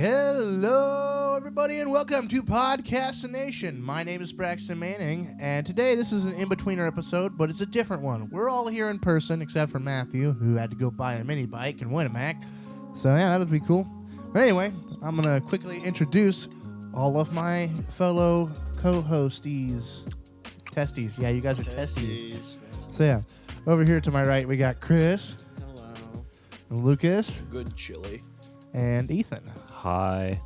Hello, everybody, and welcome to Podcastination. My name is Braxton Manning, and today this is an in-betweener episode, but it's a different one. We're all here in person, except for Matthew, who had to go buy a mini bike in Winnemac. So, yeah, that'll be cool. But anyway, I'm going to quickly introduce all of my fellow co-hosties. Testies. Yeah, you guys are testies. So, yeah, over here to my right, we got Chris. Hello. Lucas. Good chili. And Ethan. Hi.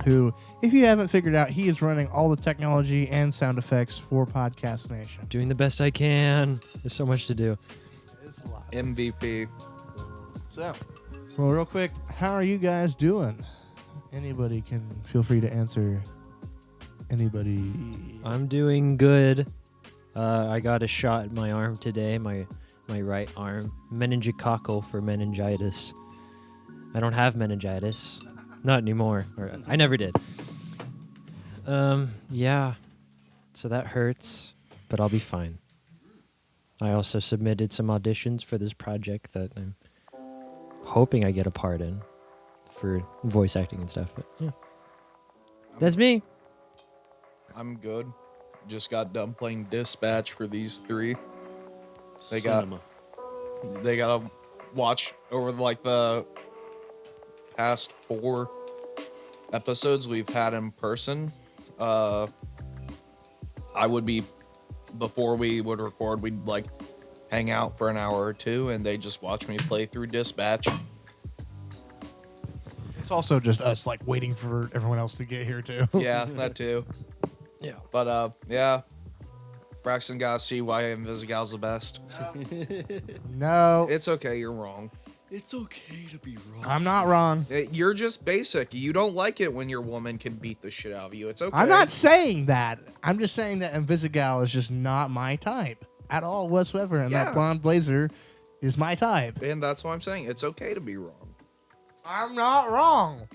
Who, if you haven't figured out, he is running all the technology and sound effects for Podcast Nation. Doing the best I can. There's so much to do. It's a lot. MVP. So, well, real quick, how are you guys doing? Anybody can feel free to answer. Anybody? I'm doing good. I got a shot in my arm today, my right arm. Meningococcal for meningitis. I don't have meningitis. Not anymore. Or, I never did. Yeah. So that hurts, but I'll be fine. I also submitted some auditions for this project that I'm hoping I get a part in for voice acting and stuff. But yeah. That's me. I'm good. Just got done playing Dispatch for these three. They got to watch over like the past 4 episodes we've had in person. Before we would record, we'd like hang out for an hour or two, and they just watch me play through Dispatch. It's also just us, like, waiting for everyone else to get here, too. Yeah, that too. Yeah. But, yeah. Braxton gotta see why Invisigal's the best. No. It's okay, you're wrong. It's okay to be wrong. I'm not wrong. You're just basic. You don't like it when your woman can beat the shit out of you. It's okay. I'm not saying that. I'm just saying that Invisigal is just not my type at all whatsoever, and that blonde blazer is my type. And that's why I'm saying it's okay to be wrong. I'm not wrong.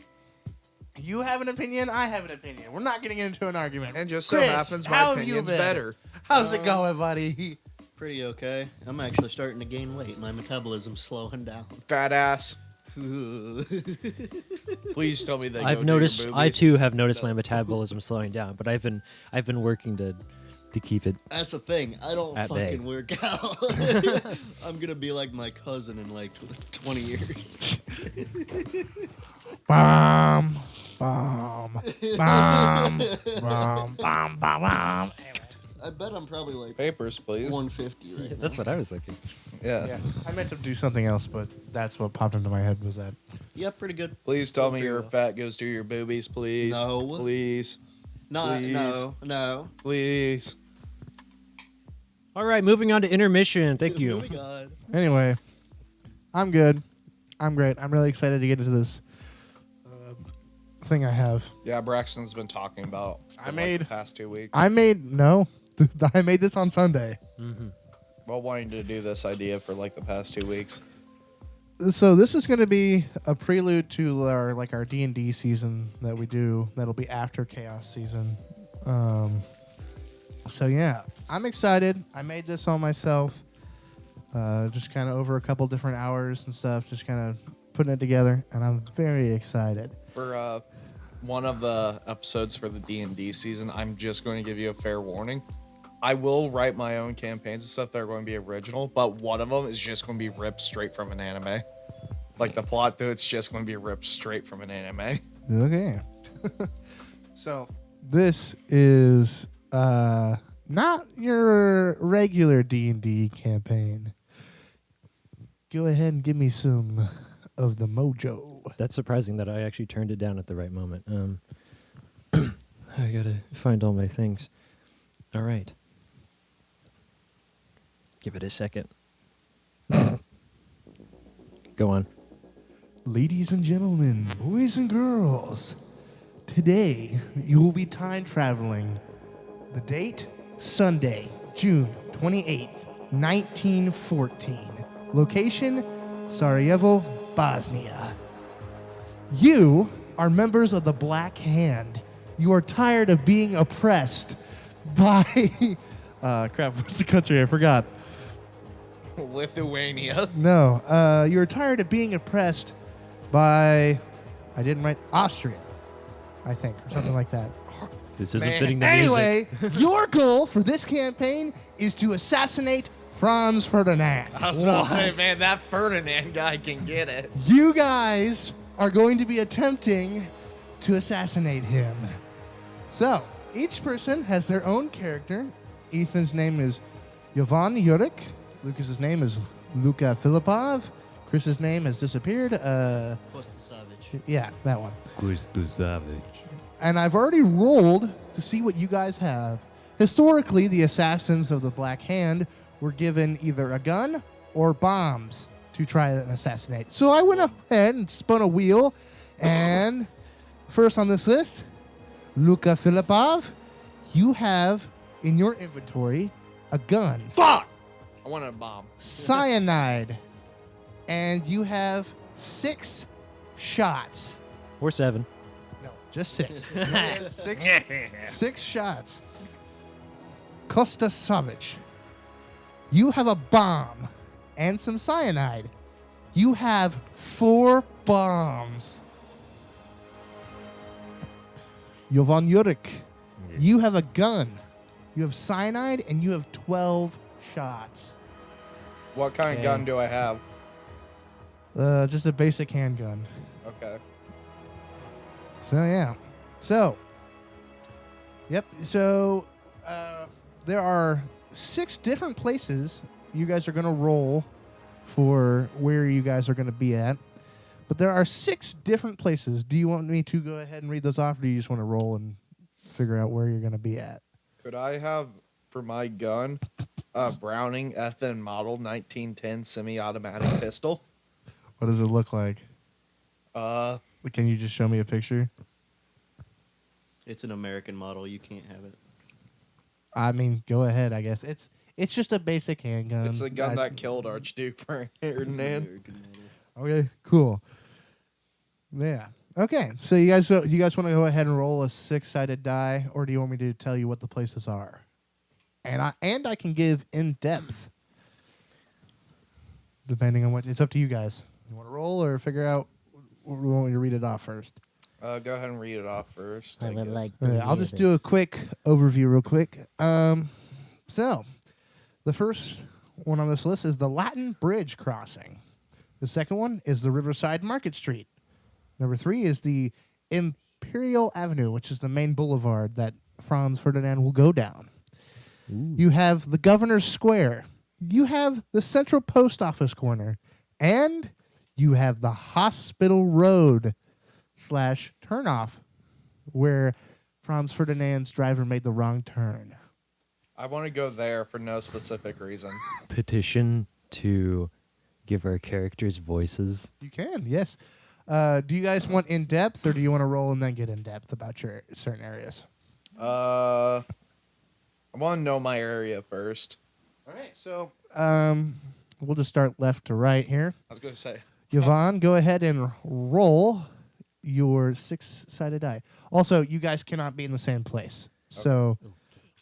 You have an opinion, I have an opinion. We're not getting into an argument. And just so Chris, happens how my have you opinion's been? better. How's it going, buddy? Pretty okay. I'm actually starting to gain weight. My metabolism's slowing down. Fat ass. Ooh. Please tell me that. I too have noticed my metabolism slowing down, but I've been working to keep it. That's the thing. I don't At fucking bay. work out. I'm gonna be like my cousin in like 20 years. Bum, bum, bum, bum, bum, bum. I bet I'm probably like Papers, please. 150 right now. That's what I was thinking. Yeah. I meant to do something else, but that's what popped into my head was that. Yeah, pretty good. Please tell me Pretty your well. fat goes to your boobies, please. No. Please. No. Please. All right, moving on to intermission. Thank you. Oh my God. Anyway, I'm good. I'm great. I'm really excited to get into this thing I have. Yeah, Braxton's been talking about the past 2 weeks. I made this on Sunday. Mm-hmm. Well, wanting to do this idea for like the past 2 weeks. So this is going to be a prelude to our D&D season that we do. That'll be after Chaos season. So yeah, I'm excited. I made this all myself. Just kind of over a couple different hours and stuff. Just kind of putting it together, and I'm very excited. For one of the episodes for the D&D season, I'm just going to give you a fair warning. I will write my own campaigns and stuff that are going to be original, but one of them is just going to be ripped straight from an anime. Like the plot, though, it's just going to be ripped straight from an anime. Okay. So this is not your regular D&D campaign. Go ahead and give me some of the mojo. That's surprising that I actually turned it down at the right moment. I gotta find all my things. All right. Give it a second. Go on. Ladies and gentlemen, boys and girls, today you will be time traveling. The date, Sunday, June 28th, 1914. Location, Sarajevo, Bosnia. You are members of the Black Hand. You are tired of being oppressed by... crap, what's the country? I forgot. Lithuania. No, you're tired of being oppressed by I didn't write Austria, I think, or something like that. This isn't Man. fitting the Anyway, music. your goal for this campaign is to assassinate Franz Ferdinand. I was about to say, man, that Ferdinand guy can get it. You guys are going to be attempting to assassinate him. So, each person has their own character. Ethan's name is Yovan Yurik. Lucas's name is Luka Filipov. Chris's name has disappeared. Costa Savage. Yeah, that one. Cristo Savage. And I've already rolled to see what you guys have. Historically, the assassins of the Black Hand were given either a gun or bombs to try and assassinate. So I went ahead and spun a wheel, and first on this list, Luka Filipov, you have in your inventory a gun, Fuck! I wanted a bomb. cyanide, and you have 6 shots. Or 7. No, just 6. six shots. Costa Savage, you have a bomb and some cyanide. You have 4 bombs. Jovan Yurik, you have a gun. You have cyanide and you have 12 shots. What kind of gun do I have? Just a basic handgun. Okay. So yeah. So. Yep. So there are 6 different places you guys are gonna roll for where you guys are gonna be at. But there are 6 different places. Do you want me to go ahead and read those off, or do you just want to roll and figure out where you're gonna be at? Could I have, for my gun, a Browning FN model 1910 semi-automatic pistol? What does it look like? Uh, Can you just show me a picture? It's an American model. You can't have it. I mean, go ahead. I guess it's just a basic handgun. it's the gun that killed Archduke Ferdinand. American model. Okay, cool. Yeah. Okay. So you guys want to go ahead and roll a 6-sided die, or do you want me to tell you what the places are? And I can give in depth, depending on what. It's up to you guys. You want to roll or figure out? Or we want me to read it off first. Go ahead and read it off first. I I would guess. like Okay, to I'll hear just do a this. quick overview real quick. So, the first one on this list is the Latin Bridge Crossing. The second one is the Riverside Market Street. Number 3 is the Imperial Avenue, which is the main boulevard that Franz Ferdinand will go down. You have the Governor's Square. You have the Central Post Office corner. And you have the Hospital Road / turnoff, where Franz Ferdinand's driver made the wrong turn. I want to go there for no specific reason. Petition to give our characters voices. You can, yes. Do you guys want in depth, or do you want to roll and then get in depth about your certain areas? I want to know my area first. All right, so we'll just start left to right here. I was going to say. Yvonne, go ahead and roll your 6-sided die. Also, you guys cannot be in the same place. So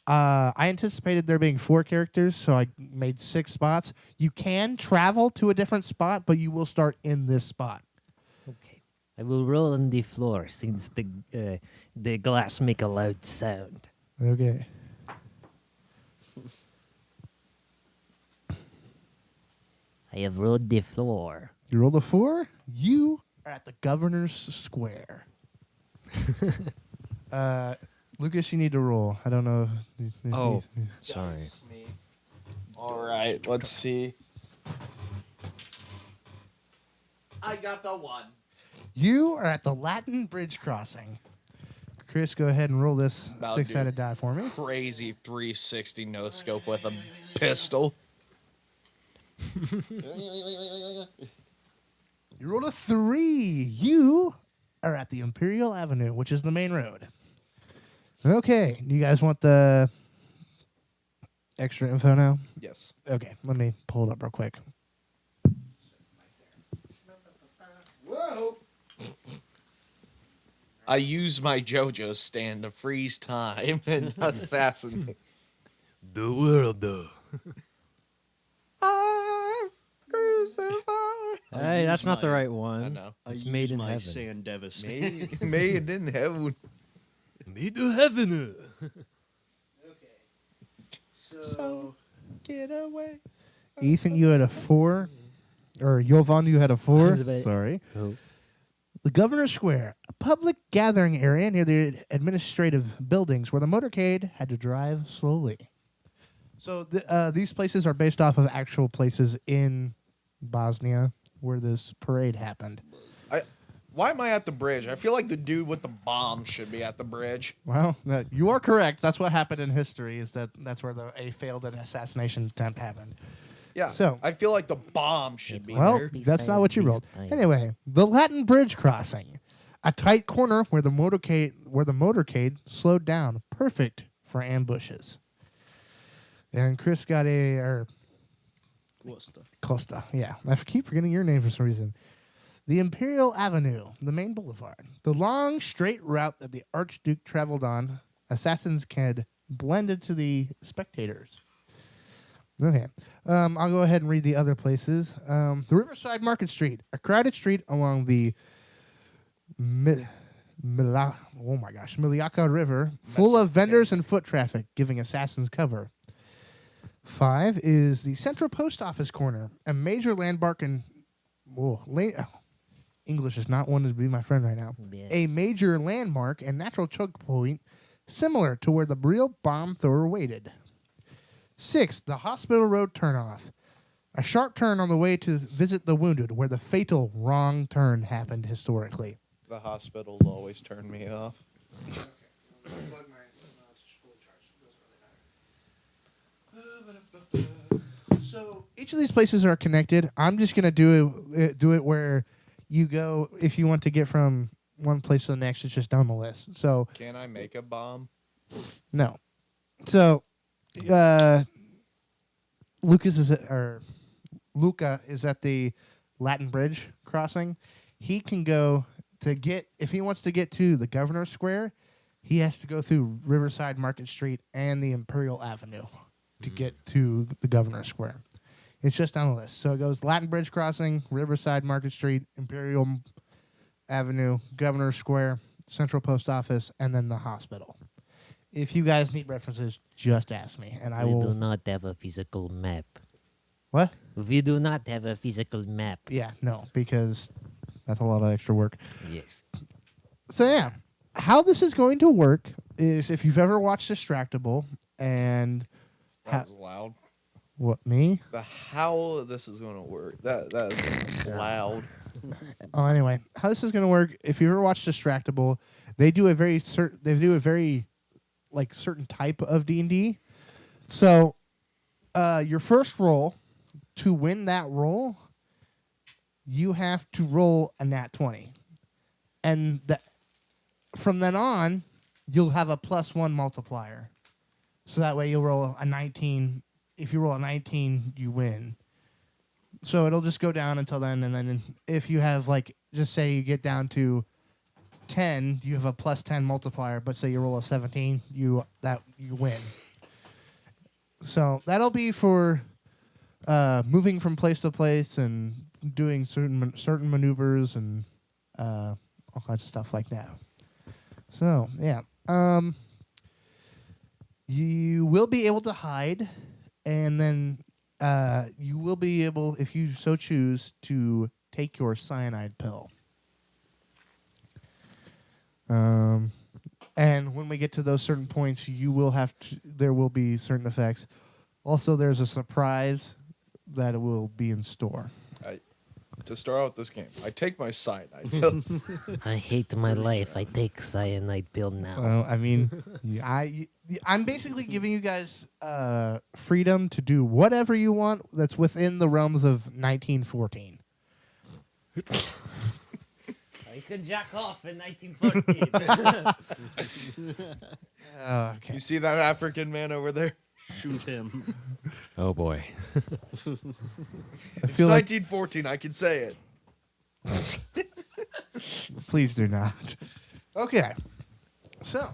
I anticipated there being 4 characters, so I made 6 spots. You can travel to a different spot, but you will start in this spot. Okay. I will roll on the floor since the glass make a loud sound. Okay. I have rolled the floor. You rolled a 4. You are at the Governor's Square. Lucas, you need to roll. I don't know. Oh, sorry. All right, let's see. I got the 1. You are at the Latin Bridge Crossing. Chris, go ahead and roll this About to 6-sided die for me. Crazy 360 no scope with a pistol. You rolled a 3. You are at the Imperial Avenue, which is the main road. Okay. Do you guys want the extra info now? Yes. Okay. Let me pull it up real quick. Whoa. I use my JoJo stand to freeze time and assassinate. The world, though. I'm crucified. Hey, that's not the my- right one. I know. I It's use made in my heaven. sand devastation. Made in heaven. Made in heaven. So get away. Ethan, you had a 4. Or Jovan, you had a 4. Elizabeth. Sorry. Oh. The Governor's Square, a public gathering area near the administrative buildings where the motorcade had to drive slowly. So these places are based off of actual places in Bosnia where this parade happened. Why am I at the bridge? I feel like the dude with the bomb should be at the bridge. Well, you are correct. That's what happened in history. That's where a failed assassination attempt happened. Yeah. So- I feel like the bomb should be Well, there. that's not what you rolled. Time. Anyway, the Latin Bridge crossing, a tight corner where the motorcade slowed down, perfect for ambushes. And Chris got Costa. Yeah, I keep forgetting your name for some reason. The Imperial Avenue, the main boulevard, the long straight route that the Archduke traveled on. Assassins can blend into the spectators. Okay, I'll go ahead and read the other places. The Riverside Market Street, a crowded street along the Miliaca River, full of vendors and foot traffic, giving assassins cover. 5 is the Central Post Office corner, a major landmark in English is not one to be my friend right now. Yes. A major landmark and natural choke point similar to where the real bomb thrower waited. 6, the Hospital Road turnoff. A sharp turn on the way to visit the wounded where the fatal wrong turn happened historically. The hospitals always turn me off. So each of these places are connected. I'm just gonna do it where you go if you want to get from one place to the next. It's just down the list. So Can I make a bomb? no. So Luca is at the Latin Bridge crossing. He can go if he wants to get to the Governor's Square, he has to go through Riverside Market Street and the Imperial Avenue to get to the Governor's Square. It's just down the list. So it goes Latin Bridge crossing, Riverside Market Street, Imperial Avenue, Governor's Square, Central Post Office, and then the hospital. If you guys need references, just ask me, and I We will. do not have a physical map. What? We do not have a physical map. Yeah, no, because that's a lot of extra work. Yes. So yeah, how this is going to work is if you've ever watched Distractable and That was loud. what me? The how this is going to work. That is loud. Oh, anyway, how this is going to work? If you ever watched Distractable, they do a very like certain type of D&D. So, your first roll to win that roll, you have to roll a nat 20, and from then on, you'll have a +1 multiplier. So that way you'll roll a 19. If you roll a 19, you win. So it'll just go down until then, and then if you have just say you get down to 10, you have a +10 multiplier. But say you roll a 17, you win. So that'll be for moving from place to place and doing certain maneuvers and all kinds of stuff like that. So yeah, you will be able to hide, and then you will be able, if you so choose, to take your cyanide pill. And when we get to those certain points, there will be certain effects. Also, there's a surprise that will be in store. To start out this game, I take my cyanide pill. I hate my life. I take cyanide pill now. Well, I mean, I'm basically giving you guys freedom to do whatever you want that's within the realms of 1914. I could jack off in 1914. Okay. You see that African man over there? Shoot him. Oh boy. I It's feel like 1914. I can say it. please do not. Okay. So,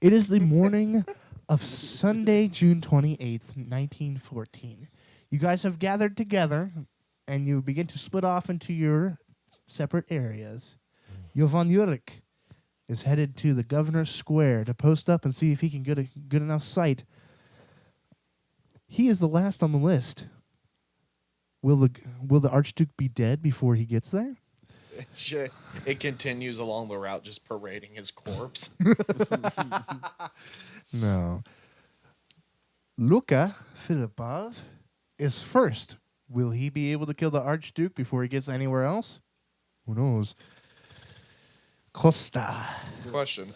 it is the morning of Sunday, June 28th, 1914. You guys have gathered together and you begin to split off into your separate areas. Jovan Yurik is headed to the Governor's Square to post up and see if he can get a good enough sight. He is the last on the list. Will the Archduke be dead before he gets there? It continues along the route, just parading his corpse. No. Luka Filipov is first. Will he be able to kill the Archduke before he gets anywhere else? Who knows? Costa. Question.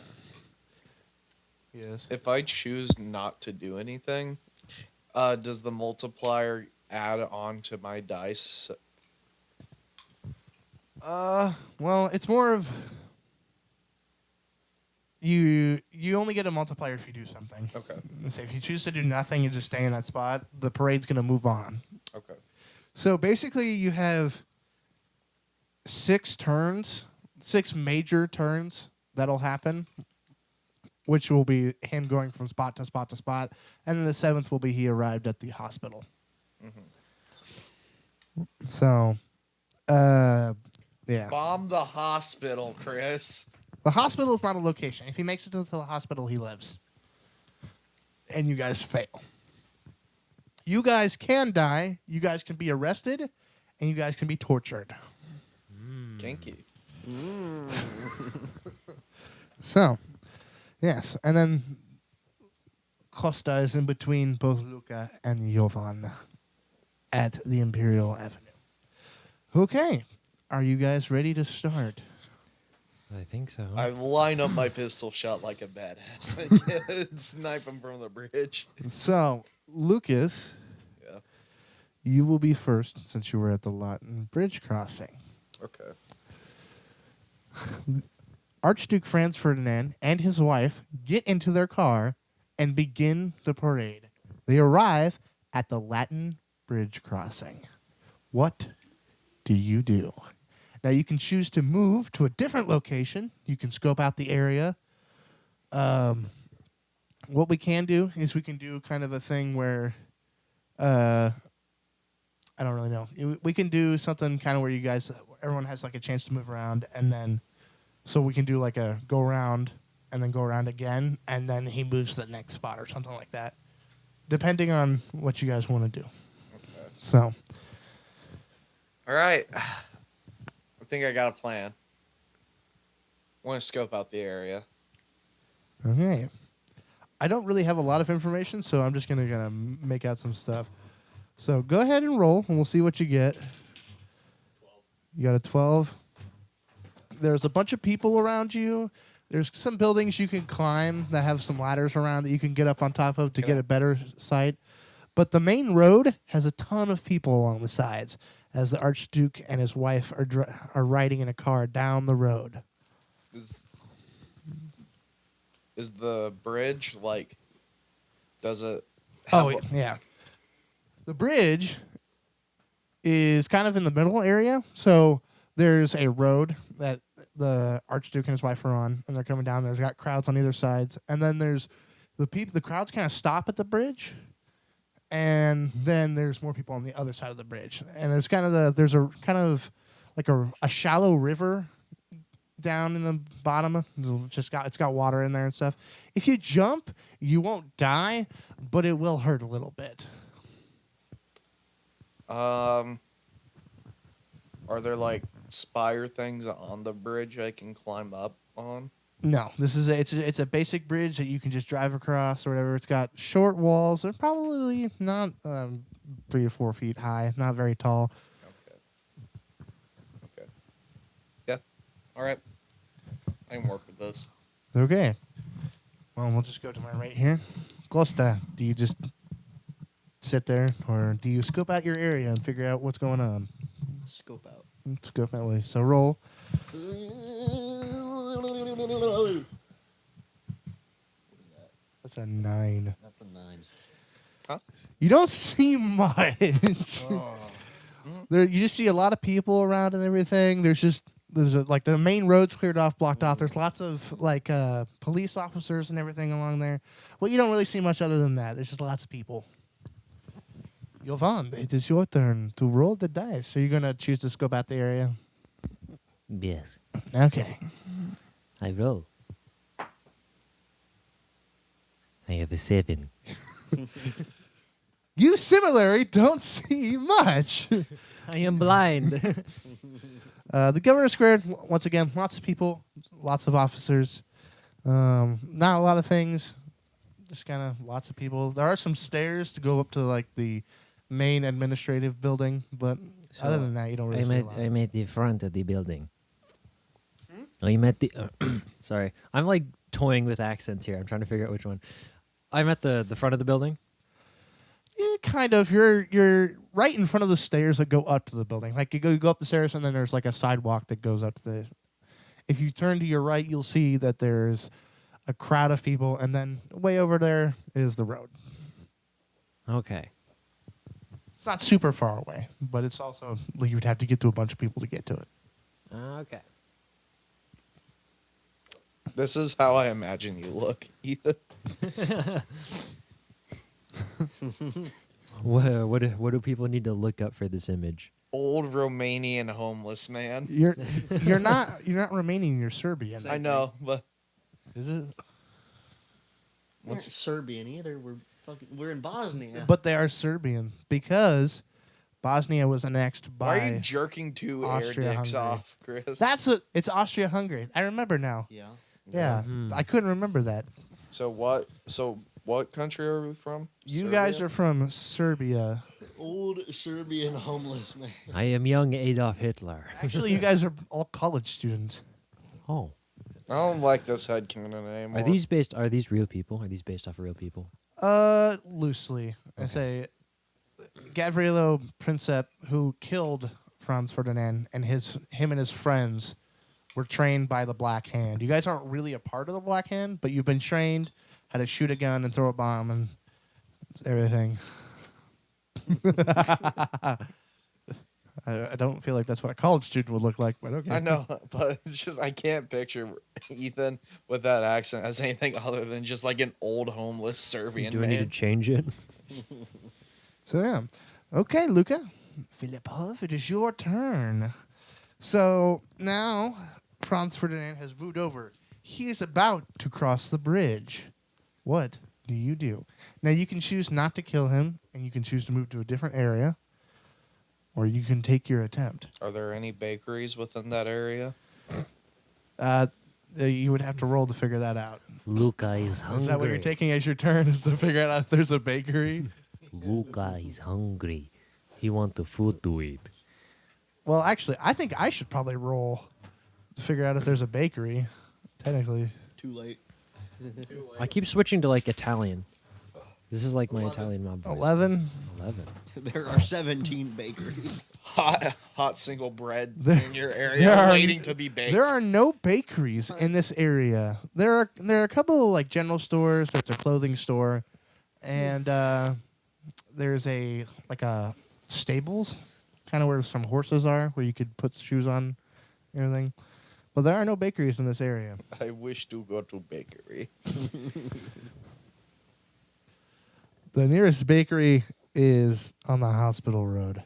Yes. If I choose not to do anything, does the multiplier add on to my dice? Well, it's more of you only get a multiplier if you do something. Okay. So if you choose to do nothing and just stay in that spot, the parade's going to move on. Okay. So basically you have 6 major turns that'll happen, which will be him going from spot to spot to spot, and then the 7th will be he arrived at the hospital. Mm-hmm. So, yeah. Bomb the hospital, Chris. The hospital is not a location. If he makes it to the hospital, he lives. And you guys fail. You guys can die, you guys can be arrested, and you guys can be tortured. Kinky. So, yes. And then Costa is in between both Luca and Jovan at the Imperial Avenue. Okay. Are you guys ready to start? I think so. I line up my pistol shot like a badass. And snipe him from the bridge. So, Lucas, Yeah. you will be first since you were at the Lawton Bridge crossing. Okay. Archduke Franz Ferdinand and his wife get into their car and begin the parade. They arrive at the Latin Bridge crossing. What do you do? Now, you can choose to move to a different location. You can scope out the area. What we can do is we can do kind of a thing where, I don't really know. We can do something kind of where everyone has like a chance to move around, and then, so we can do like a go around and then go around again, and then he moves to the next spot or something like that, depending on what you guys want to do. Okay. So, All right. I think I got a plan. I want to scope out the area. okay. I don't really have a lot of information, so I'm just going to make out some stuff. So go ahead and roll, and we'll see what you get. 12. You got a 12. There's a bunch of people around you. There's some buildings you can climb that have some ladders around that you can get up on top of to get a better sight. But the main road has a ton of people along the sides as the Archduke and his wife are riding in a car down the road. Is the bridge like? Does it? Have Yeah. The bridge is kind of in the middle area, so there's a road that the Archduke and his wife are on, and they're coming down. There's got crowds on either side, and then there's the crowds kind of stop at the bridge, and then there's more people on the other side of the bridge, and there's a shallow river down in the bottom. It's got water in there and stuff. If you jump, you won't die, but it will hurt a little bit. Are there like spire things on the bridge I can climb up on? No, this is it's a basic bridge that you can just drive across or whatever. It's got short walls. They're probably not 3 or 4 feet high, not very tall. Okay. Yeah. All right. I can work with this. Okay. Well, we'll just go to my right here. Glosta, do you just sit there, or do you scope out your area and figure out what's going on? Scope out. Scope that way. So roll. That's a 9. That's a 9. Huh? You don't see much. You just see a lot of people around and everything. There's like the main road's cleared off, blocked off. There's lots of like police officers and everything along there. Well, you don't really see much other than that. There's just lots of people. Jovan, it is your turn to roll the dice. So you're gonna choose to scope out the area. Yes. Okay. I roll. I have a 7. You similarly don't see much. I am blind. The Governor Square, once again, lots of people, lots of officers. Not a lot of things. Just kind of lots of people. There are some stairs to go up to like the main administrative building, but other than that, you don't really see a lot. I'm at the front of the building. Hmm? I'm at the. Sorry, I'm like toying with accents here. I'm trying to figure out which one. I'm at the front of the building. Yeah, kind of. You're right in front of the stairs that go up to the building. Like you go up the stairs, and then there's like a sidewalk that goes up to the. If you turn to your right, you'll see that there's a crowd of people, and then way over there is the road. Okay. It's not super far away, but it's also you would have to get to a bunch of people to get to it. Okay. This is how I imagine you look, Ethan. What do people need to look up for this image? Old Romanian homeless man. You're not Romanian. You're Serbian. I know, but Is it? We're not Serbian either. We're in Bosnia. But they are Serbian because Bosnia was annexed why are you by. jerking two air dicks Austria-Hungary. off, Chris? It's Austria-Hungary. I remember now. Yeah. Yeah, I couldn't remember that. So what country are we from? You guys Serbia? are from Serbia. Old Serbian homeless man. I am young Adolf Hitler. Actually, you guys are all college students. Oh. I don't like this headcanon anymore. Are these real people? Are these based off of real people? Loosely, I say, Gavrilo Princip, who killed Franz Ferdinand, and him and his friends were trained by the Black Hand. You guys aren't really a part of the Black Hand, but you've been trained how to shoot a gun and throw a bomb and everything. I don't feel like that's what a college student would look like, but okay. I know, but it's just I can't picture Ethan with that accent as anything other than just like an old homeless Serbian Do I man. need to change it? So yeah. Okay, Luca. Filipov, it is your turn. So now Franz Ferdinand has moved over. He is about to cross the bridge. What do you do? Now you can choose not to kill him, and you can choose to move to a different area, or you can take your attempt. Are there any bakeries within that area? You would have to roll to figure that out. Luca is hungry. Is that what you're taking as your turn, is to figure out if there's a bakery? Luca is hungry. He want the food to eat. Well, actually, I think I should probably roll to figure out if there's a bakery, technically. Too late. I keep switching to like Italian. This is like my Italian mob voice. 11. 11. There are 17 bakeries. Hot single bread There- in your area there are- waiting to be baked. There are no bakeries in this area. There are a couple of like general stores. There's a clothing store, and there's a stables, kind of where some horses are, where you could put shoes on, and everything. But there are no bakeries in this area. I wish to go to bakery. The nearest bakery is on the hospital road,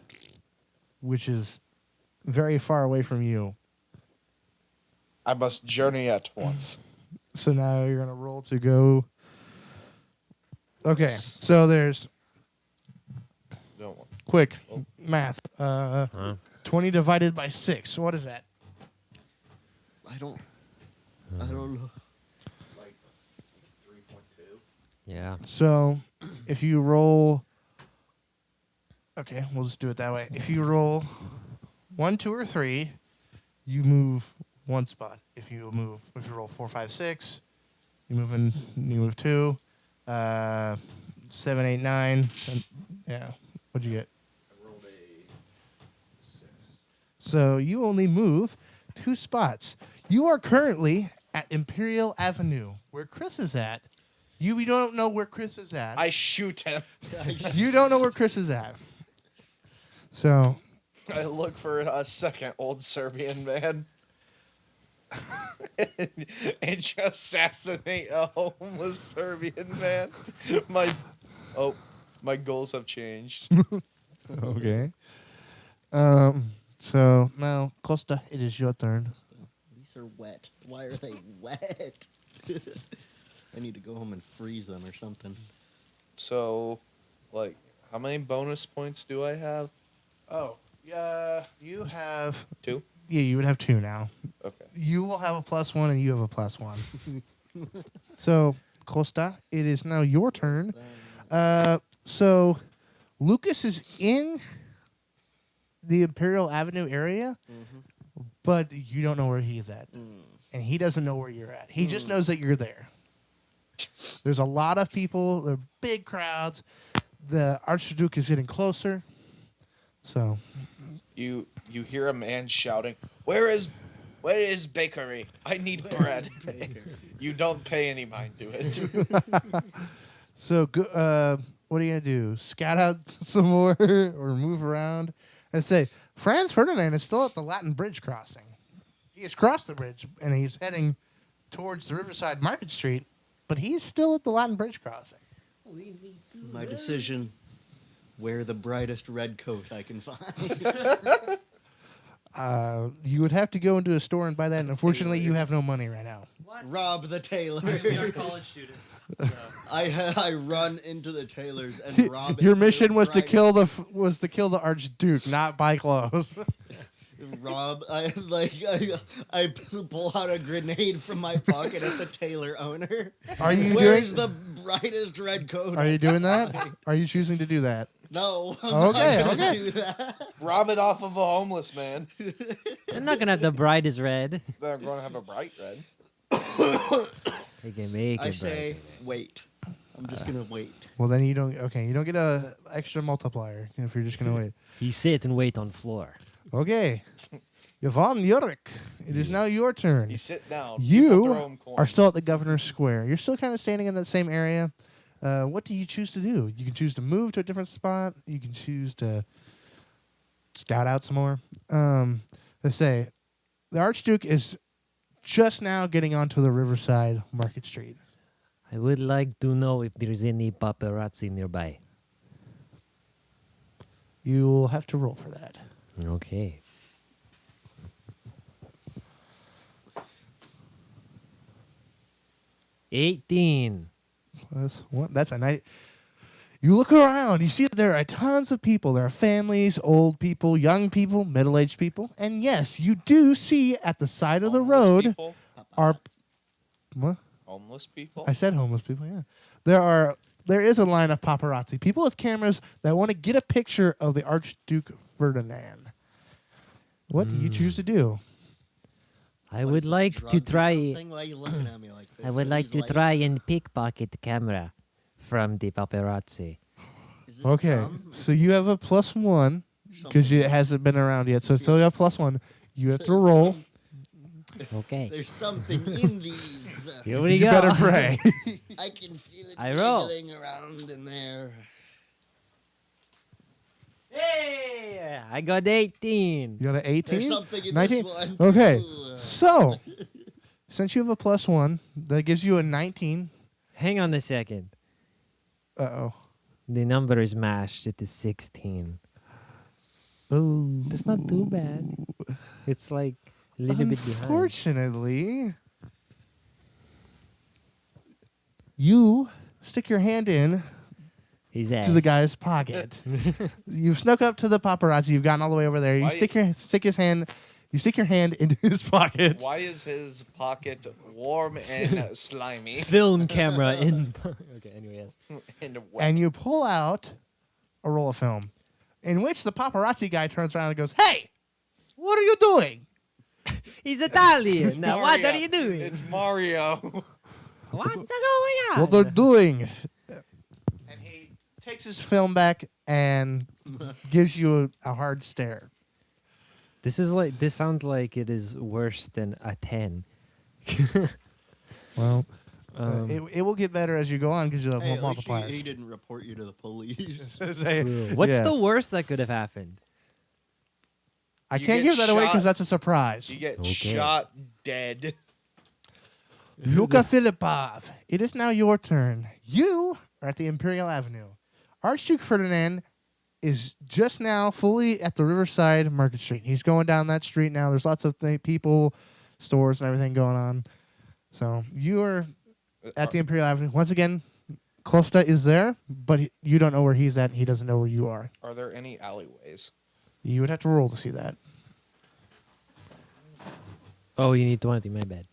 which is very far away from you. I must journey at once. So now you're gonna roll to go. Okay, so there's Don't want- quick math. Huh? 20 divided by 6. What is that? I don't know. Like 3.2. Yeah. So if you roll. Okay, we'll just do it that way. If you roll 1, 2, or 3, you move one spot. If you roll 4, 5, 6, you move 2. 7, 8, 9. And, yeah. What'd you get? I rolled a 6. So you only move 2 spots. You are currently at Imperial Avenue, where Chris is at. You don't know where Chris is at. I shoot him. You don't know where Chris is at. So I look for a second old Serbian man. And just assassinate a homeless Serbian man. My goals have changed. Okay. So now, Costa, it is your turn. These are wet. Why are they wet? I need to go home and freeze them or something. So, like, how many bonus points do I have? Oh, yeah. You have 2? Yeah, you would have 2 now. Okay. You will have a +1, and you have a +1. So, Costa, it is now your turn. So, Lucas is in the Imperial Avenue area, but you don't know where he is at. And he doesn't know where you're at. He just knows that you're there. There's a lot of people. There are big crowds. The Archduke is getting closer. So, You hear a man shouting, Where is bakery? I need bread." You don't pay any mind to it. so what are you gonna do? Scout out some more, or move around and say Franz Ferdinand is still at the Latin Bridge crossing. He has crossed the bridge and he's heading towards the Riverside Market Street, but he's still at the Latin Bridge crossing. My decision: wear the brightest red coat I can find. You would have to go into a store and buy that, and unfortunately, you have no money right now. Rob the tailor. We are college students. So. I run into the tailors and rob. Your it mission was to brightest- kill the Archduke, not buy clothes. Rob. I pull out a grenade from my pocket at the tailor owner. Are you Where's doing? the brightest red coat? Are you doing that? Are you choosing to do that? No. I'm Okay, not gonna okay. do that. Rob it off of a homeless man. They're not gonna have the brightest red. They're going to have a bright red. They can make I it say wait. I'm just gonna wait. Well, then you don't. Okay, you don't get a extra multiplier if you're just gonna wait. He sit and wait on floor. Okay, Yvonne Yurik, it is now your turn. You sit down. people throw him You coins. are still at the Governor's Square. You're still kind of standing in that same area. What do you choose to do? You can choose to move to a different spot. You can choose to scout out some more. Let's say the Archduke is just now getting onto the Riverside Market Street. I would like to know if there's any paparazzi nearby. You'll have to roll for that. Okay. $18. Plus one. That's a night. You look around, you see that there are tons of people. There are families, old people, young people, middle-aged people. And yes, you do see at the side of the Homeless road people? are what? Homeless people? I said homeless people, yeah. There is a line of paparazzi, people with cameras that want to get a picture of the Archduke Ferdinand. What do you choose to do? I What, would is this like to drugs or try. something? Why are you looking at me like this? I would Are like these to try lights? and pickpocket the camera from the paparazzi. Is this Okay, gum? so you have a +1 because Something. it hasn't been around yet. So still got +1. You have to roll. Okay. There's something in these. Here we You go. better pray. I can feel it I roll. wiggling around in there. Hey! I got 18. You got an 18? There's something in 19? this one. Okay. Ooh. So, since you have a +1, that gives you a 19. Hang on a second. Uh-oh. The number is mashed. It is 16. Oh. That's not too bad. It's like a little bit behind. Unfortunately, you stick your hand in His ass. to the guy's pocket. You've snuck up to the paparazzi. You've gotten all the way over there. You Why- stick your hand into his pocket. Why is his pocket warm and slimy Film camera in. Okay, anyway, yes. and wet? And you pull out a roll of film, in which the paparazzi guy turns around and goes, "Hey, what are you doing?" He's Italian. Now, what Mario. are you doing? It's Mario. What's going on? What they're doing. And he takes his film back and gives you a hard stare. This sounds like it is worse than a 10. Well, Um, it will get better as you go on because you'll have Hey, more at least multipliers. he didn't report you to the police. What's Yeah. the worst that could have happened? I You can't get give that away because shot. that's a surprise. You get Okay. shot dead. Luka Filipov, it is now your turn. You are at the Imperial Avenue. Archduke Ferdinand is just now fully at the Riverside Market Street. He's going down that street now. There's lots of people, stores, and everything going on. So you are at the Imperial Avenue. Once again, Costa is there, but you don't know where he's at. And he doesn't know where you are. Are there any alleyways? You would have to roll to see that. Oh, you need 20. My bad.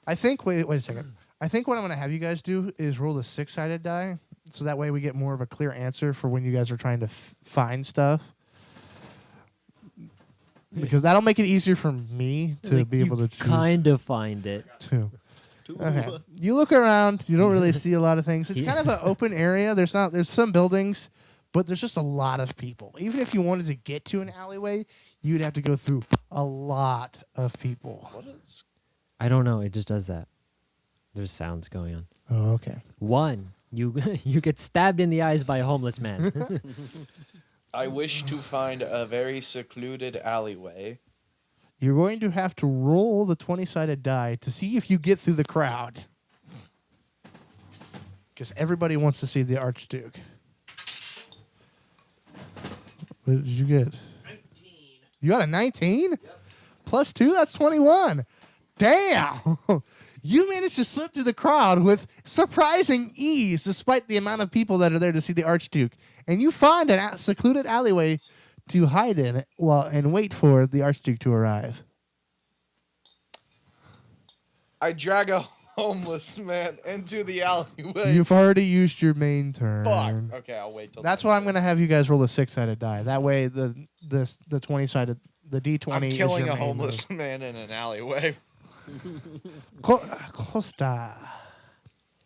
I think, wait a second. I think what I'm going to have you guys do is roll the 6-sided die, so that way we get more of a clear answer for when you guys are trying to find stuff. Because that'll make it easier for me to Like, be able to choose. kind of find it. Too. Okay. You look around. You don't really see a lot of things. It's kind of an open area. There's some buildings, but there's just a lot of people. Even if you wanted to get to an alleyway, you'd have to go through a lot of people. What is? I don't know. It just does that. There's sounds going on. Oh, okay. 1, you you get stabbed in the eyes by a homeless man. I wish to find a very secluded alleyway. You're going to have to roll the 20-sided die to see if you get through the crowd. Because everybody wants to see the Archduke. What did you get? 19. You got a 19? Yep. Plus 2, that's 21. Damn! You managed to slip through the crowd with surprising ease, despite the amount of people that are there to see the Archduke. And you find a secluded alleyway to hide in and wait for the Archduke to arrive. I drag a homeless man into the alleyway. You've already used your main turn. Fuck. Okay, I'll wait till. That's why I'm going to have you guys roll a 6-sided die. That way, the 20-sided, the D20 I'm is killing your a main homeless man in an alleyway. Costa,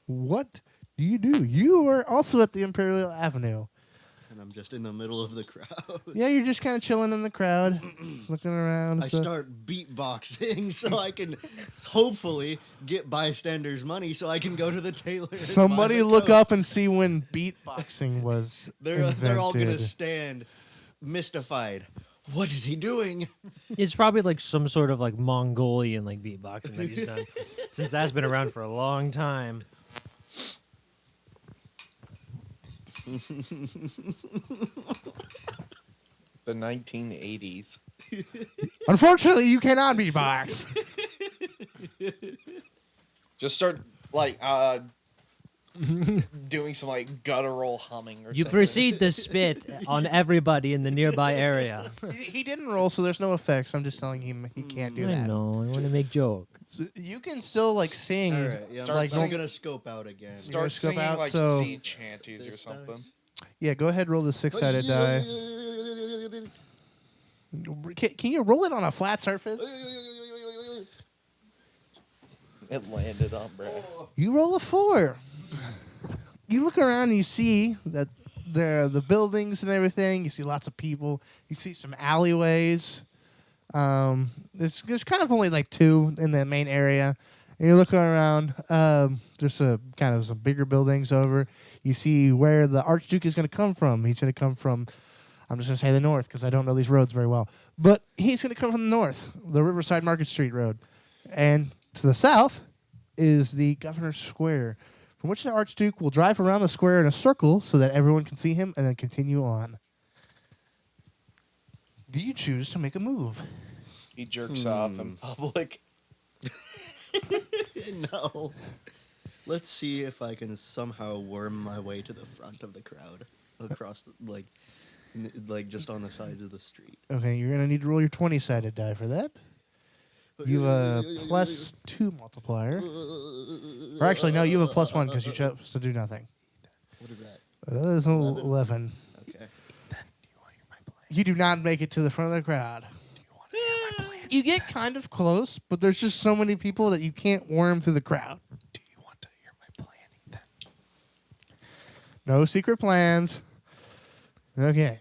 what do? You are also at the Imperial Avenue. And I'm just in the middle of the crowd. Yeah, you're just kind of chilling in the crowd, looking around. I start beatboxing so I can hopefully get bystanders' money so I can go to the tailor. and buy Somebody the look coat. up and see when beatboxing was They're all gonna invented. stand mystified. What is he doing? It's probably like some sort of like Mongolian like beatboxing that he's done, since that's been around for a long time. The 1980s. Unfortunately, you cannot beatbox. Just start like doing some like guttural humming or You something. proceed to spit on everybody in the nearby area. He didn't roll, so there's no effects. I'm just telling him he can't do I that. know. I want to make joke. So you can still like sing. All right, yeah, Start I'm singing. gonna scope out again. Start scope singing out, like so- sea chanties or something. Yeah, go ahead, roll the 6-sided die. Can you roll it on a flat surface? It landed on brass. You roll a 4. You look around and you see that there are the buildings and everything. You see lots of people. You see some alleyways. There's kind of only like 2 in the main area. And you're looking around. There's a kind of some bigger buildings over. You see where the Archduke is going to come from. He's going to come from, I'm just going to say the north because I don't know these roads very well. But he's going to come from the north, the Riverside Market Street Road. And to the south is the Governor's Square, from which the Archduke will drive around the square in a circle so that everyone can see him and then continue on. Do you choose to make a move? He jerks off in public. No. Let's see if I can somehow worm my way to the front of the crowd, across the, like just on the sides of the street. Okay, you're going to need to roll your 20-sided die for that. You have a +2 multiplier. Or actually, no, you have a +1 because you chose to do nothing. What is that? That is 11. Okay. You do not make it to the front of the crowd. You get kind of close, but there's just so many people that you can't worm through the crowd. Do you want to hear my plan, Ethan? No secret plans. Okay.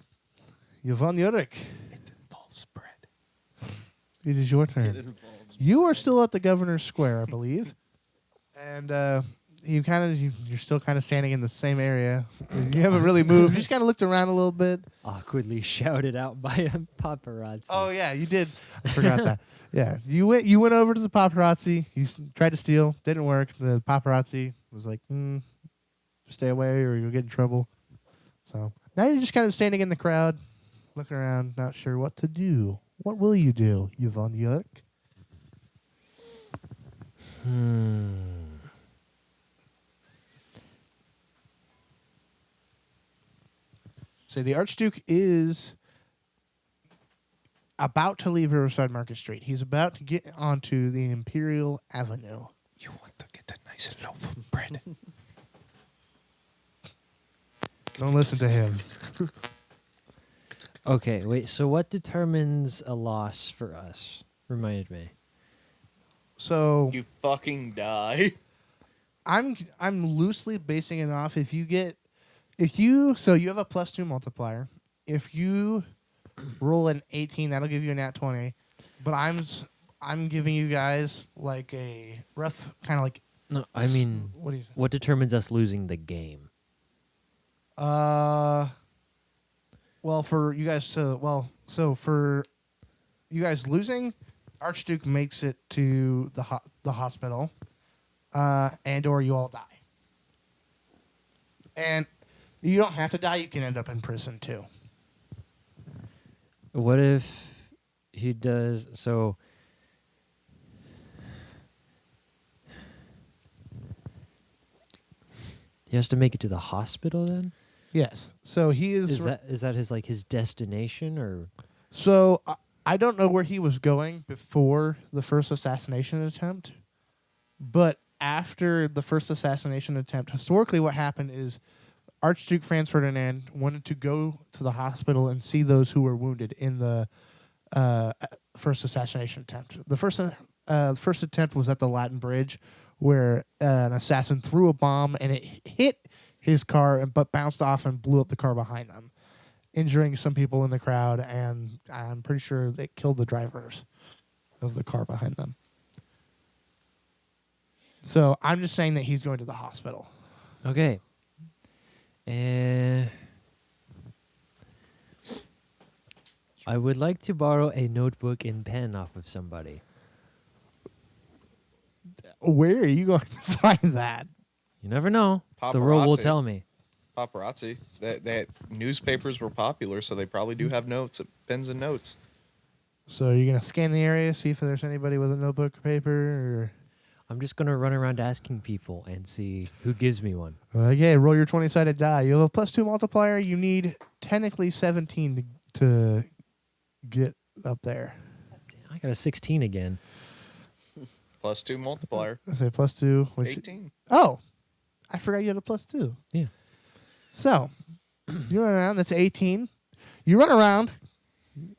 Yvonne Yurik, It involves bread. it is your It turn. involves. You are still at the Governor's Square, I believe. And you're still kind of standing in the same area. You haven't really moved. You just kind of looked around a little bit. Awkwardly shouted out by a paparazzi. Oh yeah, you did. I forgot that. Yeah, you went over to the paparazzi. You tried to steal, didn't work. The paparazzi was like, "Stay away, or you'll get in trouble." So Now you're just kind of standing in the crowd, looking around, not sure what to do. What will you do, Yvonne Yuck? So the Archduke is about to leave Riverside Market Street. He's about to get onto the Imperial Avenue. You want to get a nice loaf of bread. Don't listen to him. Okay, wait. So what determines a loss for us? Reminded me. So You fucking die. I'm loosely basing it off so you have a +2 multiplier. If you roll an 18, that'll give you a nat 20. But I'm giving you guys like a rough kind of like. No, I mean, what do you say? what determines us losing the game? Well, for you guys so for you guys losing, Archduke makes it to the hospital, and or you all die. And you don't have to die; you can end up in prison too. What if he does so? He has to make it to the hospital then? Yes. So he is. Is that his destination or? So I don't know where he was going before the first assassination attempt, but after the first assassination attempt, historically what happened is Archduke Franz Ferdinand wanted to go to the hospital and see those who were wounded in the first assassination attempt. The first attempt was at the Latin Bridge, where an assassin threw a bomb and it hit his car but bounced off and blew up the car behind them, injuring some people in the crowd, and I'm pretty sure it killed the drivers of the car behind them. So I'm just saying that he's going to the hospital. Okay. I would like to borrow a notebook and pen off of somebody. Where are you going to find that? You never know. The roll will Paparazzi. tell me. Paparazzi. That newspapers were popular, so they probably do have pens and notes. So you're going to scan the area, see if there's anybody with a notebook or paper? Or... I'm just going to run around asking people and see who gives me one. Okay, roll your 20-sided die. You have a +2 multiplier. You need technically 17 to get up there. I got a 16 again. +2 multiplier. I say +2. 18. Oh, I forgot you had a +2. Yeah. So you run around. That's 18. You run around,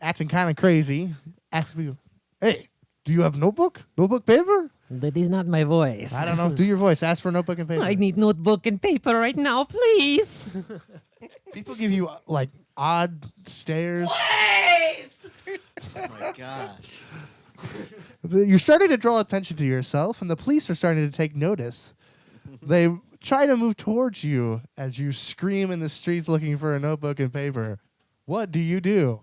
acting kind of crazy, asking people, "Hey, do you have notebook? Notebook paper?" That is not my voice. I don't know. Do your voice. Ask for notebook and paper. I need notebook and paper right now, please. People give you like odd stares. Oh my gosh. You're starting to draw attention to yourself, and the police are starting to take notice. They try to move towards you as you scream in the streets looking for a notebook and paper. What do you do?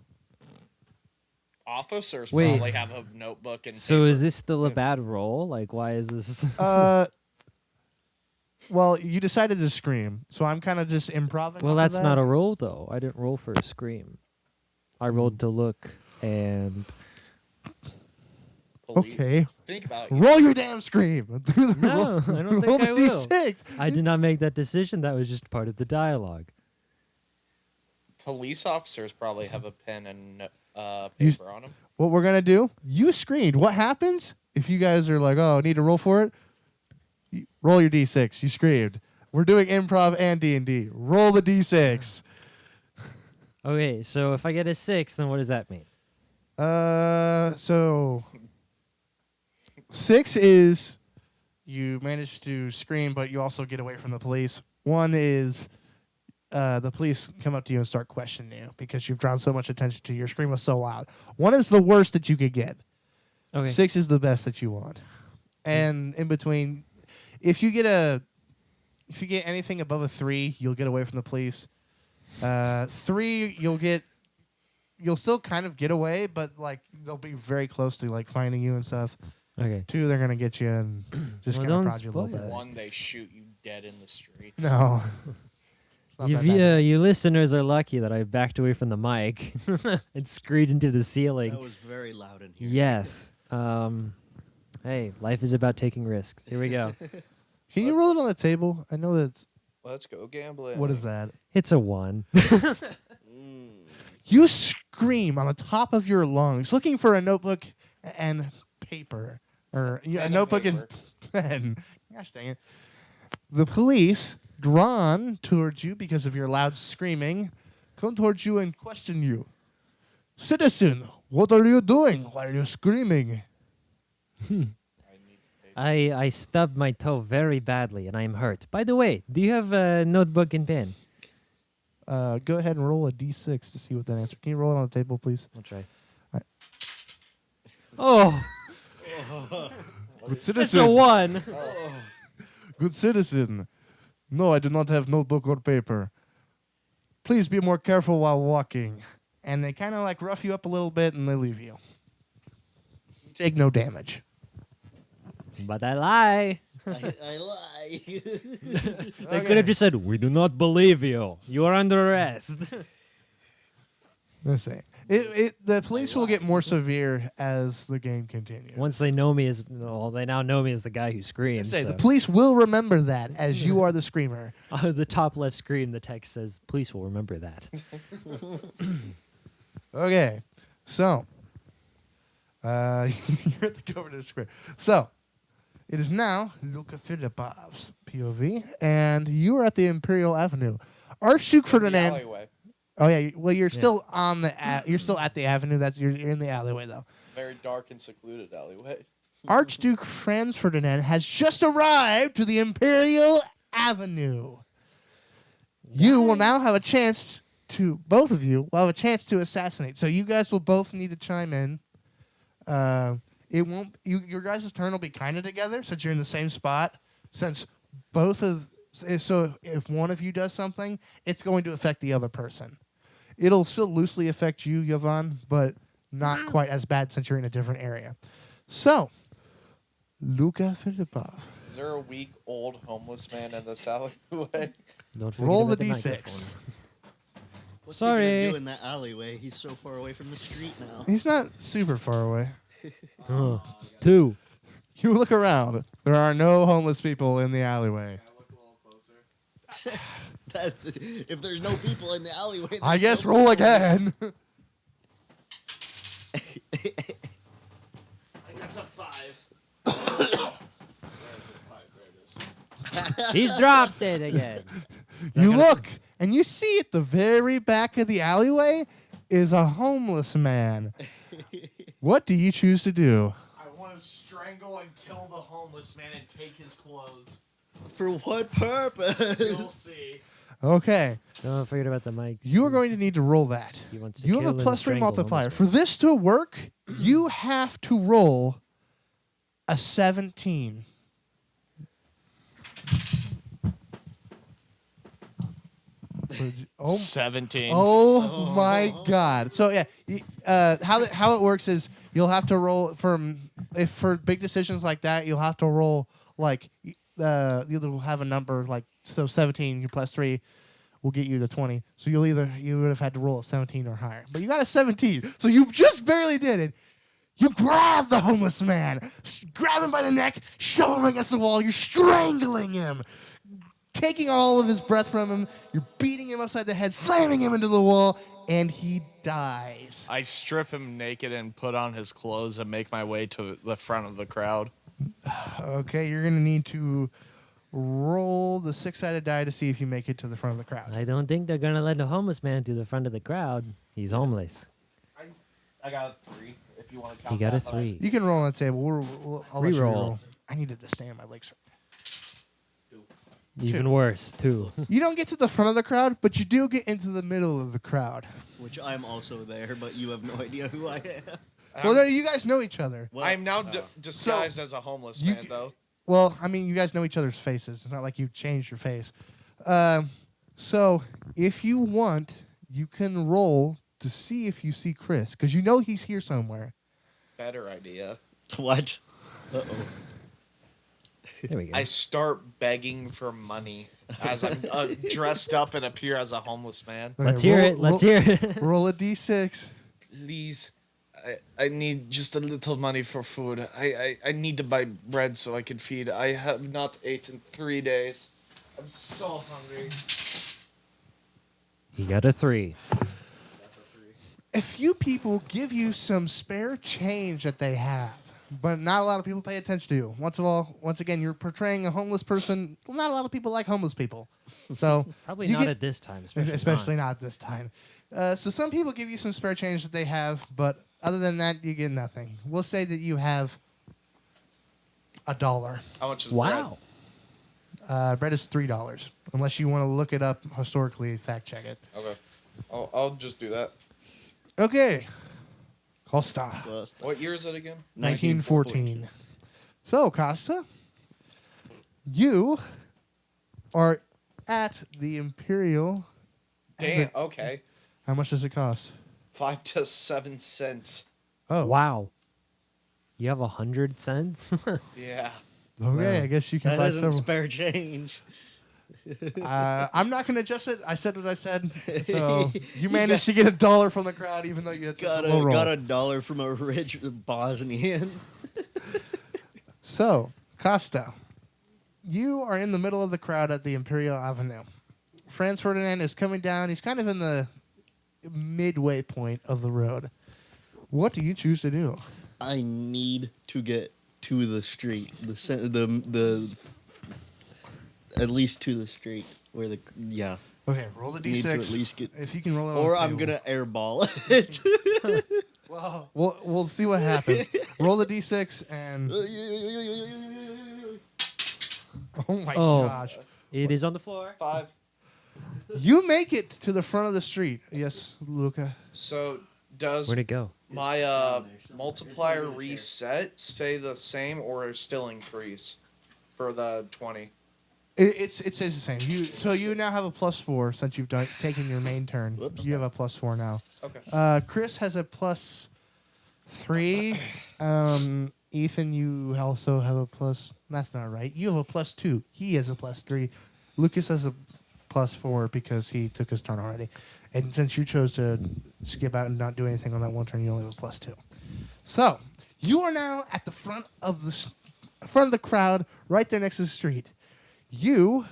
Officers Wait. probably have a notebook and So paper. is this still a bad roll? Like, why is this? Well, you decided to scream, so I'm kind of just improvising. Well, that's not a roll, though. I didn't roll for a scream. I rolled to look and... Police- Okay. Think about it. Roll your damn scream. No, I don't roll think I the will. D6. I did not make that decision. That was just part of the dialogue. Police officers probably have a pen and You- paper on them. What we're gonna do? You screamed. What happens if you guys are like, "Oh, I need to roll for it"? Roll your D6. You screamed. We're doing improv and D&D. Roll the D6. Okay, so if I get a 6, then what does that mean? So 6 is you manage to scream, but you also get away from the police. 1 is the police come up to you and start questioning you because you've drawn so much attention to your scream was so loud. 1 is the worst that you could get. Okay. 6 is the best that you want. And in between, if you get anything above a 3, you'll get away from the police. 3, you'll still kind of get away, but like they'll be very close to like finding you and stuff. Okay. 2, they're gonna get you and just Well, kind of don't prod you a little spoil bit. it. 1, they shoot you dead in the streets. No. It's not that bad. You listeners are lucky that I backed away from the mic and screamed into the ceiling. That was very loud in here. Yes. Hey, life is about taking risks. Here we go. Can you roll it on the table? I know that's. Let's go gambling. What is that? It's a 1. You scream on the top of your lungs, looking for a notebook and paper, or Pen a and notebook paper. and pen. Gosh dang it! The police, drawn towards you because of your loud screaming, come towards you and question you. Citizen, what are you doing? Why are you screaming? I stubbed my toe very badly and I'm hurt. By the way, do you have a notebook and pen? Go ahead and roll a d6 to see what that answer. Can you roll it on the table, please? I'll try. Alright. Oh, Good it's citizen. a 1. Good citizen. No, I do not have notebook or paper. Please be more careful while walking. And they kind of like rough you up a little bit and they leave you. You take no damage. But I lie. I lie. They could have just said, "We do not believe you. You are under arrest." Let's see. The police will get more severe as the game continues. Once they know me as, well, they now know me as the guy who screams. Say, the so. police will remember that as you are the screamer. The top left screen, the text says, "Police will remember that." Okay, so you're at the governor's square. So it is now Luka Filipov's POV, and you are at the Imperial Avenue. Archduke The Ferdinand. alleyway. Oh yeah, well you're still on the you're still at the avenue. You're in the alleyway though. Very dark and secluded alleyway. Archduke Franz Ferdinand has just arrived to the Imperial Avenue. You will now have a chance to, both of you will have a chance to assassinate. So you guys will both need to chime in. It won't. Your guys' turn will be kind of together since you're in the same spot. Since both of so if one of you does something, it's going to affect the other person. It'll still loosely affect you, Yvonne, but not quite as bad since you're in a different area. So, Luka Filipov. Is there a weak old homeless man in this alleyway? Don't forget Roll about the d6. microphone. What's he Sorry. gonna do in that alleyway? He's so far away from the street now. He's not super far away. 2. You look around. There are no homeless people in the alleyway. If there's no people in the alleyway, I there's guess no roll people. again. That's a 5. He's dropped it again. You look, and you see at the very back of the alleyway is a homeless man. What do you choose to do? I want to strangle and kill the homeless man and take his clothes. For what You'll purpose? see. Okay, Don't forget about the mic. you are going to need to roll that. He wants to You have kill a and +3 strangle multiplier. homeless For this to work, you have to roll a 17. Oh, 17. oh my God! So yeah, how it works is you'll have to roll for big decisions like that. You'll have to roll like you'll have a number like so 17. You +3 will get you to 20. So you would have had to roll a 17 or higher, but you got a 17. So you just barely did it. You grab the homeless man, grab him by the neck, shove him against the wall. You're strangling him. Taking all of his breath from him, you're beating him upside the head, slamming him into the wall, and he dies. I strip him naked and put on his clothes and make my way to the front of the crowd. Okay, you're going to need to roll the 6-sided die to see if you make it to the front of the crowd. I don't think they're gonna let a homeless man to the front of the crowd. He's homeless. I got a 3, if you want to count He got a that, but 3. You can roll on the table. I'll let you Reroll. roll. I needed to stay on my legs. Even worse, 2. You don't get to the front of the crowd, but you do get into the middle of the crowd. Which I'm also there, but you have no idea who I am. Well, no, you guys know each other. Well, I'm now disguised as a homeless you man, c- though. Well, I mean, you guys know each other's faces. It's not like you've changed your face. So if you want, you can roll to see if you see Chris, because you know he's here somewhere. Better idea. What? Uh-oh. There we go. I start begging for money as I'm dressed up and appear as a homeless man. Okay, Let's hear it. Let's hear it. Roll a d6. Please, I need just a little money for food. I need to buy bread so I can feed. I have not eaten 3 days. I'm so hungry. He got a 3. A few people give you some spare change that they have, but not a lot of people pay attention to you. Once again, you're portraying a homeless person. Well, not a lot of people like homeless people, so Probably you not get- at this time, especially not this time. So some people give you some spare change that they have, but other than that, you get nothing. We'll say that you have $1. How much is Wow. Bread is $3, unless you want to look it up historically, fact check it. bread? Okay. I'll just do that. Okay, Costa, What year is it again? 1914. So Costa, you are at the Imperial. Damn. Okay. How much does it cost? 5 to 7 cents. Oh, Wow. You have 100 cents? Yeah. Okay, Wow. I guess you can That buy isn't several. spare change. I'm not going to adjust it. I said what I said. So you managed to get $1 from the crowd, even though you had such a low roll. Got $1 from a rich Bosnian. So, Costa, you are in the middle of the crowd at the Imperial Avenue. Franz Ferdinand is coming down. He's kind of in the midway point of the road. What do you choose to do? I need to get to the street, the at least to the street where the Okay, roll the Need to d6. at least get, If you can roll it on or the I'm table. gonna airball it. Well, we'll see what happens. Roll the d6 and oh my Oh. gosh, It is on the floor. 5. you make it to the front of the street. Yes, Luca. So does Where'd it go? my multiplier reset stay the same or still increase for the 20? It stays the same. You now have a +4 since you've taken your main turn. Whoops. You have a +4 now. Okay. Chris has a +3. Ethan, you also have a plus. That's not right. You have a +2. He has a +3. Lucas has a +4 because he took his turn already. And since you chose to skip out and not do anything on that one turn, you only have a +2. So you are now at the front of the crowd, right there next to the street. You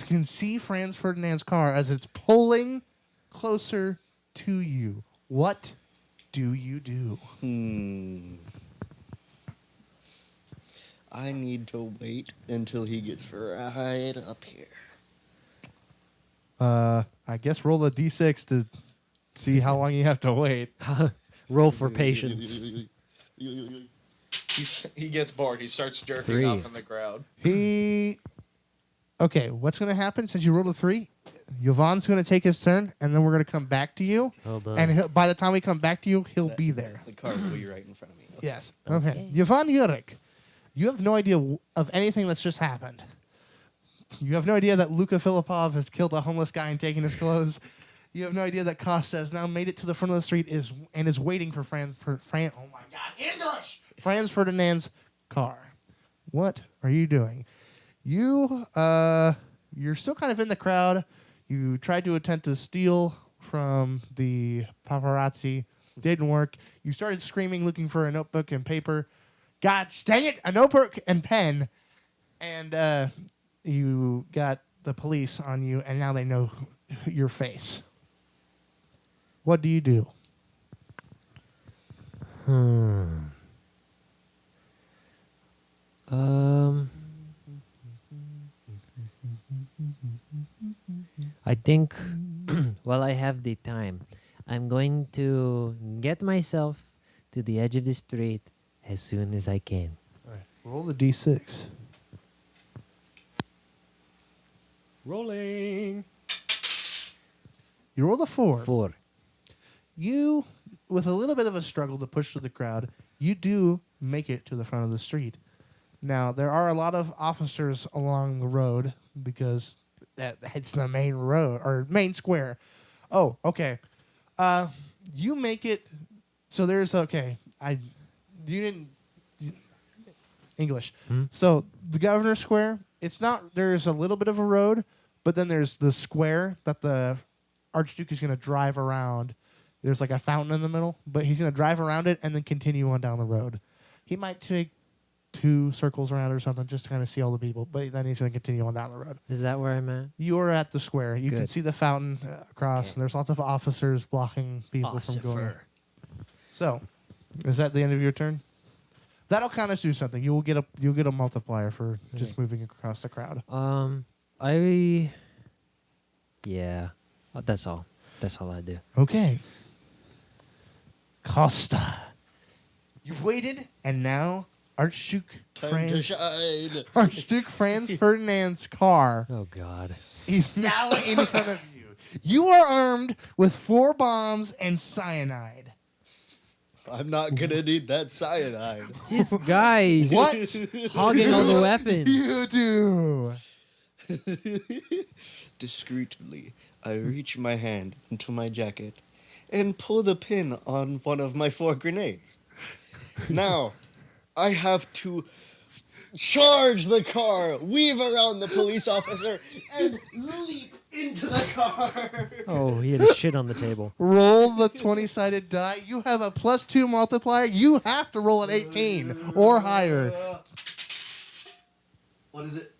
can see Franz Ferdinand's car as it's pulling closer to you. What do you do? I need to wait until he gets right up here. I guess roll a d6 to see how long you have to wait. Roll for patience. He gets bored. He starts jerking 3. off in the crowd. Okay, what's going to happen since you rolled a 3? Yvonne's going to take his turn, and then we're going to come back to you. Oh, boy. And by the time we come back to you, he'll be there. The car will be right in front of me. Yes. Okay. Yvonne Yurik, you have no idea of anything that's just happened. You have no idea that Luka Filipov has killed a homeless guy and taken his clothes. You have no idea that Costa has now made it to the front of the street is waiting for oh my God, English! Franz Ferdinand's car. What are you doing? You're still kind of in the crowd. You tried to attempt to steal from the paparazzi. Didn't work. You started screaming, looking for a notebook and paper. God dang it, a notebook and pen. And you got the police on you, and now they know your face. What do you do? I think while I have the time, I'm going to get myself to the edge of the street as soon as I can. Roll the d6. Rolling. You rolled a 4. 4. You, with a little bit of a struggle to push through the crowd, you do make it to the front of the street. Now, there are a lot of officers along the road because it's the main road or main square. Oh, okay. You make it. So there's okay. You didn't. English. Hmm? So the Governor Square, it's not. There's a little bit of a road, but then there's the square that the Archduke is going to drive around. There's like a fountain in the middle, but he's going to drive around it and then continue on down the road. He might take 2 circles around or something just to kind of see all the people, but then he's going to continue on down the road. Is that where I'm at? You are at the square. You can Good. see the fountain across, Okay. and there's lots of officers blocking people from going. Ossifer. So, is that the end of your turn? That'll kind of do something. You'll get a multiplier for just Okay. moving across the crowd. Yeah, that's all. That's all I do. Okay. Costa. You've waited, and now Archduke Time to shine. Archduke Franz Ferdinand's car Oh God. is now in front of you. You are armed with 4 bombs and cyanide. I'm not gonna need that cyanide. This guy What hogging all the weapons. you do? Discreetly, I reach my hand into my jacket and pull the pin on one of my 4 grenades. Now, I have to charge the car, weave around the police officer, and leap into the car. Oh, he had a shit on the table. Roll the 20-sided die. You have a +2 multiplier. You have to roll an 18 or higher. What is it?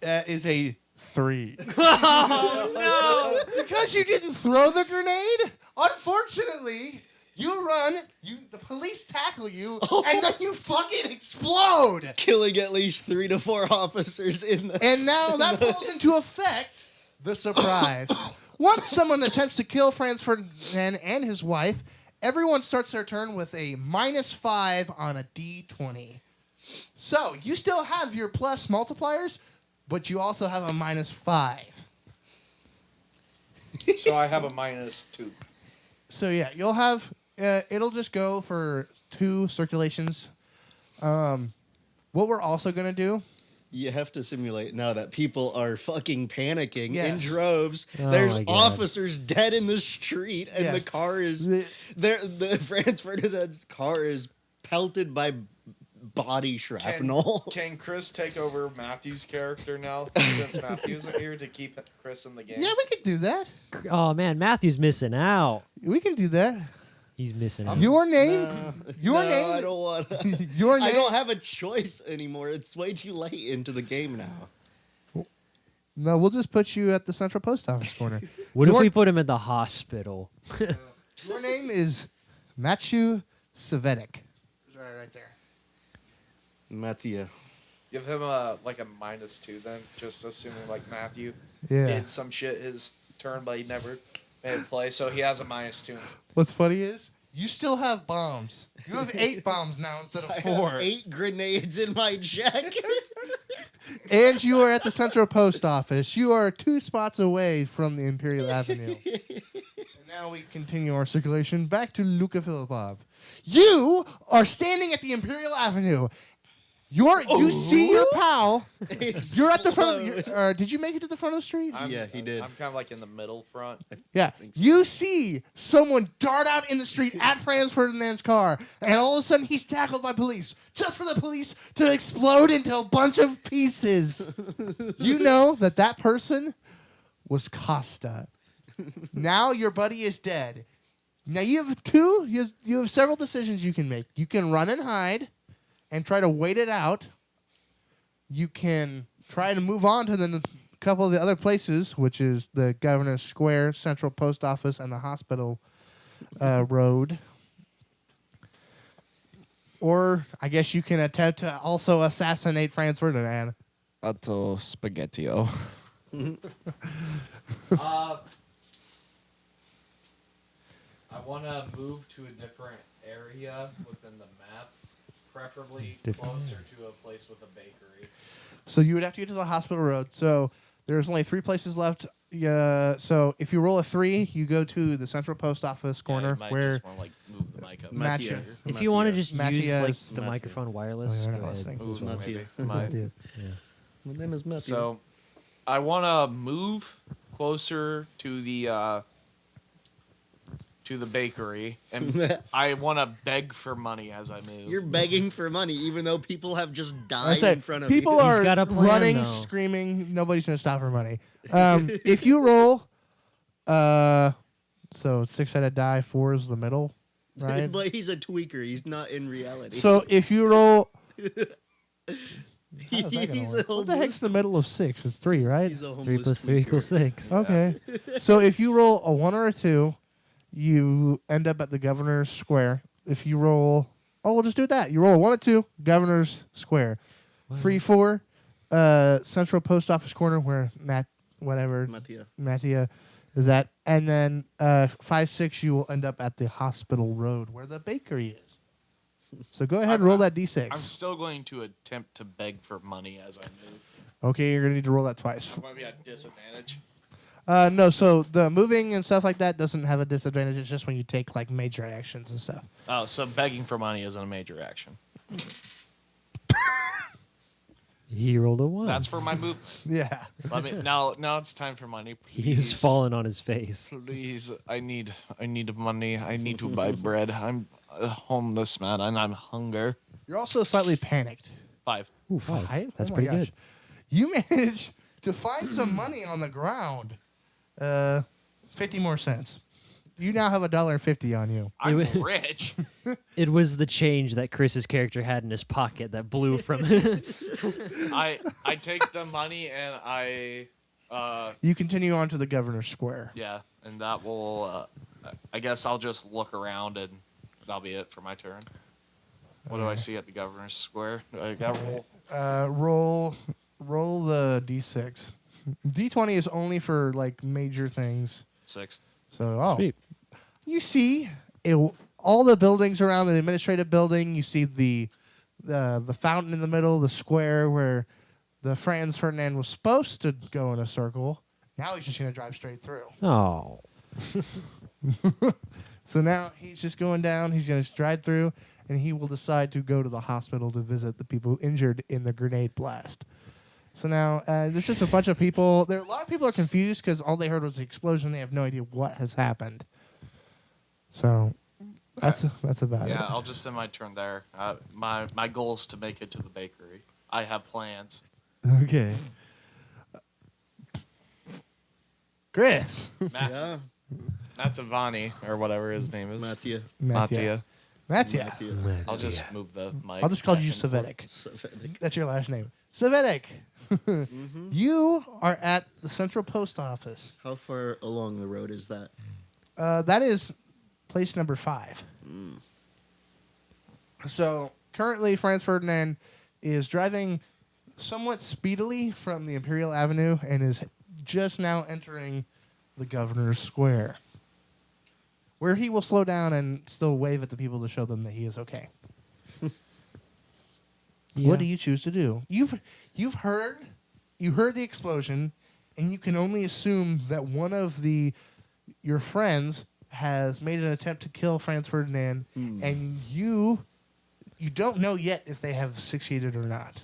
That is a 3. Oh, no! Because you didn't throw the grenade, unfortunately, you run, the police tackle you, and then you fucking explode! Killing at least 3 to 4 officers in the... And now that pulls into effect the surprise. Once someone attempts to kill Franz Ferdinand and his wife, everyone starts their turn with a -5 on a D20. So, you still have your plus multipliers, but you also have a -5. So I have a -2. So, yeah, you'll have... it'll just go for 2 circulations. What we're also going to do... You have to simulate now that people are fucking panicking in Yes. droves. Oh There's my God. officers dead in the street, and the Yes. car is The- the Franz Ferdinand's car is pelted by body shrapnel. Can Chris take over Matthew's character now since Matthew isn't here to keep Chris in the game? Yeah, we can do that. Oh man, Matthew's missing out. We can do that. He's missing out. Your name... Your No, name... I don't want. Your name... I don't have a choice anymore. It's way too late into the game now. No, we'll just put you at the Central Post Office corner. What if Your- we put him in the hospital? Your name is Matthew Savetic. Right there. Matthew. Give him a -2 then, just assuming like Matthew Yeah. did some shit his turn, but he never made a play, so he has a -2. What's funny is you still have bombs. You have 8 bombs now instead of 4. 8 grenades in my jacket. And you are at the Central Post Office. You are 2 spots away from the Imperial Avenue. And now we continue our circulation back to Luka Filipov. You are standing at the Imperial Avenue. You see your pal. You're at the front of the... did you make it to the front of the street? Yeah, he did. I'm kind of like in the middle front. Yeah. You see someone dart out in the street at Franz Ferdinand's car, and all of a sudden he's tackled by police, just for the police to explode into a bunch of pieces. You know that person was Costa. Now your buddy is dead. Now you have several decisions you can make. You can run and hide and try to wait it out. You can try to move on to the couple of the other places, which is the Governor's Square, Central Post Office, and the hospital road. Or I guess you can attempt to also assassinate Franz Ferdinand. Otto Spaghettio. I want to move to a different area within the map, preferably Different closer to a place with a bakery. So you would have to get to the hospital road. So there's only 3 places left. So if you roll a 3, you go to the Central Post Office corner where just want to move the mic up. Matthew. If you want to just use Matthias. like the Matthew. microphone wireless, Oh, you're go not ahead. listening. Ooh, Matthew. maybe. Matthew. My name is Matthew. So, I want to move closer to the to the bakery, and I want to beg for money as I move. You're begging for money, even though people have just I died said, in front of people you. He's are got a plan, running, though. screaming. Nobody's gonna stop for money. If you roll, so 6-sided die, 4 is the middle, right? But he's a tweaker. He's not in reality. So if you roll, he's a what the heck's the middle of 6? It's 3, right? He's a 3 plus homeless 3 tweaker. equals 6. Okay. So if you roll a 1 or a 2, you end up at the Governor's Square. If you roll, we'll just do that. You roll a 1 or 2, Governor's Square. 3, 4, Central Post Office Corner where Mattia is at. And then 5, 6, you will end up at the Hospital Road where the bakery is. So go ahead and roll that D6. I'm still going to attempt to beg for money as I move. Okay, you're going to need to roll that twice. I might be at disadvantage. No, so the moving and stuff like that doesn't have a disadvantage. It's just when you take like major actions and stuff. Oh, so begging for money isn't a major action. He rolled a 1. That's for my movement. Yeah. Let me now. Now it's time for money. He's Please. fallen on his face. Please, I need money. I need to buy bread. I'm a homeless man and I'm hunger. You're also slightly panicked. 5. Ooh, 5. Five? That's Oh my pretty gosh. good. You managed to find some money on the ground. 50 more cents. You now have $1.50 on you. I'm It wa- rich. It was the change that Chris's character had in his pocket that blew from I take the money and I You continue on to the Governor's Square. yeah, and that will I guess I'll just look around and that'll be it for my turn. What do I see at the Governor's Square? Do I got roll? Roll the D6. D20 is only for like major things. 6. So Sweet. you see all the buildings around the administrative building. You see the fountain in the middle, the square where the Franz Ferdinand was supposed to go in a circle. Now he's just going to drive straight through. Oh. So now he's just going down. He's going to drive through, and he will decide to go to the hospital to visit the people injured in the grenade blast. So now there's just a bunch of people. A lot of people are confused because all they heard was the explosion. They have no idea what has happened. So that's about Yeah, it. I'll just end my turn there. My goal is to make it to the bakery. I have plans. Okay. Chris. Yeah, Matavani, or whatever his name is. Mattia. Mattia. I'll just move the mic. I'll just call back you and forth. Savetic. Savetic. That's your last name. Savetic. You are at the Central Post Office. How far along the road is that? That is place number 5. So currently, Franz Ferdinand is driving somewhat speedily from the Imperial Avenue and is just now entering the Governor's Square, where he will slow down and still wave at the people to show them that he is okay. What do you choose to do? You heard the explosion, and you can only assume that one of your friends has made an attempt to kill Franz Ferdinand, and you don't know yet if they have succeeded or not.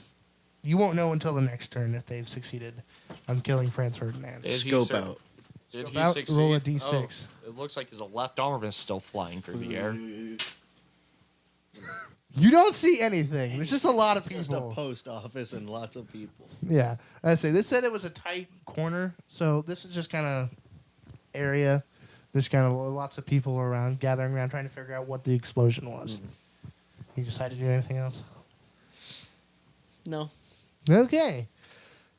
You won't know until the next turn if they've succeeded on killing Franz Ferdinand. Did he Scope sur- out. Did Scope he out, succeed? roll a D6. Oh, it looks like his left arm is still flying through the air. You don't see anything. There's just a lot of Just a people. post office and lots of people. Yeah, I say this said it was a tight corner, so this is just kind of area. There's kind of lots of people around, gathering around, trying to figure out what the explosion was. You decide to do anything else? No. Okay,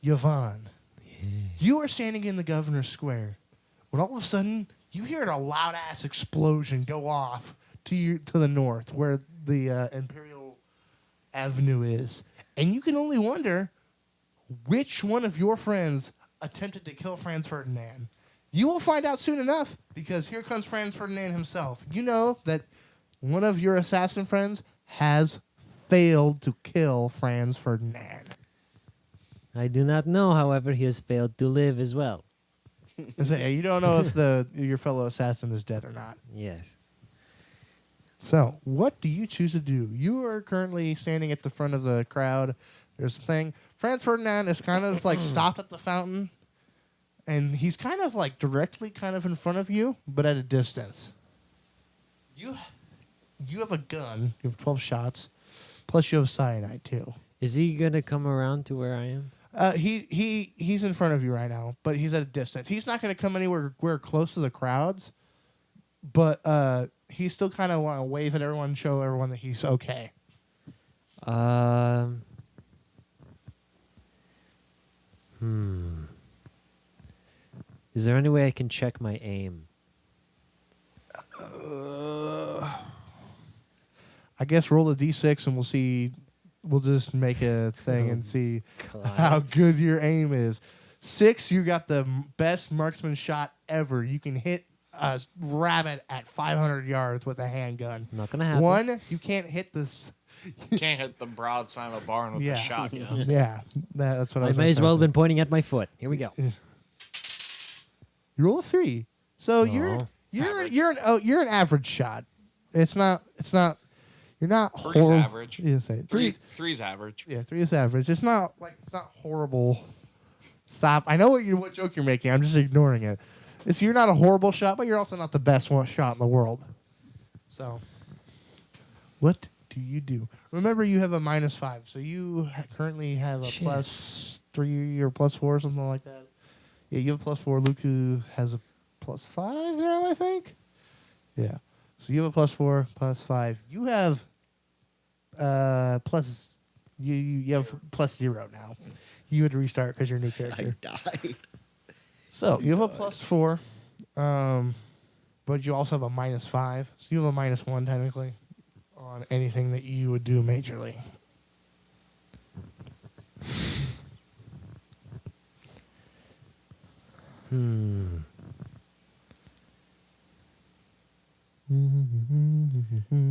Yvonne, you are standing in the Governor's Square when all of a sudden you hear a loud ass explosion go off to the north, where the Imperial Avenue is, and you can only wonder which one of your friends attempted to kill Franz Ferdinand. You will find out soon enough, because here comes Franz Ferdinand himself. You know that one of your assassin friends has failed to kill Franz Ferdinand. I do not know, however, he has failed to live as well. So, you don't know if your fellow assassin is dead or not. Yes. So, what do you choose to do? You are currently standing at the front of the crowd. There's a thing. Franz Ferdinand is kind of like stopped at the fountain, and he's kind of like directly kind of in front of you, but at a distance. you have a gun. You have 12 shots, plus you have cyanide too. Is he gonna come around to where I am? He's in front of you right now, but he's at a distance. He's not going to come anywhere close to the crowds, but he's still kind of want to wave at everyone and show everyone that he's okay. Is there any way I can check my aim? I guess roll a d6 and we'll see. We'll just make a thing and see how good your aim is. 6, you got the best marksman shot ever. You can hit a rabbit at 500 yards with a handgun. Not gonna happen. 1, you can't hit this. Can't hit the broadside of a barn with Yeah. a shotgun. Yeah, that's what I I was. may as well have been. been pointing at my foot. Here we go. You roll a 3, so Oh. you're an average shot. It's not. You're not Three's horrible. average. Yeah, say Three's average. Yeah, 3 is average. It's not horrible. Stop. I know what joke you're making. I'm just ignoring it. You're not a horrible shot, but you're also not the best shot in the world. So, what do you do? Remember, you have a -5, so you currently have a Shit. +3 or +4 or something like that. Yeah, you have a +4. Luku has a +5 now, I think. Yeah. So you have a +4, +5. You have plus. You have +0 now. You had to restart because you're a new I character. died. So you have a +4, but you also have a -5. So you have a -1 technically on anything that you would do majorly.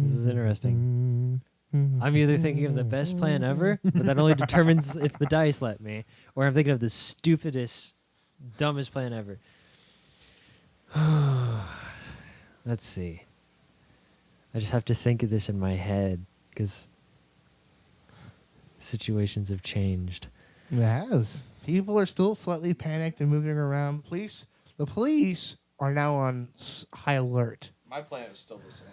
This is interesting. I'm either thinking of the best plan ever, but that only determines if the dice let me, or I'm thinking of the stupidest, dumbest plan ever. Let's see. I just have to think of this in my head because situations have changed. It has. People are still slightly panicked and moving around. The police are now on high alert. My plan is still the same.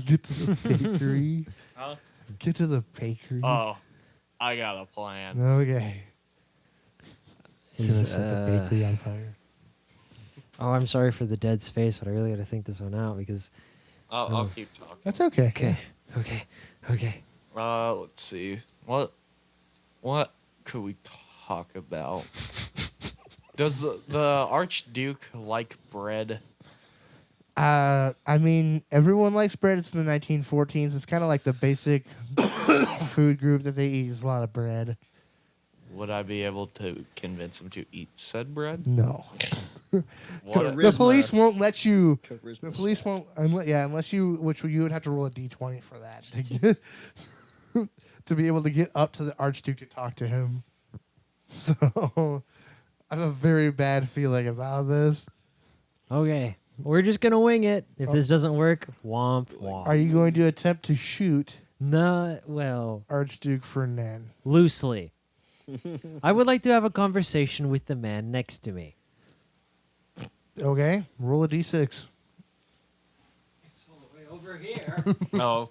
Get to the bakery. Huh? Get to the bakery. Oh, I got a plan. Okay. Gonna Is, set the bakery on fire. Oh, I'm sorry for the dead space, but I really got to think this one out because. I'll keep talking. That's okay. Okay. Let's see. What could we talk about? Does the Archduke like bread? I mean, everyone likes bread. It's in the 1914s. It's kind of like the basic food group that they eat is a lot of bread. Would I be able to convince him to eat said bread? No. What? The police won't let you. Charisma The police won't, unless you, which you would have to roll a d20 for that to get, to be able to get up to the Archduke to talk to him. So, I have a very bad feeling about this. Okay. We're just going to wing it. If this doesn't work, womp womp. Are you going to attempt to shoot No, well, Archduke Ferdinand? loosely. I would like to have a conversation with the man next to me. Okay, roll a d6. It's all the way over here. No.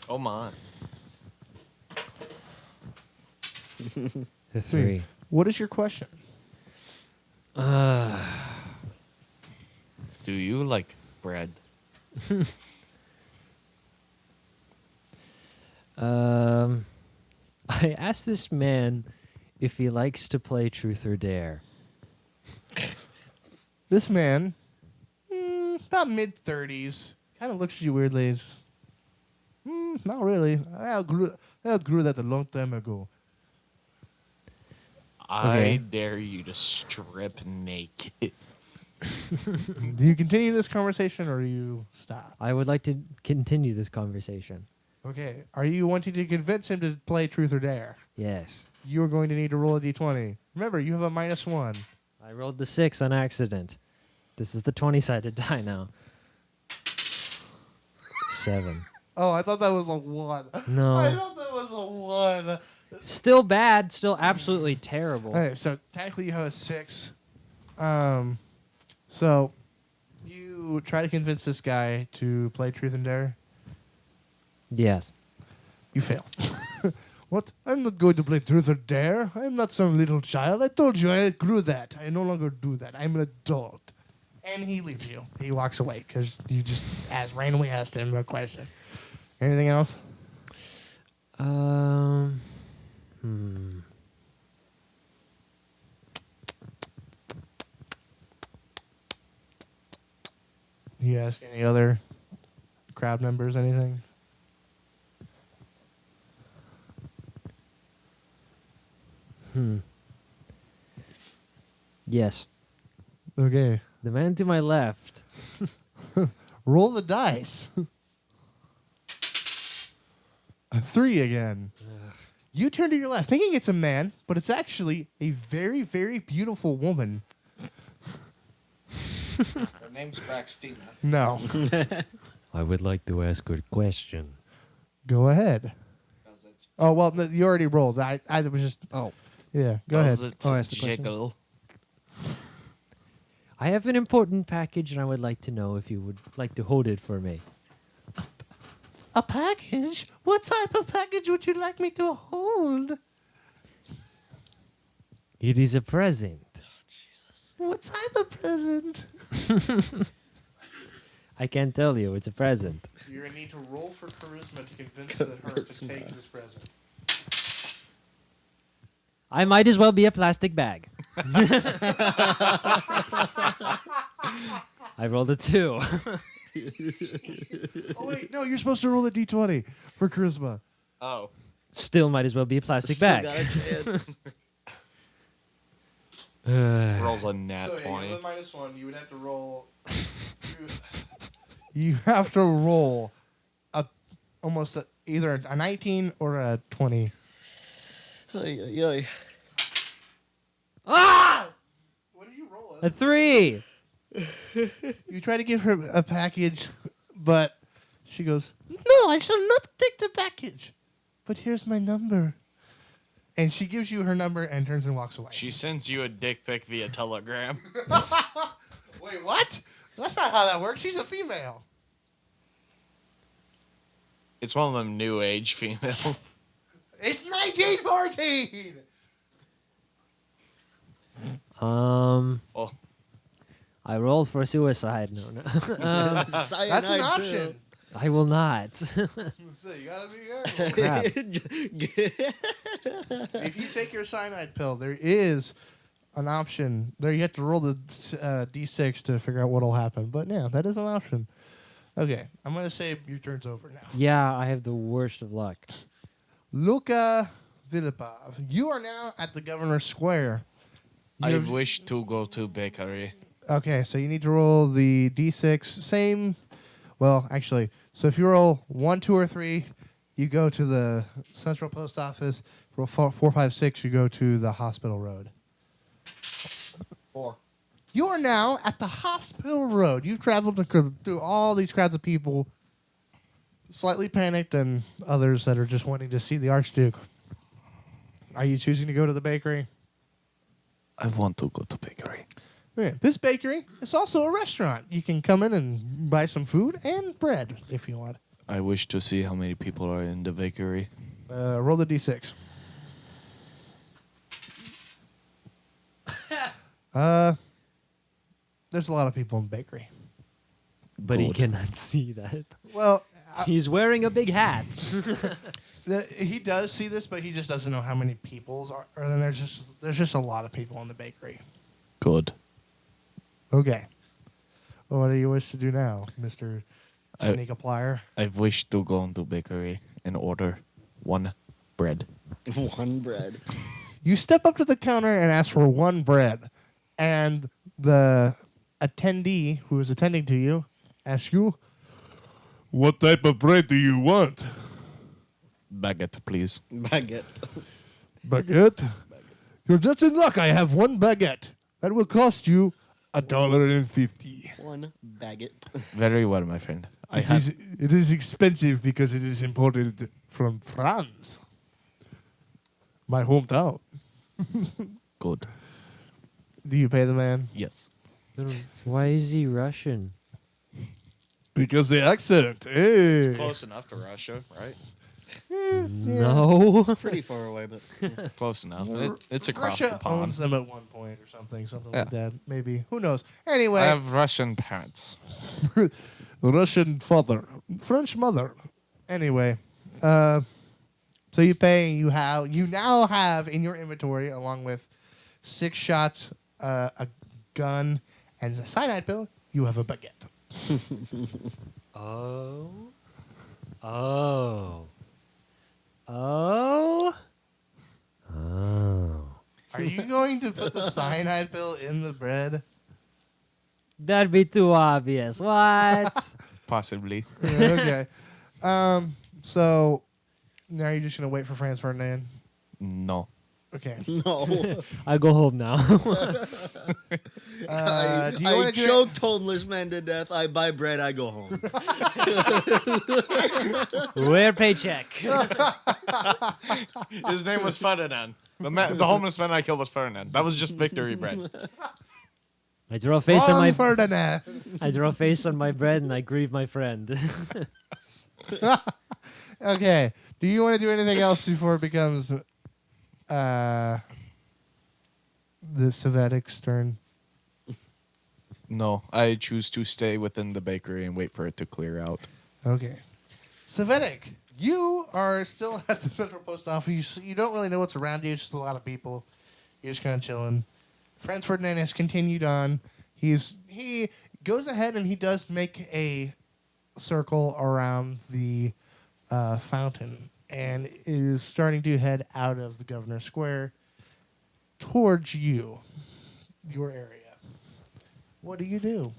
Oh my. The 3. What is your question? Do you like bread? I asked this man if he likes to play Truth or Dare. This man, about mid-30s, kind of looks at you weirdly. Not really. I outgrew that a long time ago. I dare you to strip naked. Do you continue this conversation or do you stop? I would like to continue this conversation. Okay. Are you wanting to convince him to play Truth or Dare? Yes. You are going to need to roll a d20. Remember, you have a -1. I rolled the 6 on accident. This is the 20-sided die now. 7. Oh, I thought that was a 1. No. I thought that was a 1. Still bad. Still absolutely terrible. Okay, so technically you have a 6. So you you try to convince this guy to play Truth and Dare? Yes. You fail. What? I'm not going to play Truth or Dare. I'm not some little child. I told you I outgrew that. I no longer do that. I'm an adult. And he leaves you. He walks away because you just randomly asked him a question. Anything else? Hmm. You ask any other crowd members anything? Yes. Okay. The man to my left. Roll the dice. A 3 again. You turn to your left, thinking it's a man, but it's actually a very, very beautiful woman. Her name's Braxtina. No. I would like to ask a question. Go ahead. Oh, well, no, you already rolled. I was just... Oh. Yeah, go ahead. Oh, ask the question. I have an important package, and I would like to know if you would like to hold it for me. A package? What type of package would you like me to hold? It is a present. What type of present? I can't tell you. It's a present. You're going to need to roll for charisma to convince her to take this present. I might as well be a plastic bag. I rolled a 2. Oh, wait, no, you're supposed to roll a d20 for charisma. Oh. Still might as well be a plastic bag. Got a chance. Rolls a nat So, 20. with -1, you would have to roll... you have to roll either a 19 or a 20. Ay, ay, ay. Ah! What did you roll? A 3. You try to give her a package, but she goes, "No, I shall not take the package. But here's my number." And she gives you her number and turns and walks away. She sends you a dick pic via telegram. Wait, what? That's not how that works. She's a female. It's one of them new age females. It's 1914. Oh. I rolled for suicide. No. That's an option. I will not. So you gotta be careful. Crap. If you take your cyanide pill, there is an option. There you have to roll the d6 to figure out what'll happen. But yeah, that is an option. Okay, I'm gonna say your turn's over now. Yeah, I have the worst of luck. Luka Vilipov, you are now at the Governor's Square. I wish to go to bakery. Okay, so you need to roll the d6. Same. Well, actually, so if you roll 1, 2, or 3, you go to the Central Post Office. Roll 4, 5, 6, you go to the Hospital Road. 4. You are now at the Hospital Road. You've traveled through all these crowds of people, slightly panicked, and others that are just wanting to see the Archduke. Are you choosing to go to the bakery? I want to go to bakery. Yeah, this bakery is also a restaurant. You can come in and buy some food and bread if you want. I wish to see how many people are in the bakery. Roll the d6. There's a lot of people in the bakery. But he Good. cannot see that. Well, He's wearing a big hat. he does see this, but he just doesn't know how many peoples are. Or then there's just a lot of people in the bakery. Good. Okay. Well, what do you wish to do now, Mr. Sneak-a-plier? I wish to go into bakery and order 1 bread. One bread. You step up to the counter and ask for 1 bread, and the attendee who is attending to you asks you, "What type of bread do you want?" Baguette, please. Baguette. Baguette? You're just in luck. I have 1 baguette. That will cost you $1.50. One baguette. Very well, my friend. It is expensive because it is imported from France, my hometown. Good. Do you pay the man? Yes. Why is he Russian? Because the accent. Hey. It's close enough to Russia, right? No. Pretty far away, but Close enough. It's across Russia the pond. owns them at one point or something Yeah. like that. Maybe. Who knows? Anyway. I have Russian parents. Russian father, French mother. Anyway, so you pay. You now have in your inventory, along with 6 shots, a gun, and a cyanide pill. You have a baguette. Oh. Oh. Oh. Oh. Are you going to put the cyanide pill in the bread? That'd be too obvious. What? Possibly. Okay. So now you're just gonna wait for Franz Ferdinand. No. Okay. no. I go home now. I do you wanna do it- choked homeless man to death. I buy bread. I go home. Where paycheck? His name was Ferdinand. The homeless man I killed was Ferdinand. That was just victory bread. I draw a face on Wrong my Ferdinand. I draw a face on my bread and I grieve my friend. Okay. Do you want to do anything else before it becomes the Sovetic's turn? No, I choose to stay within the bakery and wait for it to clear out. Okay. Sovetic, you are still at the Central Post Office. You don't really know what's around you. It's just a lot of people. You're just kind of chilling. Franz Ferdinand has continued on. He goes ahead and he does make a circle around the fountain and is starting to head out of the Governor's Square towards your area. What do you do?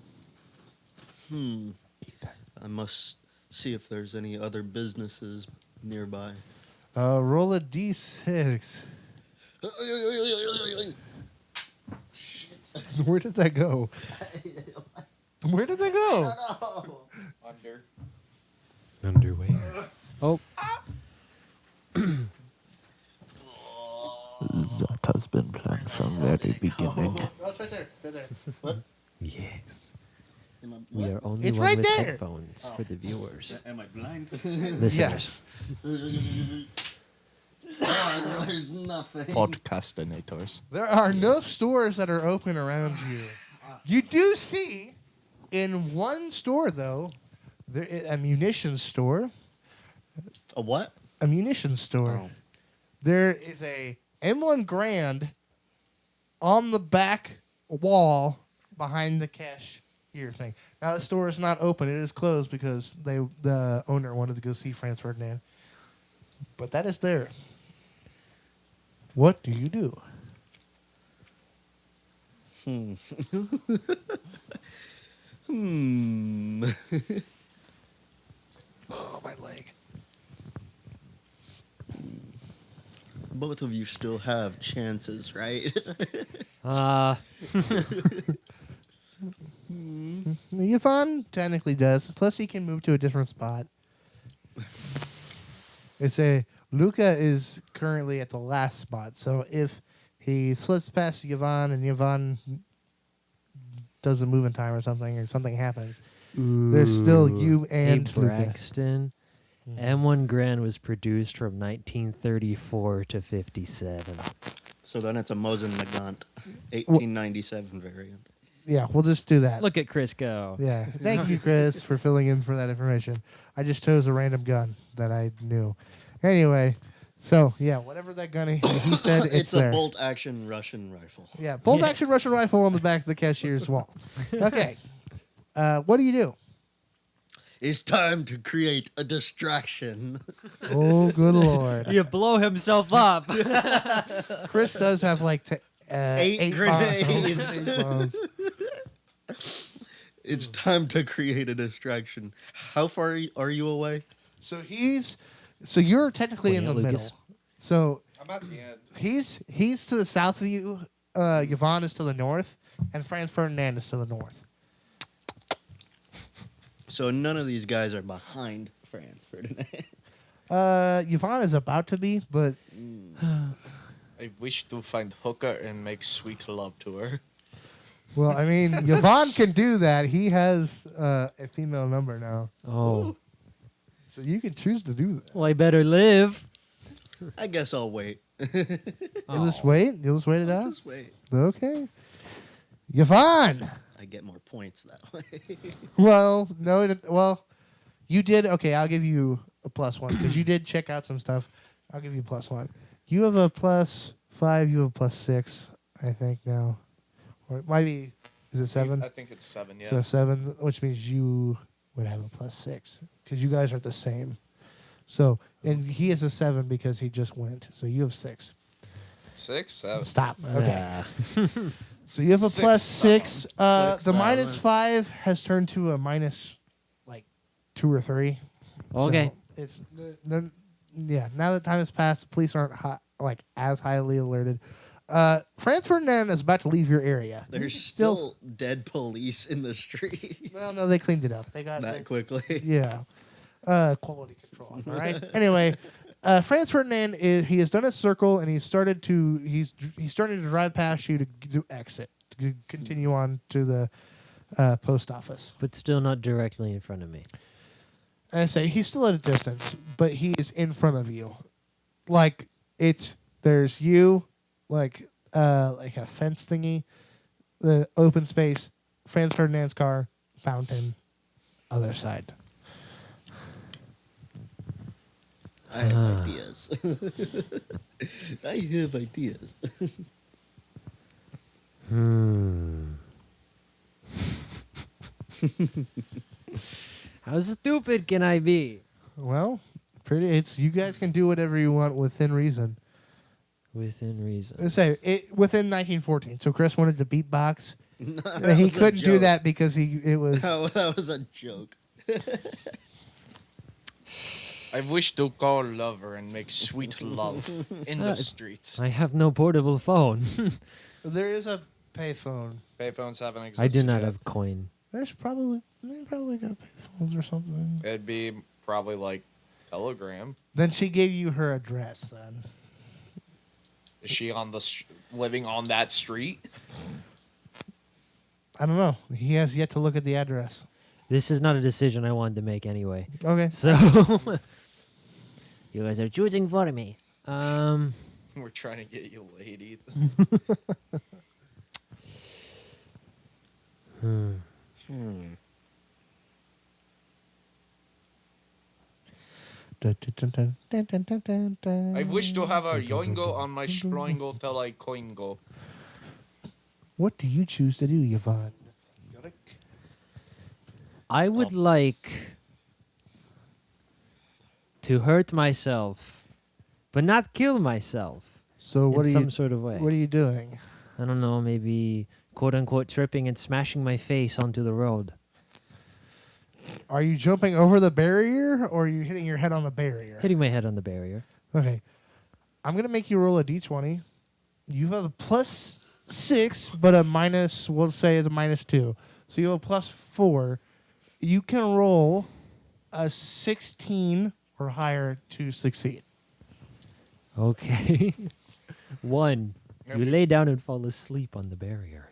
I must see if there's any other businesses nearby. Roll a d6. Where did that go? Where did that go? Under. Underwear. Oh, That has been planned from very beginning. Oh, it's right there. Right there. yes. Am I, We what? are only It's one right with there. headphones for the viewers. Am I blind? Listeners. There's nothing. Podcastinators. There are no stores that are open around you. You do see in one store, though, a munitions store. A what? A munitions store. Oh. There is a M1 Grand on the back wall behind the cashier thing. Now the store is not open; it is closed because the owner wanted to go see Franz Ferdinand. But that is there. What do you do? Oh, my leg. Both of you still have chances, right? Yvonne technically does. Plus, he can move to a different spot. Luca is currently at the last spot. So if he slips past Yvonne and Yvonne does a move in time or something happens, there's still you and hey, Luca. Braxton. M1 Grand was produced from 1934 to 57. So then it's a Mosin Nagant 1897 variant. Yeah, we'll just do that. Look at Chris go. Yeah. Thank you, Chris, for filling in for that information. I just chose a random gun that I knew. Anyway, so yeah, whatever that gun he said, It's there. a bolt action Russian rifle. Yeah, bolt action Russian rifle on the back of the cashier's wall. Okay. What do you do? It's time to create a distraction. Oh, good lord. You blow himself up. Chris does have like 8 bombs. grenades. 8 bombs. It's time to create a distraction. How far are you away? So you're technically in the Well, yeah, middle. Lucas. So I'm at the end. he's to the south of you. Yvonne is to the north, and Franz Ferdinand is to the north. So none of these guys are behind Franz Ferdinand. Yvonne is about to be, but I wish to find Hooker and make sweet love to her. Well, I mean, Yvonne can do that. He has a female number now. Oh. So you can choose to do that. Well, I better live. I guess I'll wait. You'll just wait? You'll just wait it out? Just wait. Okay. Yvonne! I get more points that way. Well, no, well, you did. Okay, I'll give you a +1 because you did check out some stuff. I'll give you a +1. You have a +5. You have a +6, I think now, or it might be. Is it 7? I think it's 7. Yeah. So 7, which means you would have a +6 because you guys are the same. So, and he has a 7 because he just went. So you have 6. 6, 7. Stop. Okay. Yeah. So you have a +6. Six, The seven. -5 has turned to a minus, like 2 or 3. Okay. So it's yeah. Now that time has passed, the police aren't like as highly alerted. Franz Ferdinand is about to leave your area. There's He's still dead police in the street. Well, no, they cleaned it up. They got That quickly. yeah. Quality control. All right. Anyway, Franz Ferdinand he has done a circle and he's starting to drive past you to exit to continue on to the post office. But still not directly in front of me. And I say he's still at a distance, but he is in front of you. Like there's you, like a fence thingy, the open space, Franz Ferdinand's car, fountain, other side. I have ideas. I have ideas. How stupid can I be? Well, it's you guys can do whatever you want within reason. Within reason. Let's say within 1914. So Chris wanted to beatbox. That And he was a couldn't do joke. that because it was. That was a joke. I wish to call lover and make sweet love in the streets. I have no portable phone. There is a payphone. Payphones haven't existed I do not yet. have coin. They probably got payphones or something. It'd be probably like Telegram. Then she gave you her address. Then Is she on the living on that street? I don't know. He has yet to look at the address. This is not a decision I wanted to make anyway. Okay. So you guys are choosing for me. We're trying to get you laid, Ethan. I wish to have a yoingo on my sproingo till I coingo. What do you choose to do, Yvonne? I would like to hurt myself, but not kill myself So what in are some you? sort of way. What are you doing? I don't know, maybe quote unquote tripping and smashing my face onto the road. Are you jumping over the barrier or are you hitting your head on the barrier? Hitting my head on the barrier. Okay. I'm gonna make you roll a d20. You have a +6, but a minus. We'll say it's a -2. So you have a +4. You can roll a 16 or higher to succeed. Okay. 1. You lay down and fall asleep on the barrier.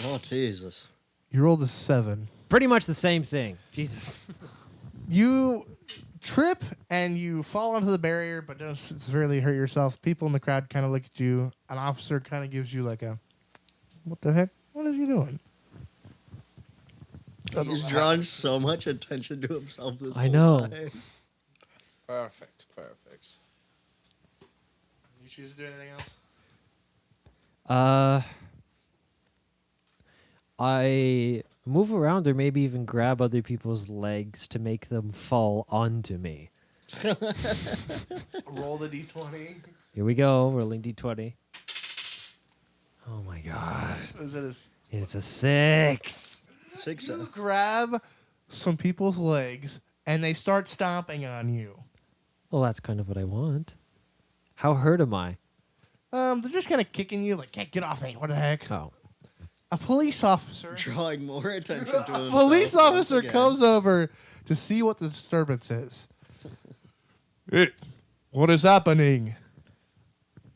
Oh, Jesus. You rolled a 7. Pretty much the same thing. Jesus. You trip and you fall onto the barrier, but don't severely hurt yourself. People in the crowd kind of look at you. An officer kind of gives you like a, "What the heck? What is he doing?" He's drawn so much attention to himself this I whole know. time. Perfect. You choose to do anything else? I move around or maybe even grab other people's legs to make them fall onto me. Roll the d20. Here we go, rolling d20. Oh my god. Is it a It's a 6. You grab some people's legs and they start stomping on you. Well, that's kind of what I want. How hurt am I? They're just kind of kicking you like, "Can't get off me." What the heck? Oh. A police officer. Drawing more attention to A himself. police once officer again. comes over to see what the disturbance is. Hey, what is happening?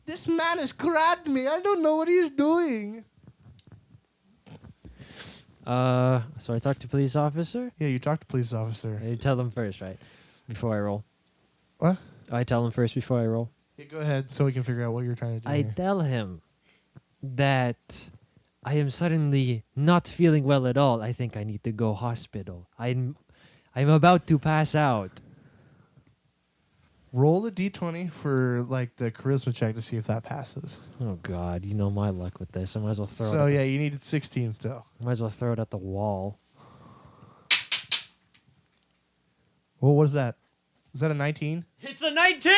This man has grabbed me. I don't know what he's doing. So I talked to police officer. Yeah, you talked to police officer. I tell them first, right? Before I roll. What? I tell him first before I roll. Yeah, go ahead so we can figure out what you're trying to do. I here. tell him that I am suddenly not feeling well at all. I think I need to go hospital. I'm about to pass out. Roll the d20 for like the charisma check to see if that passes. Oh God, you know my luck with this. I might as well throw So it. yeah, you needed 16 still. Might as well throw it at the wall. Well, what is that? Is that a 19? It's a 19.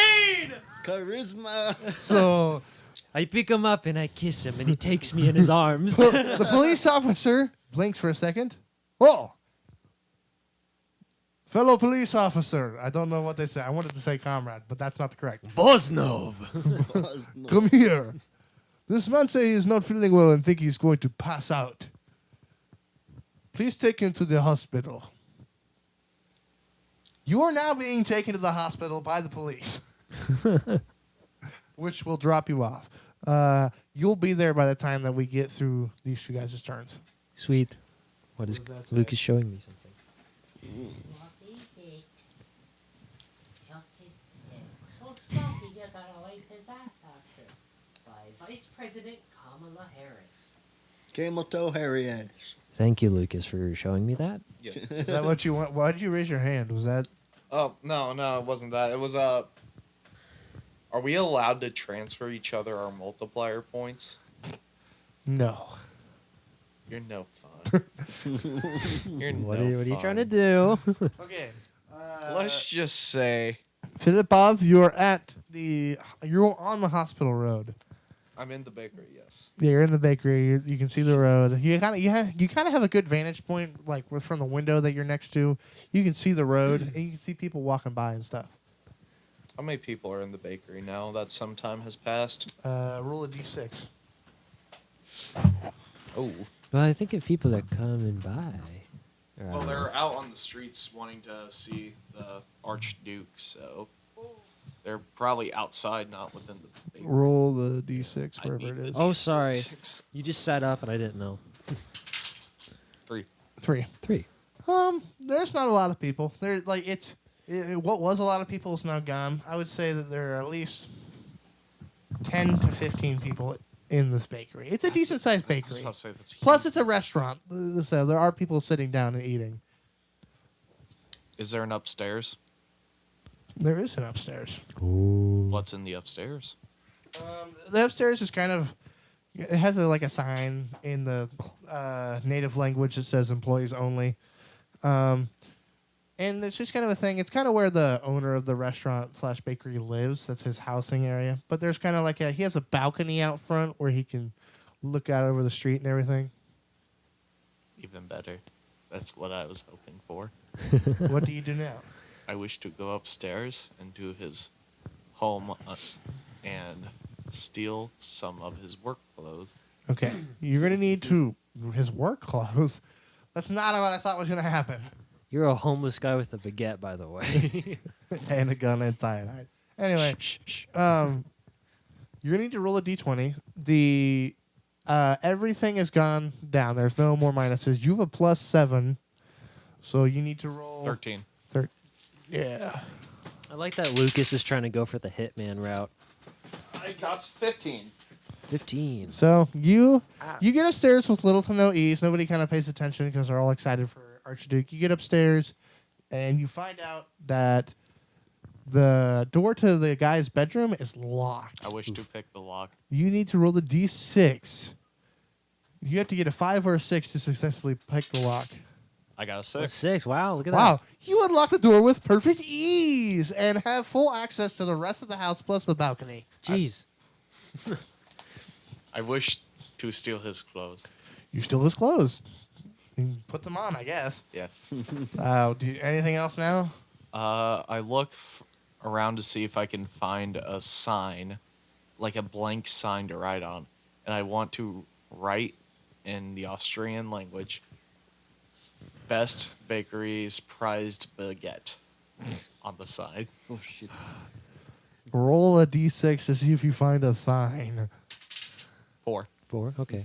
Charisma. So I pick him up and I kiss him, and he takes me in his arms. the police officer blinks for a second. Oh, fellow police officer. I don't know what they say. I wanted to say comrade, but that's not the correct. Boznov. Come here. This man say he is not feeling well and think he's going to pass out. Please take him to the hospital. You are now being taken to the hospital by the police, which will drop you off. You'll be there by the time that we get through these two guys' turns. Sweet. What is What does that say? Luke is showing me something. What is it? So sloppy you gotta wipe his ass after. By Vice President Kamala Harris. Kemoto Harriet. Thank you, Lucas, for showing me that. Yes. Is that what you want? Why did you raise your hand? Was that... Oh, no, it wasn't that. It was, are we allowed to transfer each other our multiplier points? No. You're no fun. You're What no are you fun. trying to do? Okay. Let's just say Filipov, you're on the hospital road. I'm in the bakery, yes. Yeah, you're in the bakery. You can see the road. You kind of have a good vantage point, like from the window that you're next to. You can see the road, and you can see people walking by and stuff. How many people are in the bakery now that some time has passed? Roll a d6. Oh. Well, I think if people are coming by. Well, they're out on the streets wanting to see the Archduke, so they're probably outside, not within the bakery. Roll the d6 I wherever need it the is. Oh, sorry. D6. You just sat up and I didn't know. 3. 3. 3. There's not a lot of people. There's like what was a lot of people is now gone. I would say that there are at least 10 to 15 people in this bakery. It's a decent sized I was bakery. about to say that's Plus, huge. it's a restaurant, so there are people sitting down and eating. Is there an upstairs? There is an upstairs. What's in the upstairs? The upstairs is kind of, it has like a sign in the native language that says employees only. And it's just kind of a thing. It's kind of where the owner of the restaurant / bakery lives. That's his housing area. But there's kind of like he has a balcony out front where he can look out over the street and everything. Even better. That's what I was hoping for. What do you do now? I wish to go upstairs into his home and steal some of his work clothes. Okay. You're going to need his work clothes. That's not what I thought was going to happen. You're a homeless guy with a baguette, by the way. And a gun and cyanide. Anyway, you're gonna need to roll a d20. The everything has gone down. There's no more minuses. You have a +7, so you need to roll 13. Yeah. I like that Lucas is trying to go for the hitman route. I got 15. 15. So you get upstairs with little to no ease. Nobody kind of pays attention because they're all excited for Archduke. You get upstairs, and you find out that the door to the guy's bedroom is locked. I wish to pick the lock. You need to roll the d6. You have to get a 5 or a 6 to successfully pick the lock. I got a Oh, 6. 6. Wow, look at Wow, you unlock the door with perfect ease and have full access to the rest of the house plus the balcony. that. Jeez. I wish to steal his clothes. You steal his clothes. You can put them on, I guess. Yes. Anything else now? I look around to see if I can find a sign, like a blank sign to write on. And I want to write in the Austrian language, Best Bakery's Prized Baguette on the side. Oh shit. Roll a d6 to see if you find a sign. 4. 4. Okay.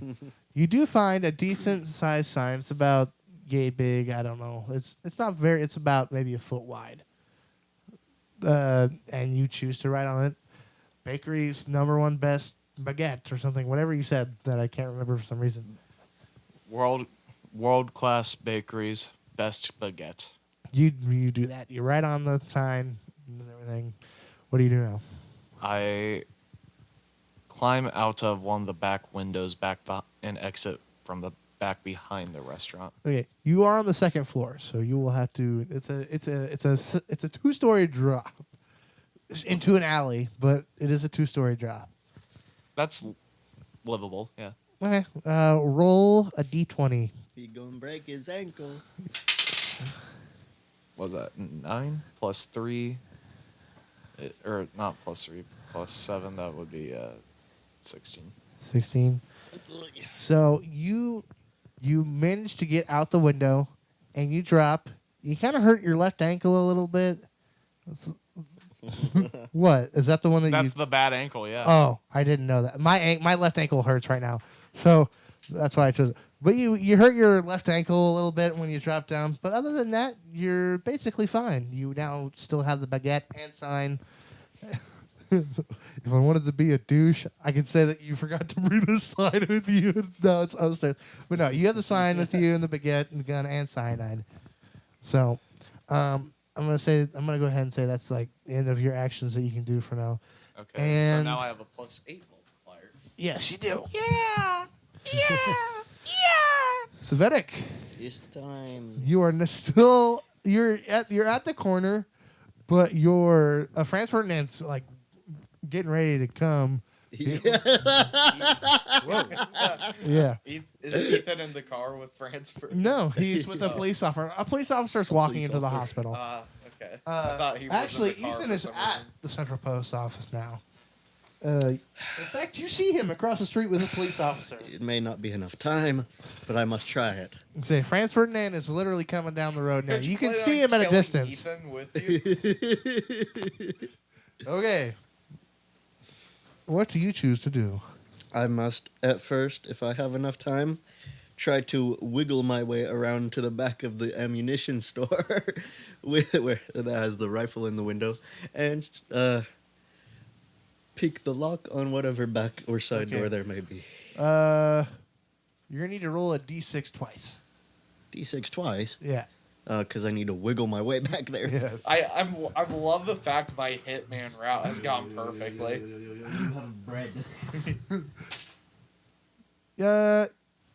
You do find a decent sized sign. It's about yay big. I don't know. It's not very. It's about maybe a foot wide. And you choose to write on it, bakery's #1 best baguette or something. Whatever you said that I can't remember for some reason. World class bakeries, best baguette. You do that. You write on the sign and everything. What do you do now? I climb out of one of the back windows and exit from the back behind the restaurant. Okay, you are on the second floor, so you will have to. It's a 2-story drop into an alley, but it is a 2-story drop. That's livable, yeah. Okay, roll a d20. He gonna break his ankle. What was that 9 plus 3? Or not plus 3, plus 7, that would be 16. 16. So you manage to get out the window, and you drop. You kind of hurt your left ankle a little bit. What is that? The one that That's the bad ankle, yeah. Oh, I didn't know that. My left ankle hurts right now, so that's why I chose it. But you hurt your left ankle a little bit when you drop down. But other than that, you're basically fine. You now still have the baguette and sign. If I wanted to be a douche, I could say that you forgot to bring the sign with you. No, it's upstairs. But no, you have the sign with you and the baguette and the gun and cyanide. So, I'm gonna go ahead and say that's like the end of your actions that you can do for now. Okay, so And- now I have a plus 8 multiplier. Yes, you do. Yeah. Svetic, This time. you are still you're at the corner, but your Franz Ferdinand's like getting ready to come. Whoa. Yeah. Is Ethan in the car with Francis? No, he's with a police officer. A police officer's walking into the hospital. Okay. I thought he was Actually, in the car Ethan for is some at reason. the Central Post Office now. In fact, you see him across the street with a police officer. It may not be enough time, but I must try it. Say, Franz Ferdinand is literally coming down the road now. Did You can plan see on him at a killing distance. Ethan with you? Okay. What do you choose to do? I must, at first, if I have enough time, try to wiggle my way around to the back of the ammunition store where that has the rifle in the window and peek the lock on whatever back or side Okay. door there may be. You're gonna need to roll a d6 twice. D6 twice, Yeah. because I need to wiggle my way back there. Yes. I love the fact my hitman route has gone perfectly.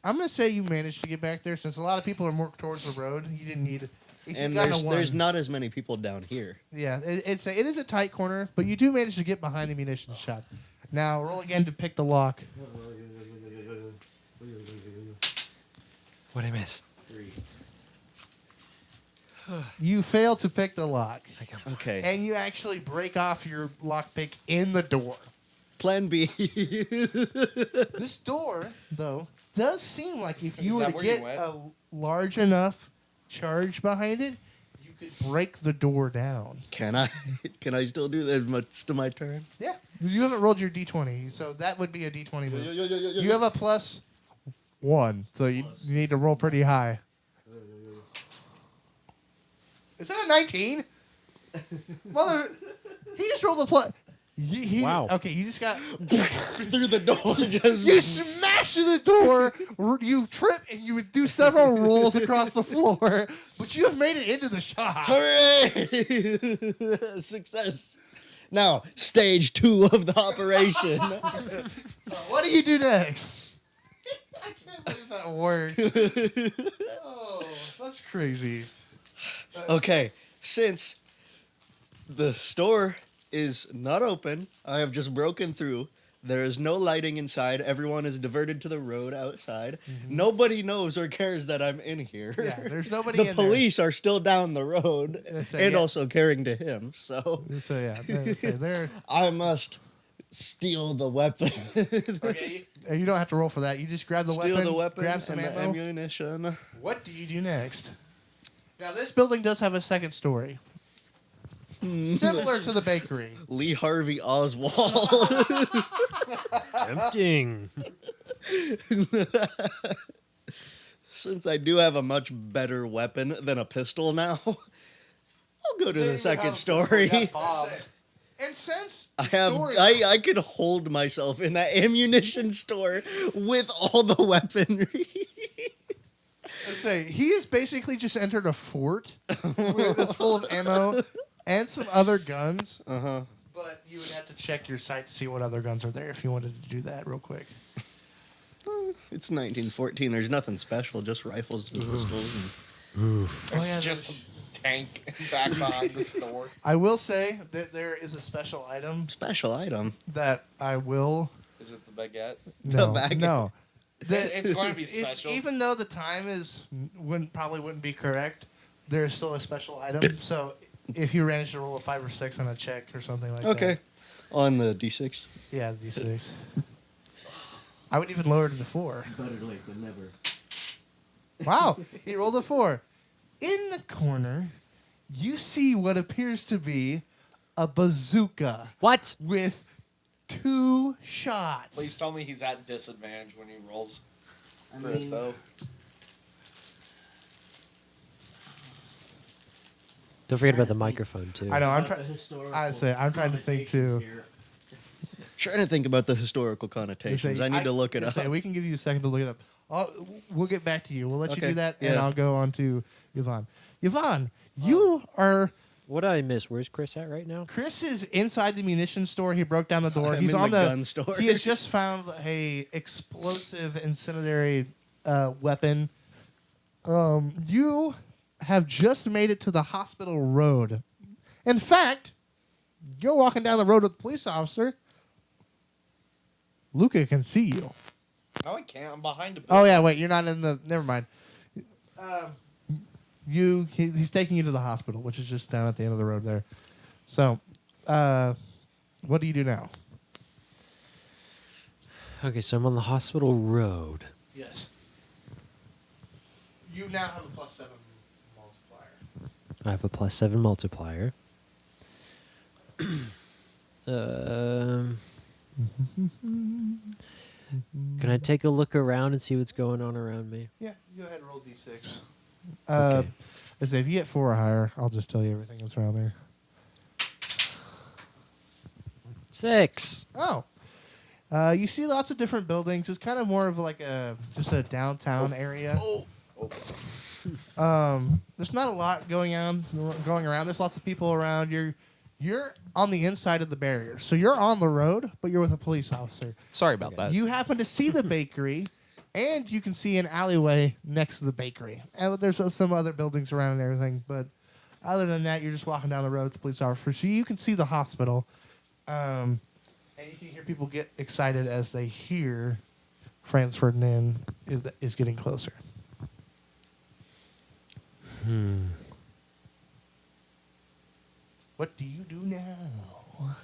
I'm gonna say you managed to get back there since a lot of people are more towards the road. You didn't need. If And you got a there's one- not as many people down here. Yeah, it is a tight corner, but you do manage to get behind the munitions shop. Now roll again to pick the lock. What'd I miss? You fail to pick the lock, Okay. and you actually break off your lockpick in the door. Plan B. This door, though, does seem like if you Is were that to where you get went? a large enough charge behind it, you could break the door down. Can I still do that much to my turn? Yeah. You haven't rolled your d20, so that would be a d20 move. You have a +1, so you need to roll pretty high. Is that a 19? Mother, he just rolled a plus. Wow. Okay, you just got. Through the door, just You smash through the door, you trip, and you would do several rolls across the floor, but you have made it into the shop. Hooray! Success. Now, stage 2 of the operation. What do you do next? I can't believe that worked. Oh, that's crazy. Okay, since the store is not open, I have just broken through. There is no lighting inside. Everyone is diverted to the road outside. Nobody knows or cares that I'm in here. Yeah, there's nobody The in police are still down the road So, and yeah. also caring to him. So there. So yeah, they're I must steal the weapon. okay. You don't have to roll for that. You just grab the Steal weapon. the weapon grab some and the ammo. ammunition. What do you do next? Now this building does have a second story. Similar to the bakery. Lee Harvey Oswald. Tempting. Since I do have a much better weapon than a pistol now, I'll go to the second story. And since I could hold myself in that ammunition store with all the weaponry. Let's say he has basically just entered a fort that's full of ammo and some other guns. Uh-huh. But you would have to check your site to see what other guns are there if you wanted to do that real quick. It's 1914. There's nothing special, just rifles and pistols. It's just a tank back behind the store. I will say that there is a special item Special item. that I will. Is it the baguette? No, baguette. no. It's going to be special. Even though the time probably wouldn't be correct, there's still a special item. So if you manage to roll a 5 or 6 on a check or something like that. Okay. On the D6. Yeah, D6. I would even lower it to 4. Better late than never. Wow, he rolled a 4. In the corner, you see what appears to be a bazooka What? with 2 shots. Please tell me he's at disadvantage when he rolls. For it, though. Don't forget about the microphone too. I know. I'm trying to think too. Trying to think about the historical connotations. I need to look it up. We can give you a second to look it up. We'll get back to you. We'll let you Okay, do that, and yeah. I'll go on to Yvonne. Yvonne, you are. What did I miss? Where's Chris at right now? Chris is inside the munitions store. He broke down the door. I'm He's in on the gun store. He has just found a explosive incendiary weapon. You have just made it to the hospital road. In fact, you're walking down the road with the police officer. Luca can see you. No, I can't. I'm behind a Oh yeah, wait, you're not in the. Never mind. He's taking you to the hospital, which is just down at the end of the road there. So, what do you do now? Okay, so I'm on the hospital road. Yes. You now have a +7 multiplier. I have a +7 multiplier. Can I take a look around and see what's going on around me? Yeah, go ahead and roll d6. Okay. If you get 4 or higher, I'll just tell you everything that's around there. 6. Oh. You see lots of different buildings. It's kind of more of like just a downtown area. There's not a lot going around. There's lots of people around. You're on the inside of the barrier, so you're on the road, but you're with a police officer. Sorry about that. You happen to see the bakery, and you can see an alleyway next to the bakery. And there's some other buildings around and everything, but other than that, you're just walking down the road with the police officer. So you can see the hospital, and you can hear people get excited as they hear Franz Ferdinand is getting closer. What do you do now?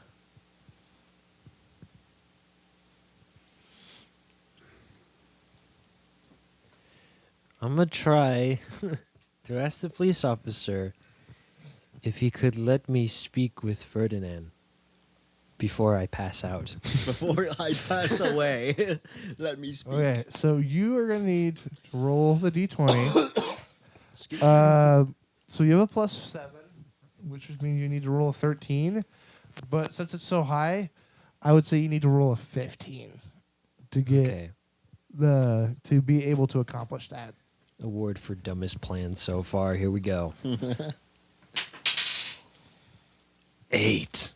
I'm going to try to ask the police officer if he could let me speak with Ferdinand before I pass out. Before I pass away, let me speak. Okay, so you are going to need to roll the d20. Excuse So you have a +7, which would mean you need to roll a 13. But since it's so high, I would say you need to roll a 15 to get Okay. to be able to accomplish that. Award for dumbest plan so far. Here we go. 8.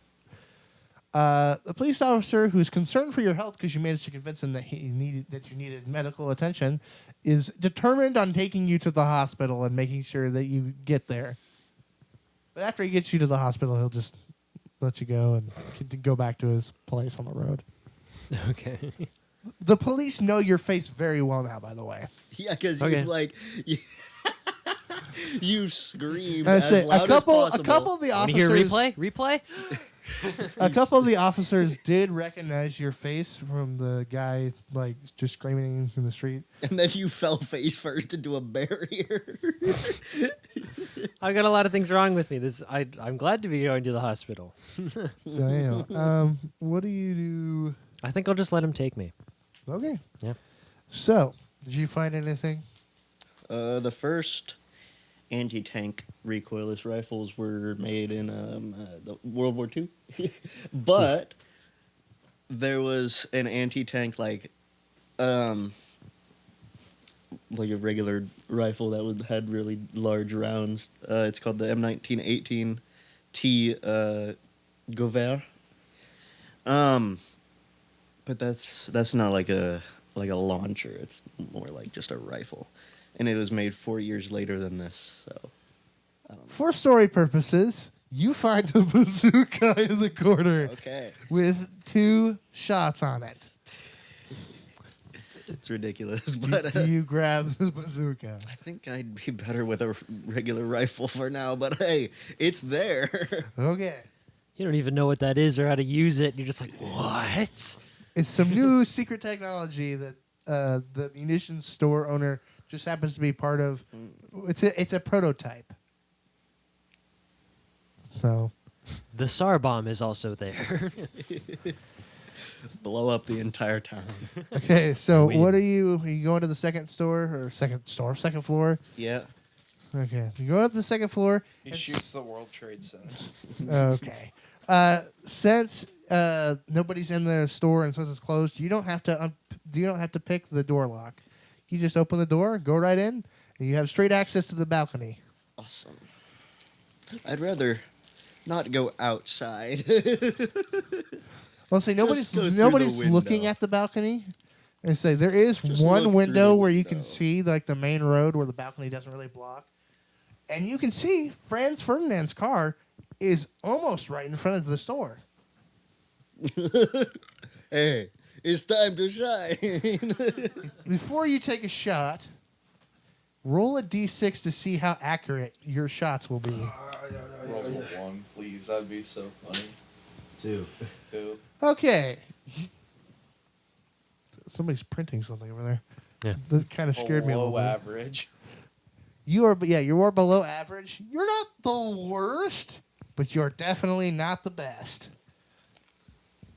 The police officer, who's concerned for your health because you managed to convince him that you needed medical attention, is determined on taking you to the hospital and making sure that you get there. But after he gets you to the hospital, he'll just let you go and go back to his place on the road. Okay. The police know your face very well now, by the way. Yeah, because Okay. you scream I as say, loud a couple as possible. of the Want to hear officers. replay? Replay? A couple of the officers did recognize your face from the guy like just screaming in the street. And then you fell face first into a barrier. I've got a lot of things wrong with me. I'm glad to be going to the hospital. So what do you do? I think I'll just let him take me. Okay. Yeah. So, did you find anything? The first anti-tank recoilless rifles were made in the World War II, but there was an anti-tank like a regular rifle that had really large rounds. It's called the M1918 T Gover. But that's not like a launcher. It's more like just a rifle. And it was made 4 years later than this, so I don't know. For story purposes, you find a bazooka in the corner Okay. with 2 shots on it. It's ridiculous, Do, but do you grab the bazooka? I think I'd be better with a regular rifle for now, but hey, it's there. Okay. You don't even know what that is or how to use it. You're just like, what? It's some new secret technology that the munitions store owner just happens to be part of. It's a prototype. So The SAR bomb is also there. Blow up the entire town. okay, so Weed. what are you going to the second floor? Yeah. Okay, you go up to the second floor. He and shoots the World Trade Center. Okay. Since nobody's in the store and since it's closed, you don't have to pick the door lock. You just open the door, go right in, and you have straight access to the balcony. Awesome. I'd rather not go outside. Well, say Just go through the nobody's window. looking at the balcony. And say there is Just one look window through the where you can window. see like the main road where the balcony doesn't really block, and you can see Franz Ferdinand's car is almost right in front of the store. Hey, it's time to shine. Before you take a shot, roll a d6 to see how accurate your shots will be. Rolls a 1, please. That'd be so funny. 2. Dude. Okay. Somebody's printing something over there. Yeah. That kind of scared me a little Below bit. average. You are below average. You're not the worst, but you're definitely not the best.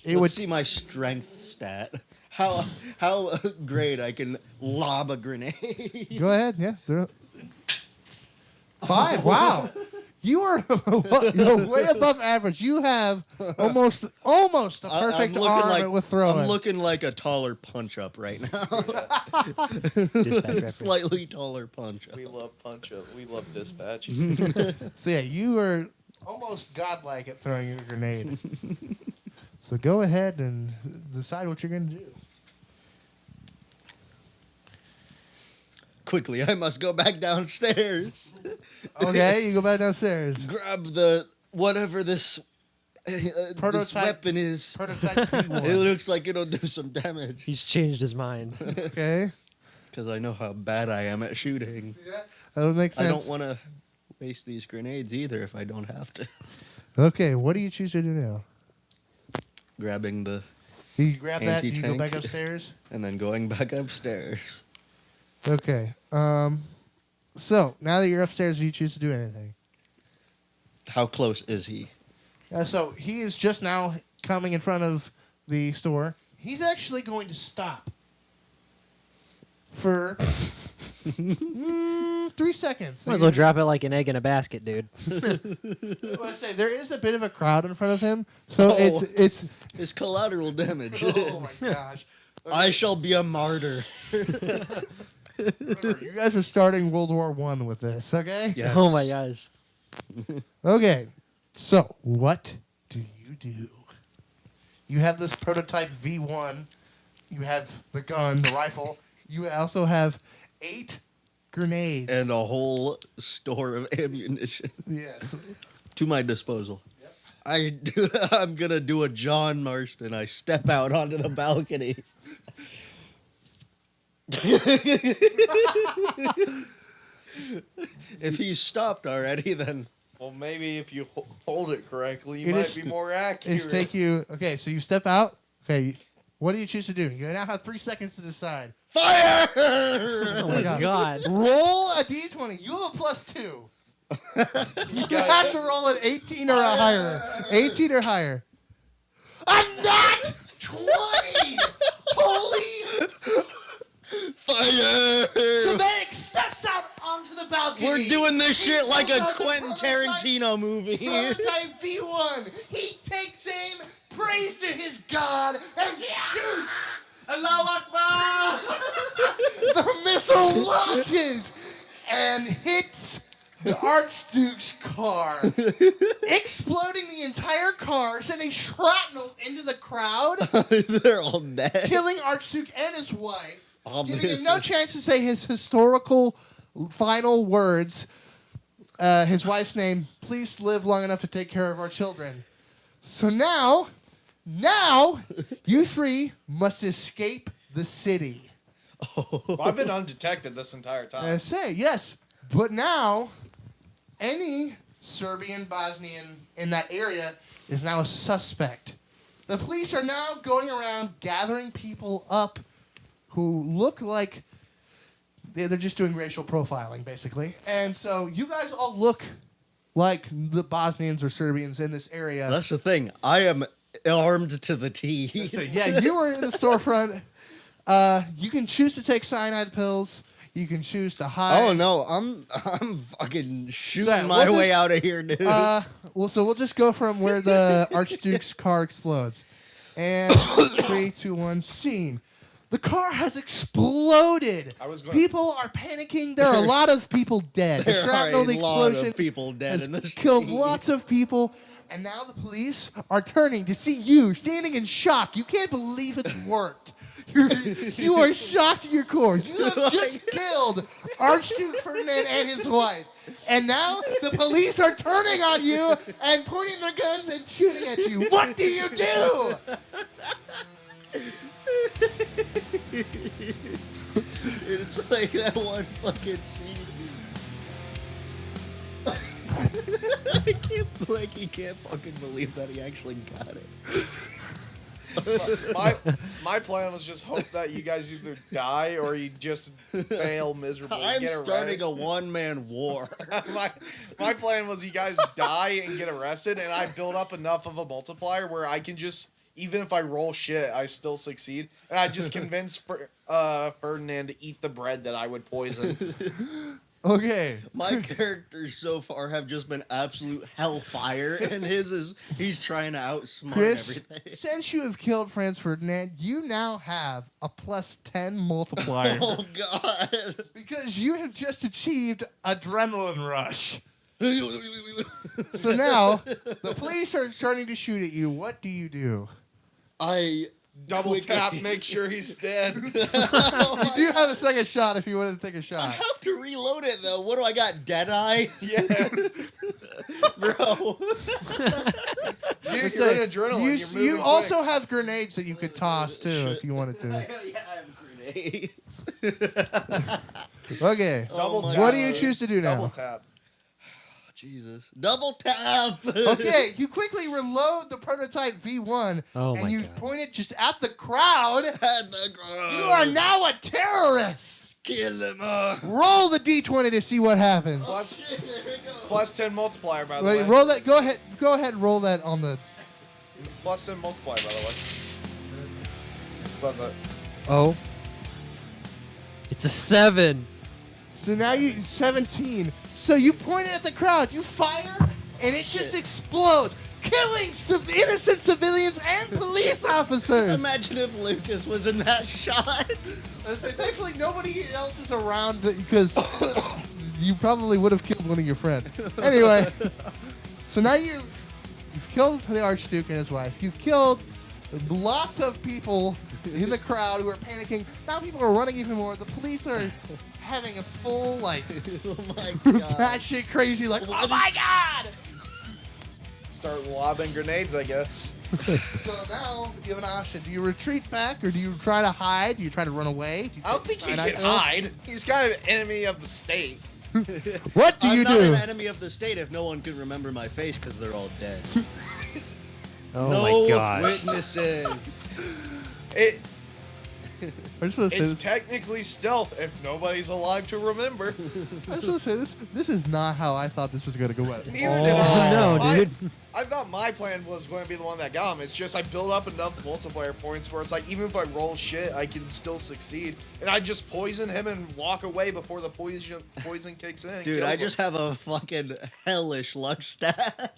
Let's see my strength stat. How great I can lob a grenade. Go ahead, yeah. Throw it. 5. Wow. You're way above average. You have almost a perfect arm with throwing. I'm looking like a taller punch up right now. Dispatch reference. Slightly taller punch up. We love punch up. We love dispatch. So yeah, you are almost godlike at throwing a grenade. So go ahead and decide what you're going to do. Quickly, I must go back downstairs. Okay, you go back downstairs. Grab the whatever this this weapon is. Prototype P1. It looks like it'll do some damage. He's changed his mind. Okay, Because I know how bad I am at shooting. that would make sense. I don't want to waste these grenades either if I don't have to. Okay, what do you choose to do now? Grabbing the You grab that, you go Anti-tank. back upstairs. and then going back upstairs. Okay. So now that you're upstairs, do you choose to do anything? How close is he? So he is just now coming in front of the store. He's actually going to stop for 3 seconds. Might as well drop it like an egg in a basket, dude. I say there is a bit of a crowd in front of him, so Oh. it's. His collateral damage. Oh my gosh! I shall be a martyr. Remember, you guys are starting World War I with this, okay? Yes. Oh my gosh. Okay, so what do you do? You have this prototype V1. You have the gun, the rifle. You also have 8 grenades. And a whole store of ammunition yes. to my disposal. I'm gonna do a John Marston. I step out onto the balcony. If he's stopped already, then Well, maybe if you hold it correctly, you It might is- be more accurate. It's take you. Okay, so you step out. Okay, what do you choose to do? You now have 3 seconds to decide. Fire! Oh my god. Roll a d20. You have a +2. You have to roll an 18 or a higher. 18 or higher. A nat 20! Holy! Fire! So Meg steps out onto the balcony. We're doing this shit like He a pulls out the Quentin prototype- Tarantino movie. Prototype V1. He takes aim, prays to his god, and shoots. Allahu Akbar! The missile launches and hits the Archduke's car, exploding the entire car, sending shrapnel into the crowd, They're all dead. killing Archduke and his wife, giving him Obviously. no chance to say his historical final words. His wife's name, please live long enough to take care of our children. So now, you three must escape the city. Well, I've been undetected this entire time. I say, yes, but now, any Serbian, Bosnian in that area is now a suspect. The police are now going around gathering people up who look like they're just doing racial profiling, basically. And so you guys all look like the Bosnians or Serbians in this area. That's the thing. I am armed to the T. So, yeah, you were in the storefront. You can choose to take cyanide pills. You can choose to hide. Oh no, I'm fucking shooting So, my we'll way just- out of here, dude. So we'll just go from where the Archduke's car explodes. And 3, 2, 1, scene. The car has exploded. I was gonna- People are panicking. There are a lot of people dead. The there are shrapnel, a the lot explosion of people dead has in this killed scene. lots of people. And now the police are turning to see you standing in shock. You can't believe it's worked. You are shocked to your core. You have just killed Archduke Ferdinand and his wife. And now the police are turning on you and pointing their guns and shooting at you. What do you do? It's like that one fucking scene. I can't fucking believe that he actually got it. My plan was just hope that you guys either die or you just fail miserably. I'm get starting arrested. a one-man war. my plan was you guys die and get arrested, and I build up enough of a multiplier where I can just, even if I roll shit, I still succeed, and I just convince Ferdinand to eat the bread that I would poison. Okay. My characters so far have just been absolute hellfire, and his is he's trying to outsmart Chris, everything. since you have killed Franz Ferdinand, you now have a +10 multiplier. Oh god. Because you have just achieved adrenaline rush. So now, the police are starting to shoot at you. What do you do? I Double quickly- tap, make sure he's dead. You do have a second shot if you wanted to take a I shot. have to reload it though. What do I got? Deadeye? Yes. Bro. You're So, in adrenaline. You're moving you quick. also have grenades that you could toss too if you wanted to. Yeah, I have grenades. Okay. Double my tap. What do you choose to do Double now? tap. Jesus. Double tap. Okay, you quickly reload the prototype V1 Oh and my you God. point it just at the crowd. At the ground. You are now a terrorist. Kill them all. Roll the D20 to see what happens. Plus 10 multiplier, by the Wait, way. roll that. Go ahead. Go ahead. Roll that on the. Plus 10 multiplier, by the way. What's that? Oh. It's a 7. So now you 17. So you point it at the crowd. You fire, and it just explodes, killing innocent civilians and police officers. Imagine if Lucas was in that shot. I say, thankfully, nobody else is around because you probably would have killed one of your friends. Anyway, so now you've killed the Archduke and his wife. You've killed lots of people in the crowd who are panicking. Now people are running even more. The police are having a full, like, Oh my god. batshit crazy, like, oh my god! Start lobbing grenades, I guess. So now you have an option. Do you retreat back or do you try to hide? Do you try to run away? Do you I don't take think he cyanide can pills? hide. He's kind of an enemy of the state. What do I'm you not do? an enemy of the state if no one can remember my face because they're all dead. Oh no my gosh. witnesses. I just want to say It's this. technically stealth if nobody's alive to remember. I just want to say this. This is not how I thought this was going to go. Neither did I. no, dude. I thought my plan was going to be the one that got him. It's just I build up enough multiplayer points where it's like even if I roll shit, I can still succeed. And I just poison him and walk away before the poison kicks in. and Dude, kills I him. just have a fucking hellish luck stat.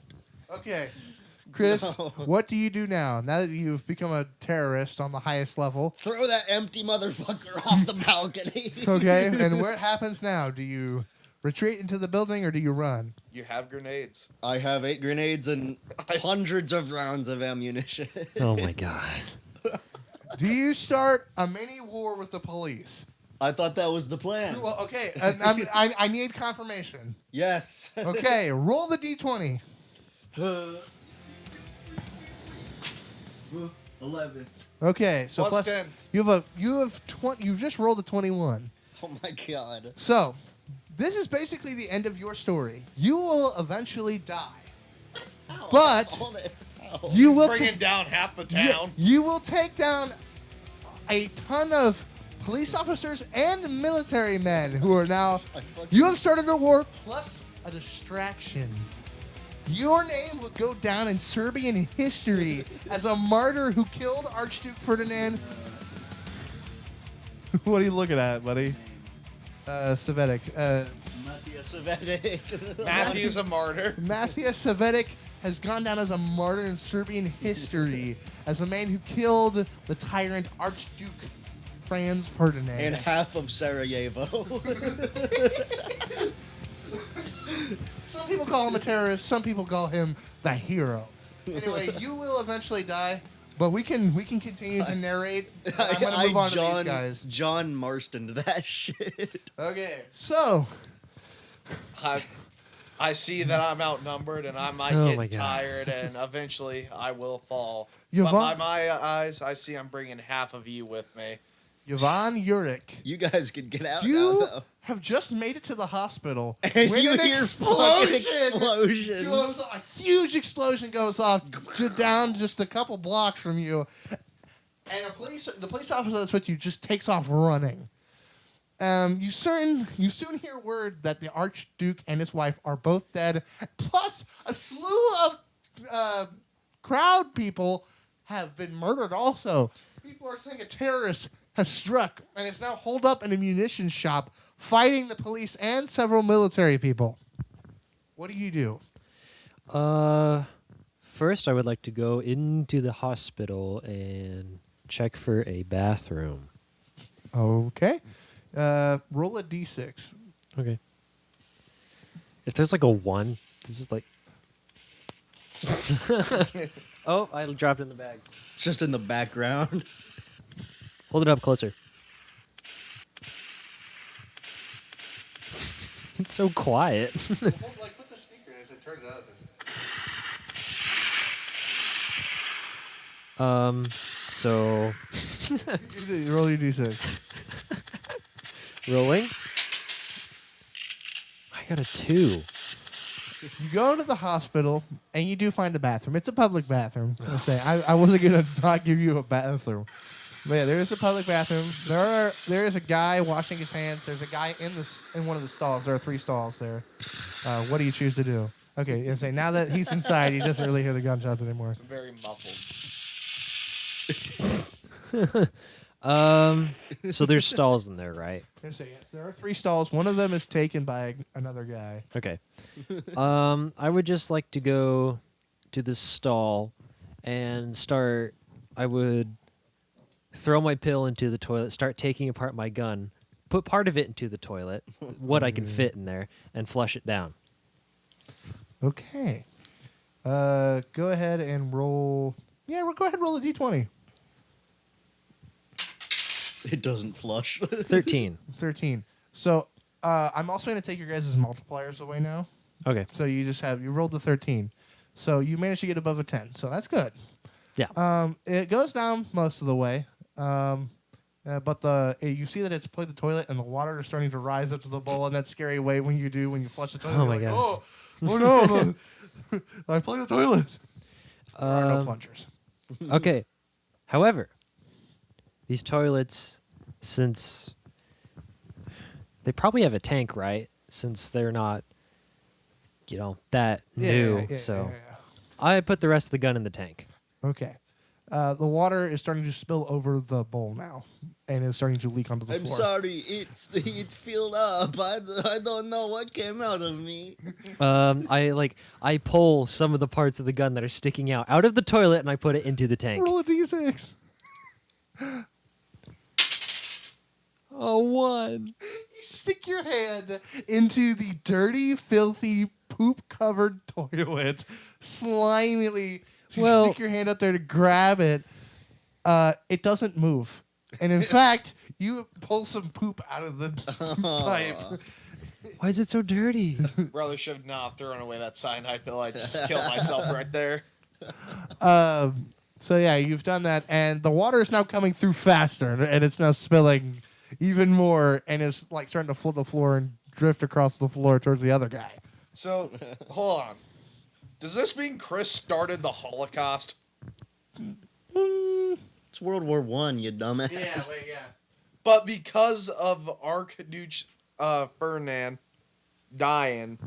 Okay, Chris, No. what do you do now? Now that you've become a terrorist on the highest level. Throw that empty motherfucker off the balcony. Okay, and what happens now? Do you retreat into the building or do you run? You have grenades. I have 8 grenades and hundreds of rounds of ammunition. Oh my god. Do you start a mini war with the police? I thought that was the plan. Well, okay, I need confirmation. Yes. Okay, roll the d20. 11. Okay, so Plus 10. you've just rolled a 21. Oh my god. So, this is basically the end of your story. You will eventually die. Ow, But hold it. Ow. you He's will bringing down half the Yeah, town. you will take down a ton of police officers and military men who are now. I fucking- You have started a war plus a distraction. Your name will go down in Serbian history as a martyr who killed Archduke Ferdinand. What are you looking at, buddy? Savetic. Matthias Savetic. Matthew's a martyr. Matthias Savetic has gone down as a martyr in Serbian history as a man who killed the tyrant Archduke Franz Ferdinand. And half of Sarajevo. Some people call him a terrorist. Some people call him the hero. Anyway, you will eventually die, but we can continue to narrate. I'm gonna move on to these guys. John Marston to that shit. Okay, so I see that I'm outnumbered and I might Oh my get God. tired and eventually I will fall. Yvonne- But by my eyes, I see I'm bringing half of you with me. Yvonne Urich, You guys can get out you now, though. have just made it to the hospital And when you an hear explosion fucking explosions. goes, a huge explosion goes off down just a couple blocks from you, and the police officer that's with you just takes off running. You soon hear word that the Archduke and his wife are both dead, plus a slew of crowd people have been murdered also. People are saying a terrorist has struck and is now holed up in a munitions shop fighting the police and several military people. What do you do? First, I would like to go into the hospital and check for a bathroom. Okay. Roll a d6. Okay. If there's like a 1, this is like. Oh, I dropped it in the bag. It's just in the background. Hold it up closer. It's so quiet. Put the speaker as I turn it up. So Roll your d6. rolling. I got a 2. You go to the hospital and you do find a bathroom. It's a public bathroom. Let's say I wasn't gonna not give you a bathroom, but yeah, there is a public bathroom. There is a guy washing his hands. There's a guy in one of the stalls. There are 3 stalls there. What do you choose to do? Okay, you say now that he's inside, he doesn't really hear the gunshots anymore. It's very muffled. So there's stalls in there, right? You say yes. There are 3 stalls. One of them is taken by another guy. Okay. I would just like to go to this stall and start. I would throw my pill into the toilet, start taking apart my gun, put part of it into the toilet, what I can fit in there, and flush it down. Okay. Go ahead and roll. Yeah, go ahead and roll a d20. It doesn't flush. 13. 13. So I'm also going to take your guys' multipliers away now. Okay. So you rolled the 13. So you managed to get above a 10. So that's good. Yeah. It goes down most of the way. But you see that it's plugged the toilet, and the water is starting to rise up to the bowl in that scary way when you flush the toilet. Oh You're my like, gosh. Oh no! I plugged the toilet. There are no Um, plungers. okay. However, these toilets, since they probably have a tank, right? Since they're not, that new. So I put the rest of the gun in the tank. Okay. The water is starting to spill over the bowl now, and is starting to leak onto the I'm floor. sorry, it filled up. I don't know what came out of me. I pull some of the parts of the gun that are sticking out of the toilet, and I put it into the tank. Roll a d6. Oh, one. You stick your hand into the dirty, filthy, poop-covered toilet, slimily. You stick your hand up there to grab it. It doesn't move. And in fact, you pull some poop out of the pipe. Why is it so dirty? Brother should not have thrown away that cyanide pill. I just killed myself right there. So yeah, you've done that, and the water is now coming through faster, and it's now spilling even more, and it's like starting to flood the floor and drift across the floor towards the other guy. So, hold on. Does this mean Chris started the Holocaust? It's World War One, you dumbass. Yeah. But because of Archduke Ferdinand dying,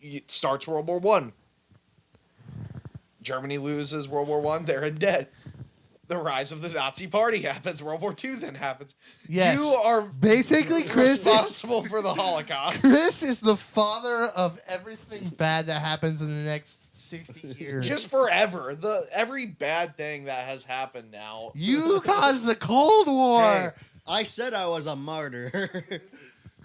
it starts World War One. Germany loses World War One, they're in debt. The rise of the Nazi Party happens. World War II then happens. Yes. You are Basically, Chris responsible for the Holocaust. Chris is the father of everything bad that happens in the next 60 years. Just forever. Every bad thing that has happened now. You caused the Cold War. Hey, I said I was a martyr.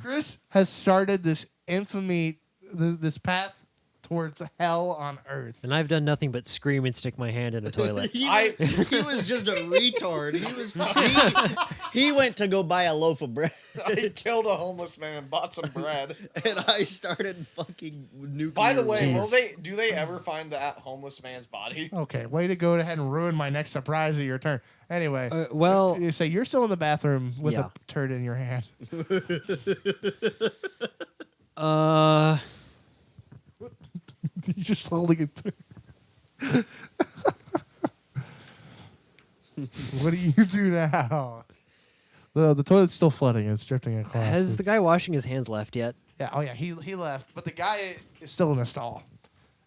Chris has started this infamy, this path towards hell on earth. And I've done nothing but scream and stick my hand in a toilet. he was just a retard. He went to go buy a loaf of bread. I killed a homeless man and bought some bread. And I started fucking nuclear. By the way, Jeez. do they ever find that homeless man's body? Okay, way to go ahead and ruin my next surprise of your turn. Anyway, Well, you say you're still in the bathroom with Yeah. a turd in your hand. You just holding it. What do you do now? The toilet's still flooding. It's drifting across. has the guy washing his hands left yet? Yeah. Oh yeah. He left, but the guy is still in the stall,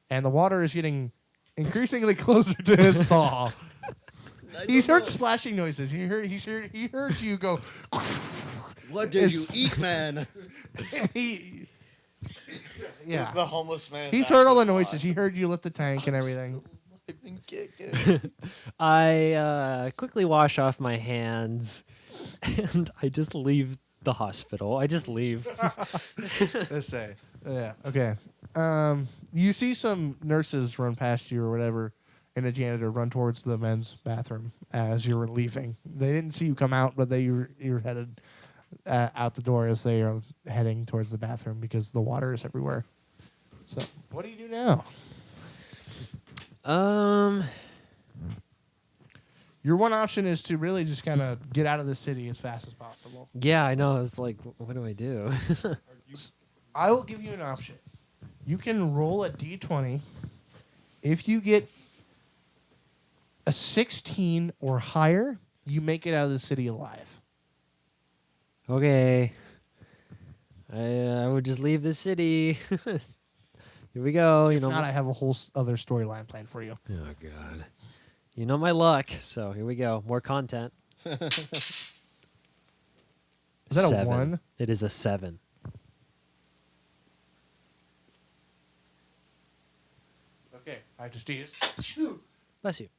and the water is getting increasingly closer to his stall. He's heard splashing noises. He heard you go. What did you eat, man? Yeah. The homeless man. He's heard all the noises. He heard you lift the tank and everything. I quickly wash off my hands, and I just leave the hospital. I just leave. Let's say. Yeah. Okay. You see some nurses run past you or whatever, and a janitor run towards the men's bathroom as you were leaving. They didn't see you come out, but you were headed out the door as they are heading towards the bathroom because the water is everywhere. So, what do you do now? Your one option is to really just kind of get out of the city as fast as possible. Yeah, I know. It's like, what do I do? I will give you an option. You can roll a d20. If you get a 16 or higher, you make it out of the city alive. Okay. I would just leave the city. Here we go. If not, I have a whole other storyline planned for you. Oh God. You know my luck. So here we go. More content. Is that a 7. 1? It is a 7. Okay, I have to sneeze. Bless you.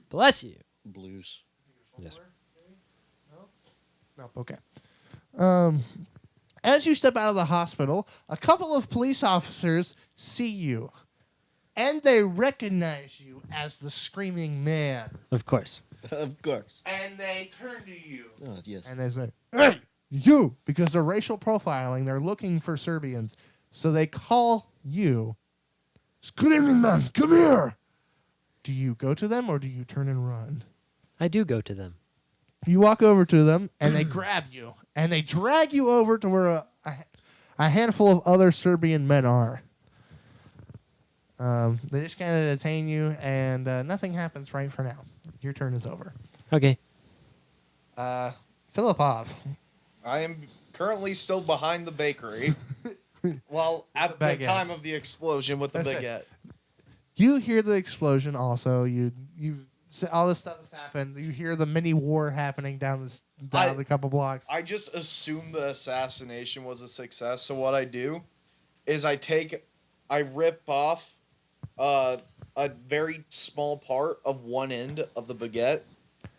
Bless you. Blues. Yes. Nope, okay. As you step out of the hospital, a couple of police officers see you, and they recognize you as the screaming man. Of course. Of course. And they turn to you, Oh, yes. and they say, "Hey, you!" Because they're racial profiling. They're looking for Serbians, so they call you, "Screaming man, come here!" Do you go to them, or do you turn and run? I do go to them. You walk over to them, and they grab you, and they drag you over to where a handful of other Serbian men are. They just kind of detain you, and nothing happens right for now. Your turn is over. Okay. Filipov. I am currently still behind the bakery. Well, at the baguette. time of the explosion with the That's it. baguette. You hear the explosion also. All this stuff has happened. You hear the mini war happening down the couple blocks. I just assumed the assassination was a success. So what I do is I rip off a very small part of one end of the baguette,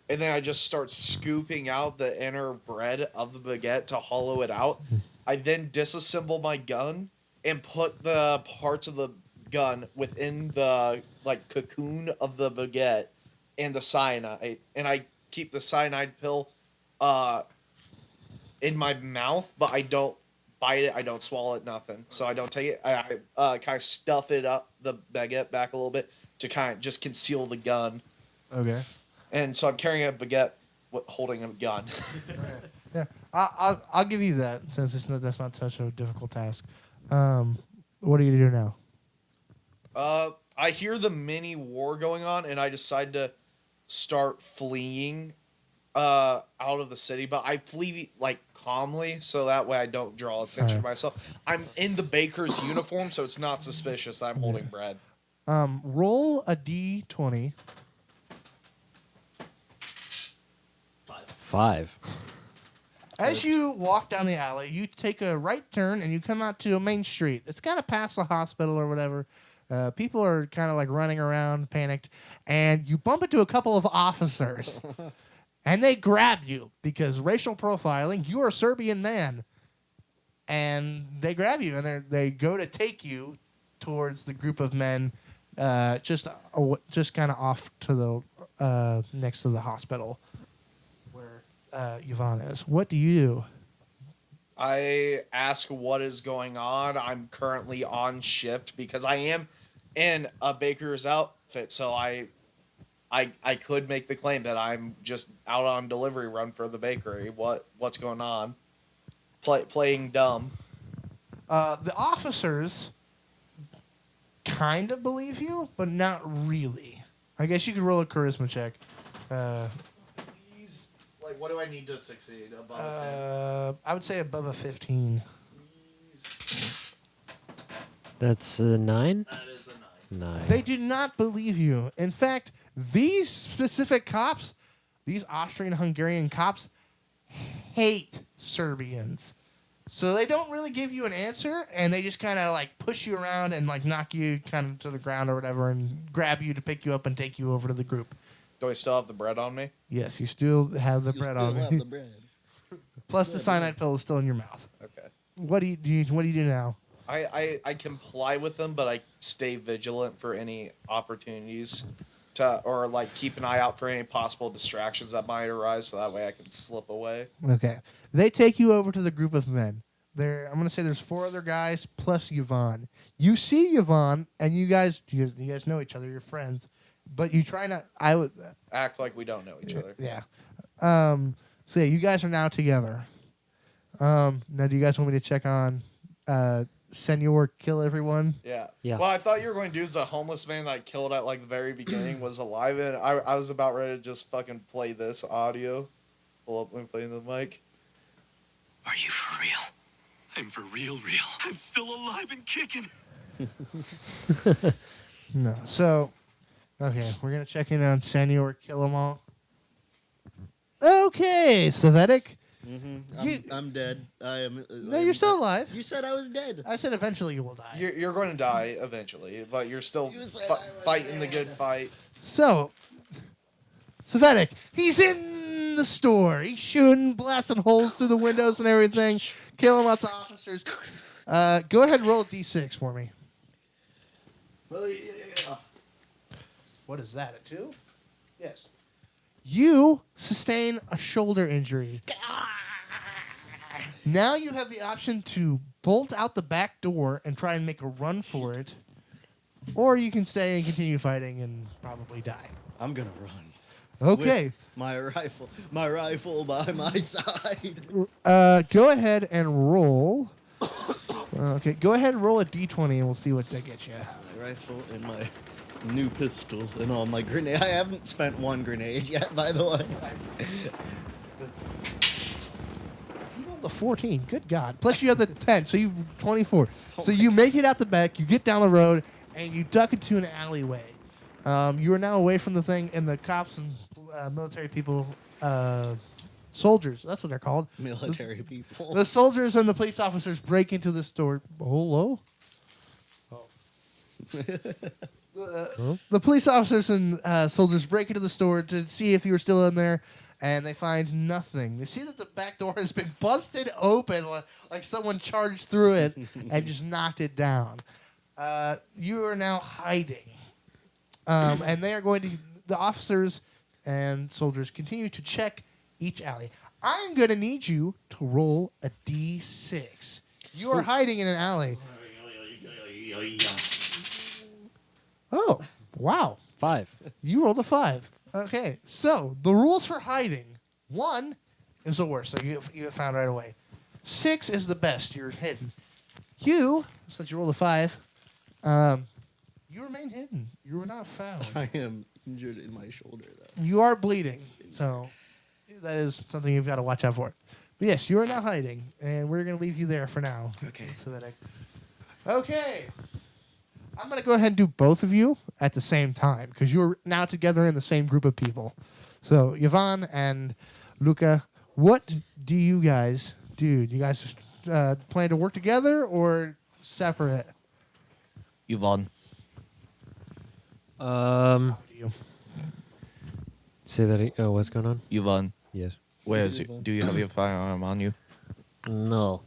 and then I just start scooping out the inner bread of the baguette to hollow it out. I then disassemble my gun and put the parts of the gun within the cocoon of the baguette and the cyanide, and I keep the cyanide pill in my mouth, but I don't bite it, I don't swallow it, nothing. So I don't take it. I kind of stuff it up the baguette back a little bit to kind of just conceal the gun. Okay. And so I'm carrying a baguette holding a gun. Yeah, I'll give you that since that's not such a difficult task. What are you gonna do now? I hear the mini war going on, and I decide to start fleeing out of the city. But I flee calmly, so that way I don't draw attention to myself. I'm in the baker's uniform, so it's not suspicious that I'm holding bread. Roll a d20. 5. As you walk down the alley, you take a right turn and you come out to a main street. It's kind of past the hospital or whatever. People are kind of running around, panicked, and you bump into a couple of officers, and they grab you because racial profiling. You're a Serbian man, and they grab you and they go to take you towards the group of men, just kind of off to the next to the hospital. Yvonne is. What do you do? I ask what is going on. I'm currently on shift because I am in a baker's outfit, so I could make the claim that I'm just out on delivery run for the bakery. What's going on? Playing dumb. The officers kind of believe you, but not really. I guess you could roll a charisma check. What do I need to succeed? Above a 10? I would say above a 15. That's a 9? That is a 9. 9. They do not believe you. In fact, these specific cops, these Austrian-Hungarian cops, hate Serbians. So they don't really give you an answer, and they just kind of push you around and knock you kind of to the ground or whatever and grab you to pick you up and take you over to the group. Do I still have the bread on me? Yes, you still have the bread on have you. the bread. Plus the cyanide pill is still in your mouth. Okay. What do you do now? I comply with them, but I stay vigilant for any opportunities or keep an eye out for any possible distractions that might arise, so that way I can slip away. Okay. They take you over to the group of men. I'm going to say there's 4 other guys plus Yvonne. You see Yvonne, and you guys know each other. You're friends. But you try not. I would Act like we don't know each other. Yeah. So yeah, you guys are now together. Now, do you guys want me to check on Senor Kill Everyone? Yeah. Yeah. Well, I thought you were going to do is the homeless man that I killed at the very beginning was alive, and I was about ready to just fucking play this audio. Pull up and play the mic. Are you for real? I'm for real. I'm still alive and kicking. No. So. Okay, we're going to check in on Senor Kill 'Em All. Okay, Savetic. I'm dead. I am. No, you're still alive. You said I was dead. I said eventually you will die. You're going to die eventually, but you're still fighting the good fight. So, Savetic, he's in the store. He's shooting, blasting holes through the windows and everything, killing lots of officers. Go ahead and roll a d6 for me. Well, yeah. What is that, a 2? Yes. You sustain a shoulder injury. Now you have the option to bolt out the back door and try and make a run for it, or you can stay and continue fighting and probably die. I'm gonna run. Okay. With my rifle by my side. Go ahead and roll. Okay, go ahead and roll a d20 and we'll see what that gets you. My rifle and my new pistol and all my grenade. I haven't spent one grenade yet, by the way. You rolled a 14. Good God. Plus you have the 10, so you 24. So you make it out the back, you get down the road, and you duck into an alleyway. You are now away from the thing, and the cops and military people, soldiers, that's what they're called. Military people. The soldiers and the police officers break into the store. Hello? The police officers and soldiers break into the store to see if you were still in there, and they find nothing. They see that the back door has been busted open, like someone charged through it and just knocked it down. You are now hiding, and they are going to. The officers and soldiers continue to check each alley. I'm going to need you to roll a d6. You are hiding in an alley. Oh, wow. 5. You rolled a 5. Okay, so the rules for hiding. 1 is the worst, so you have found right away. 6 is the best. You're hidden. You, since you rolled a 5, you remain hidden. You were not found. I am injured in my shoulder, though. You are bleeding, so that is something you've got to watch out for. But yes, you are now hiding, and we're going to leave you there for now. Okay. Okay. I'm going to go ahead and do both of you at the same time, because you're now together in the same group of people. So, Yvonne and Luca, what do you guys do? Do you guys plan to work together or separate? Yvonne. Say that. Oh, what's going on? Yvonne. Yes. Do you have your firearm on you? No.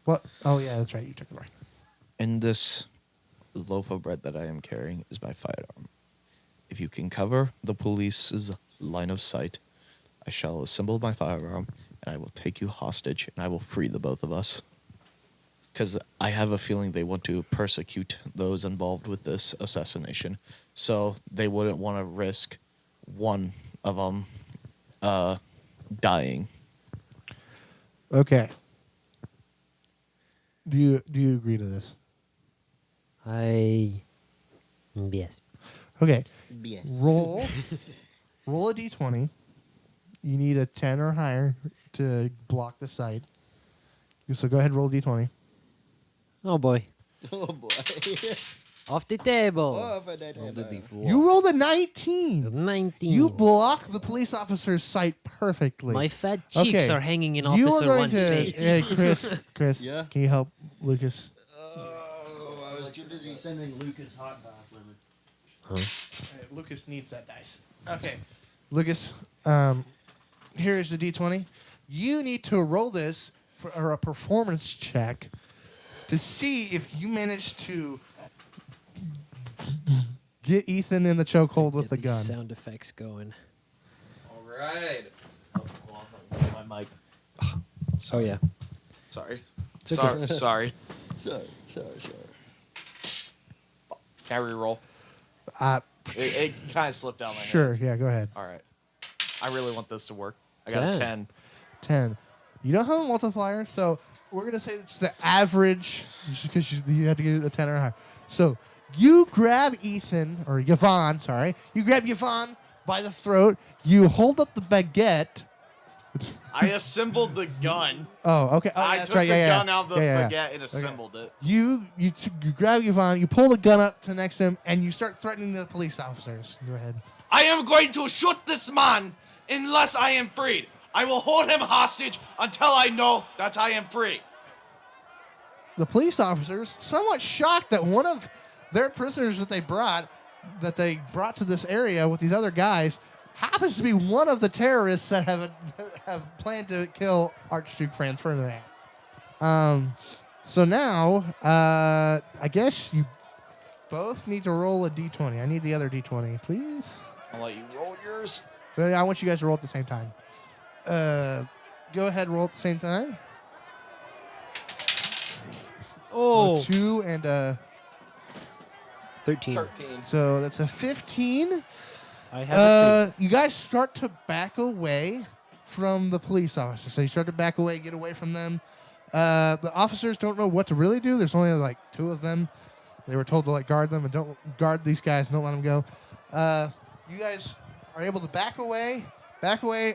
What? Oh, yeah, that's right. You took it right. And this loaf of bread that I am carrying is my firearm. If you can cover the police's line of sight, I shall assemble my firearm and I will take you hostage and I will free the both of us. Because I have a feeling they want to persecute those involved with this assassination. So they wouldn't want to risk one of them dying. Okay. Do you agree to this? Yes. Okay. Yes. Roll a d20. You need a 10 or higher to block the sight. So go ahead and roll a d20. Oh boy. Oh, boy. Off the table. Oh, for that You rolled a 19. 19. You block the police officer's sight perfectly. My fat cheeks Okay. are hanging in You are Officer going One's to, face. Chris, Yeah? can you help Lucas? Oh, I was too busy sending Lucas hot bath lemon. Lucas needs that dice. Okay. Lucas, here is the d20. You need to roll this for a performance check to see if you manage to get Ethan in the chokehold with the Get gun. these sound effects going. All right. My mic. Oh yeah. Sorry. It's okay. Sorry. Sorry. Can I reroll? Uh, It kind of slipped down my sure, hands. yeah, go ahead. All right. I really want this to work. I got a 10. 10. 10. You don't have a multiplier, so we're going to say it's the average, just because you have to get a 10 or higher. So you grab Ethan, or Yvonne, sorry. You grab Yvonne by the throat. You hold up the baguette. I assembled the gun. Oh, okay. Oh, I that's took right. the Yeah, gun yeah. out of the Yeah, yeah. baguette and assembled it. You grab Yvonne, you pull the gun up to next to him, and you start threatening the police officers. Go ahead. I am going to shoot this man unless I am freed. I will hold him hostage until I know that I am free. The police officers, somewhat shocked that one of their prisoners that they brought to this area with these other guys, happens to be one of the terrorists that have planned to kill Archduke Franz Ferdinand. So now, I guess you both need to roll a d20. I need the other d20, please. I'll let you roll yours. But I want you guys to roll at the same time. Go ahead, roll at the same time. Oh. 2 and 13. 13. so that's a 15. I have it You guys start to back away from the police officers. So you start to back away, get away from them. The officers don't know what to really do. There's only like 2 of them. They were told to like guard them and don't guard these guys. Don't let them go. You guys are able to back away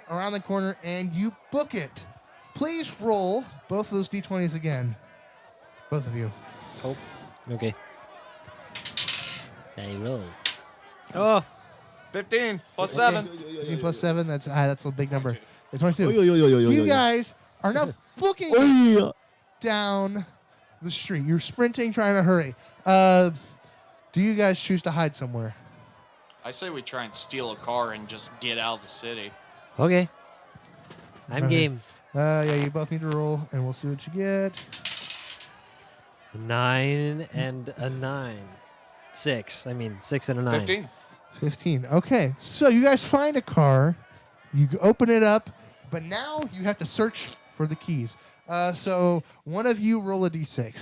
around the corner, and you book it. Please roll both of those d20s again. Both of you. too. Oh, okay. I roll. Oh, 15 plus 7. 15 plus 7. That's a big number. It's 22. Yo, yo, yo, yo, yo, You yo. guys are now booking Oh, down the street. You're sprinting, trying to hurry. Do you guys choose to hide somewhere? I say we try and steal a car and just get out of the city. Okay. I'm Okay. game. Yeah, you both need to roll, and we'll see what you get. 9 and a 9. 6. I mean, 6 and a 9. 15. 15. Okay, so you guys find a car. You open it up, but now you have to search for the keys. So one of you roll a d6.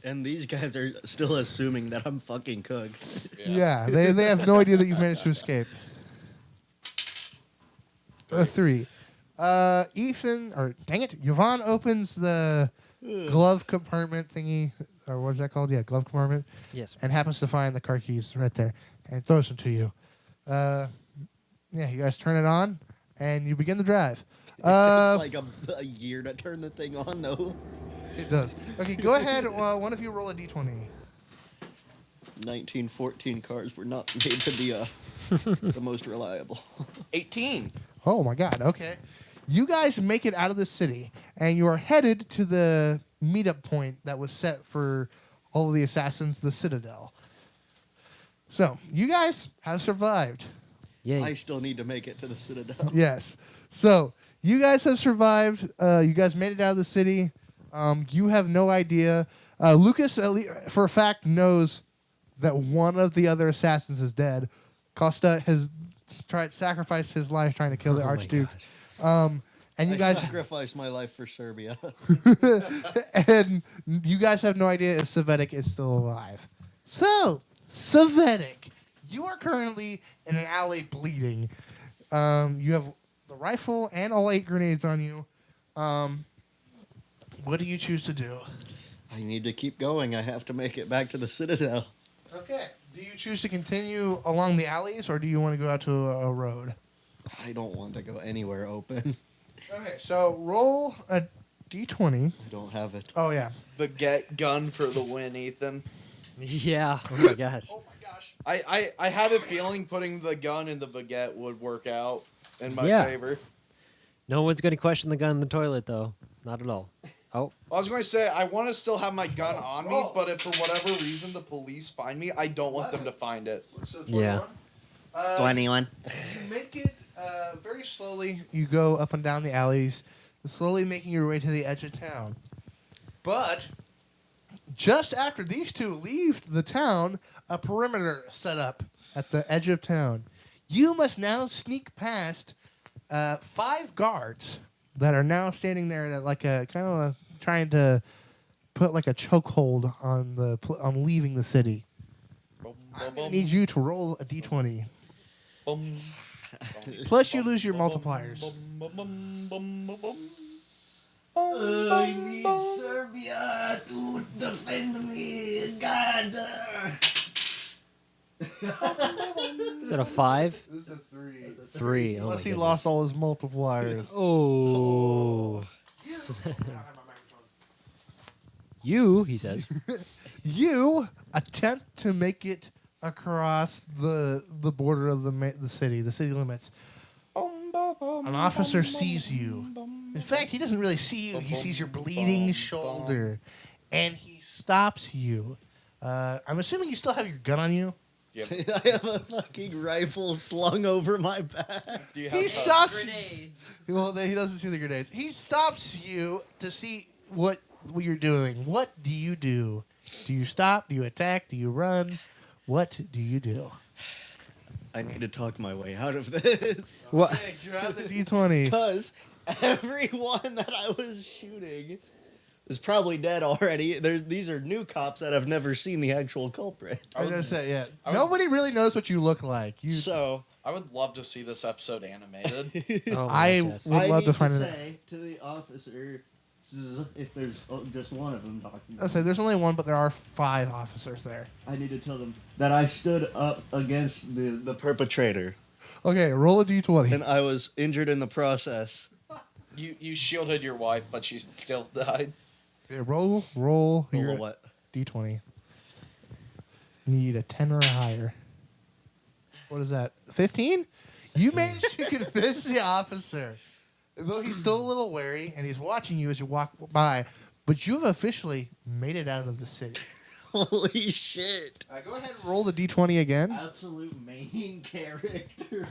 And these guys are still assuming that I'm fucking cooked. Yeah, they have no idea that you've managed to escape. 3. Ethan, or dang it, Yvonne opens the glove compartment thingy, or what is that called? Yeah, glove compartment, Yes. and happens to find the car keys right there and throws them to you. Yeah, you guys turn it on and you begin the drive. It takes like a year to turn the thing on, though. It does. Okay, go ahead. One of you roll a d20. 1914 cars were not made to be the most reliable. 18. Oh my God. Okay, you guys make it out of the city and you are headed to the meetup point that was set for all of the assassins, the Citadel. So you guys have survived. Yay. I still need to make it to the Citadel. Yes. So you guys have survived. You guys made it out of the city. You have no idea. Lucas, for a fact, knows that one of the other assassins is dead. Costa has sacrificed his life trying to kill the Oh my Archduke. gosh. And you I guys sacrificed my life for Serbia. and you guys have no idea if Savetic is still alive. So, Savetic, you are currently in an alley bleeding. You have the rifle and all 8 grenades on you. What do you choose to do? I need to keep going. I have to make it back to the Citadel. Okay. Do you choose to continue along the alleys, or do you want to go out to a road? I don't want to go anywhere open. Okay, so roll a d20. I don't have it. Oh, yeah. Baguette gun for the win, Ethan. Yeah. Oh my gosh. Oh, my gosh. I had a feeling putting the gun in the baguette would work out in my Yeah. favor. No one's going to question the gun in the toilet, though. Not at all. Oh. I was going to say, I want to still have my gun on me, but if for whatever reason the police find me, I don't want them to find it. So Yeah. 21. You make it very slowly. You go up and down the alleys, slowly making your way to the edge of town. But just after these two leave the town, a perimeter is set up at the edge of town. You must now sneak past 5 guards that are now standing there at like a kind of trying to put like a chokehold on leaving the city. I'm gonna need you to roll a d20. Plus, you lose your multipliers. I need Serbia to defend me. God. Is that a 5? This is a 3. 3. Oh, my Plus, he goodness. lost all his multipliers. Oh. You, he says. You attempt to make it across the border of the city limits. An officer sees you. In fact, he doesn't really see you. He sees your bleeding shoulder, and he stops you. I'm assuming you still have your gun on you. I have a fucking rifle slung over my back. Do you He have stops. Grenades. Well, he doesn't see the grenades. He stops you to see what you're doing. What do you do? Do you stop? Do you attack? Do you run? What do you do? I need to talk my way out of this. What? Okay, grab the d20. Because everyone that I was shooting is probably dead already. These are new cops that have never seen the actual culprit. I was gonna say, yeah. I was- Nobody really knows what you look like. You So I would love to see this episode animated. Oh my I gosh, yes. would love need to find it. say to the officer, if there's just one of them talking. I'll say there's only one, but there are 5 officers there. I need to tell them that I stood up against the perpetrator, Okay, roll a d20. and I was injured in the process. You shielded your wife, but she still died. Okay, roll Roll your a what? d20. You need a 10 or a higher. What is that? 15? You managed to convince the officer, though he's still a little wary and he's watching you as you walk by, but you've officially made it out of the city. Holy shit! Go ahead and roll the d20 again. Absolute main character.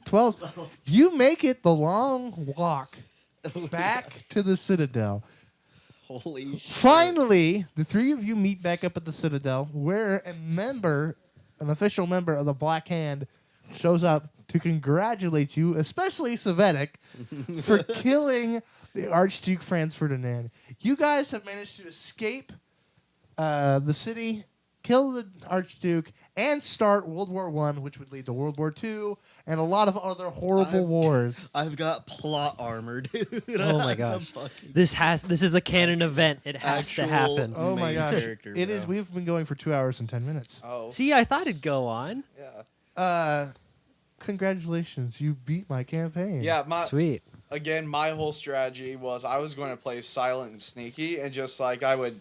12. You make it the long walk back to the Citadel. Holy shit! Finally, the 3 of you meet back up at the Citadel, where an official member of the Black Hand, shows up to congratulate you, especially Savetic, for killing the Archduke Franz Ferdinand. You guys have managed to escape the city, kill the Archduke, and start World War I, which would lead to World War II and a lot of other horrible wars. I've got plot armor, dude. Oh my gosh. This is a canon event. It has to happen. Oh my main gosh. character, It is. bro. We've been going for 2 hours and 10 minutes. Oh, See, I thought it'd go on. yeah. Congratulations. You beat my campaign. Yeah, Sweet. again, my whole strategy was I was going to play silent and sneaky, and just like I would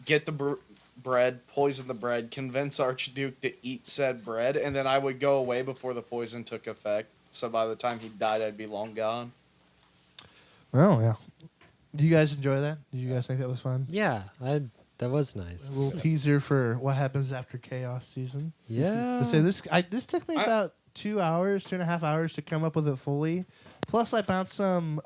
get the bread, poison the bread, convince Archduke to eat said bread, and then I would go away before the poison took effect. So by the time he died, I'd be long gone. Oh, yeah. Do you guys enjoy that? Did you guys think that was fun? Yeah, that was nice. A little teaser for what happens after Chaos season. Yeah. To say this took me about 2.5 hours to come up with it fully. Plus, I bounced some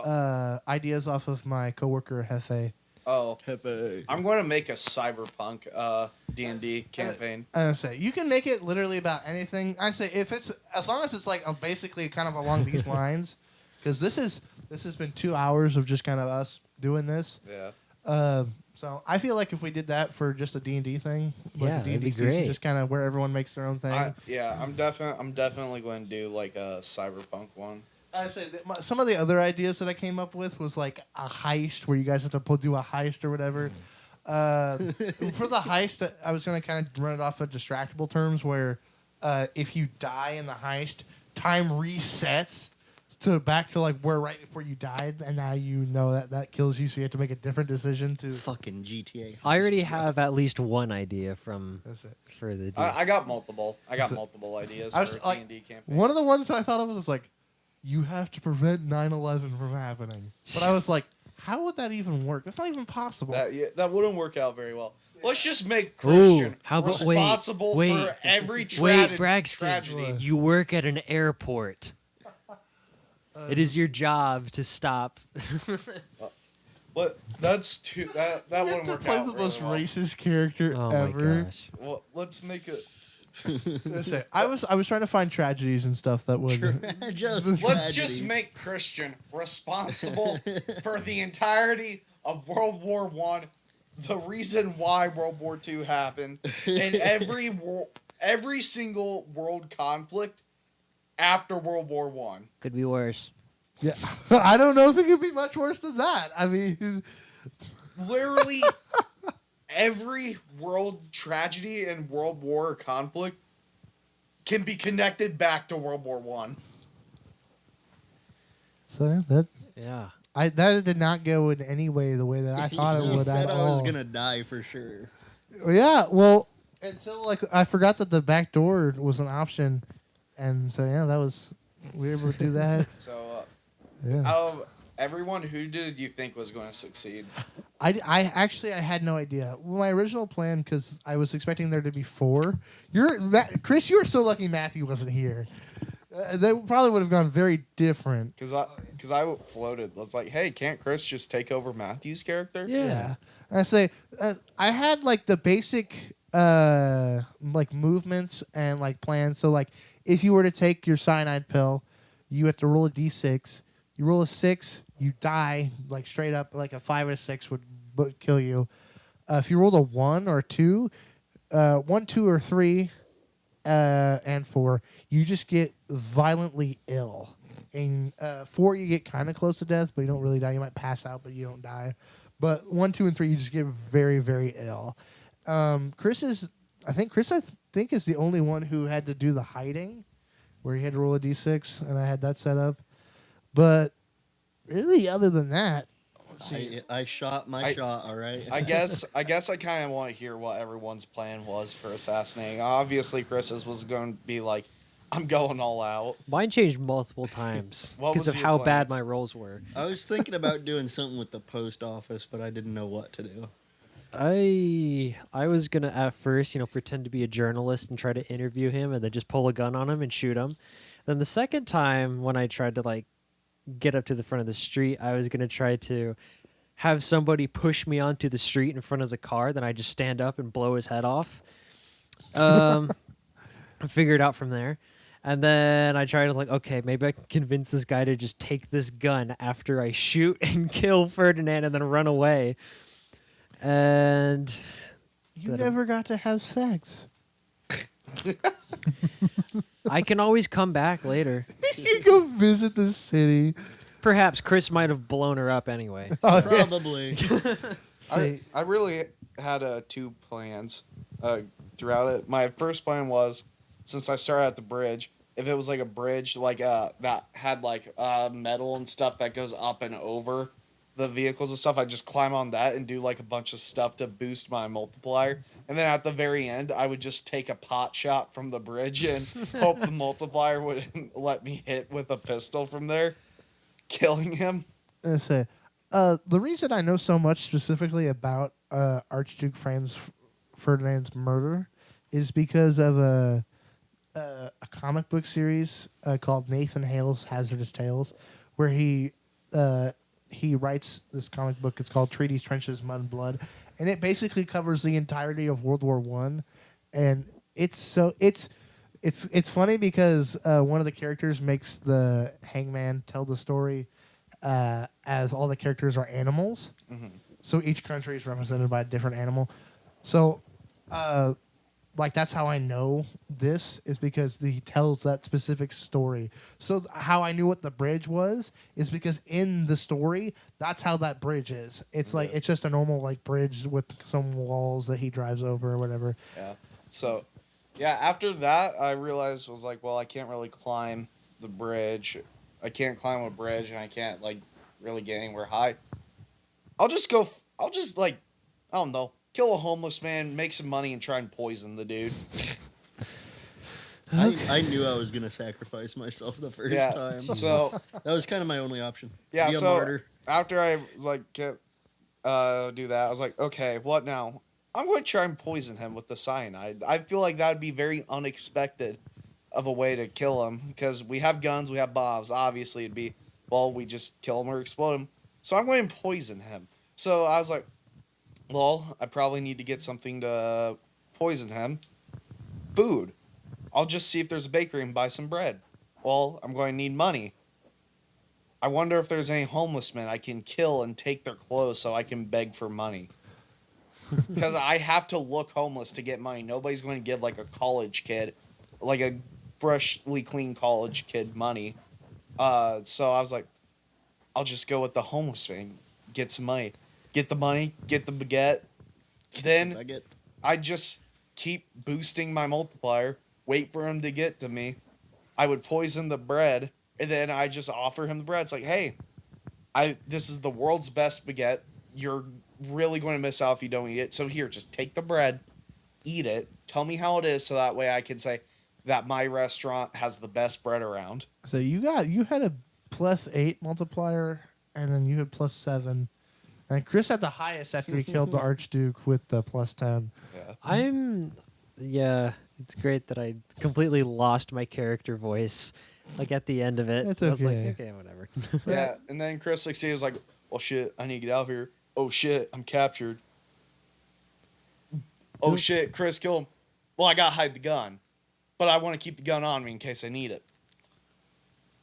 ideas off of my coworker Hefe. Oh, Hefe. I'm going to make a cyberpunk D&D campaign. I say you can make it literally about anything. I say if it's as long as it's like basically kind of along these lines, because this has been 2 hours of just kind of us doing this. Yeah. So I feel like if we did that for just a D&D thing, like Yeah, the that'd D&D be season, great. just kind of where everyone makes their own thing. I'm definitely going to do like a cyberpunk one. I say that some of the other ideas that I came up with was like a heist where you guys have to do a heist or whatever. For the heist, I was going to kind of run it off of distractible terms where if you die in the heist, time resets to back to like where right before you died, and now you know that kills you, so you have to make a different decision to. Fucking GTA. I already have at least one idea That's it. for the. I got multiple. So- multiple ideas I was for like, D&D campaign. One of the ones that I thought of was like, you have to prevent 9/11 from happening. But I was like, how would that even work? That's not even possible. That wouldn't work out very well. Let's just make Ooh, Christian how about responsible wait, for every wait, Braxton, tragedy. you work at an airport. It is your job to stop. But that's too that you have wouldn't to work play out the really most well. racist character Oh ever. my gosh. Well, let's make it. That's it. I was trying to find tragedies and stuff that would. Let's just make Christian responsible for the entirety of World War One, the reason why World War II happened, and every single world conflict after World War One. Could be worse. Yeah, I don't know if it could be much worse than that. I mean, Literally every world tragedy and world war conflict can be connected back to World War One. so that Yeah. that did not go in any way the way that I thought it You would said at I all. was gonna die for sure. Yeah, well, until like I forgot that the back door was an option, and so yeah, we were able to do that. So, Yeah. out of everyone, who did you think was going to succeed? I actually had no idea. My original plan, because I was expecting there to be 4. Chris, you were so lucky Matthew wasn't here. They probably would have gone very different. Because I floated. I was like, hey, can't Chris just take over Matthew's character? Yeah. I say I had like the basic like movements and like plans. So like if you were to take your cyanide pill, you have to roll a d6. You roll a 6, you die like straight up. Like a 5 or 6 would kill you. If you rolled a 1 or a 2, 1, 2, or 3, and 4, you just get violently ill. In 4, you get kind of close to death, but you don't really die. You might pass out, but you don't die. But 1, 2, and 3, you just get very, very ill. Chris is the only one who had to do the hiding, where he had to roll a d6, and I had that set up. But really, other than that, let's see. I shot my shot. All right. I guess I kind of want to hear what everyone's plan was for assassinating. Obviously, Chris's was going to be like, I'm going all out. Mine changed multiple times What because was of your how bad plans? my rolls were. I was thinking about doing something with the post office, but I didn't know what to do. I was gonna at first, pretend to be a journalist and try to interview him, and then just pull a gun on him and shoot him. Then the second time, when I tried to get up to the front of the street, I was gonna try to have somebody push me onto the street in front of the car. Then I just stand up and blow his head off. Figure it out from there. And then I tried to okay, maybe I can convince this guy to just take this gun after I shoot and kill Ferdinand and then run away. And You never got to have sex. I can always come back later. You go visit the city. Perhaps Chris might have blown her up anyway. Probably. I really had 2 plans throughout it. My first plan was, since I started at the bridge, if it was like a bridge that had metal and stuff that goes up and over the vehicles and stuff, I'd just climb on that and do a bunch of stuff to boost my multiplier. And then at the very end, I would just take a pot shot from the bridge and hope the multiplier would let me hit with a pistol from there, killing him. The reason I know so much specifically about Archduke Franz Ferdinand's murder is because of a comic book series called Nathan Hale's Hazardous Tales, where he writes this comic book. It's called Treaties, Trenches, Mud and Blood, and it basically covers the entirety of World War I. And it's funny because one of the characters makes the hangman tell the story as all the characters are animals. Mm-hmm. So each country is represented by a different animal. So that's how I know this, is because he tells that specific story. So how I knew what the bridge was is because in the story, that's how that bridge is. It's it's just a normal bridge with some walls that he drives over or whatever. Yeah. So, after that, I realized I can't really climb the bridge. I can't climb a bridge, and I can't really get anywhere high. I don't know, kill a homeless man, make some money, and try and poison the dude. I knew I was going to sacrifice myself the first time. So that was kind of my only option. yeah, Be a so martyr. after I was do that, I was like, okay, what now? I'm going to try and poison him with the cyanide. I feel like that would be very unexpected of a way to kill him, because we have guns, we have bombs. Obviously, it'd be, we just kill him or explode him. So I'm going to poison him. So I was like, I probably need to get something to poison him. Food. I'll just see if there's a bakery and buy some bread. Well, I'm going to need money. I wonder if there's any homeless men I can kill and take their clothes so I can beg for money. Because I have to look homeless to get money. Nobody's going to give a college kid, a freshly clean college kid, money. So I was like, I'll just go with the homeless man, get some money. Get the money, get the baguette. Then I just keep boosting my multiplier, wait for him to get to me. I would poison the bread, and then I just offer him the bread. It's like, hey, this is the world's best baguette. You're really going to miss out if you don't eat it. So here, just take the bread, eat it, tell me how it is, so that way I can say that my restaurant has the best bread around. So you had a +8 multiplier, and then you had +7. And Chris had the highest after he killed the Archduke with the +10. Yeah. It's great that I completely lost my character voice, at the end of it. It's I was like, okay. okay, whatever. Yeah, and then Chris was like, well, shit, I need to get out of here. Oh, shit, I'm captured. Oh, shit, Chris, kill him. Well, I gotta hide the gun. But I want to keep the gun on me in case I need it.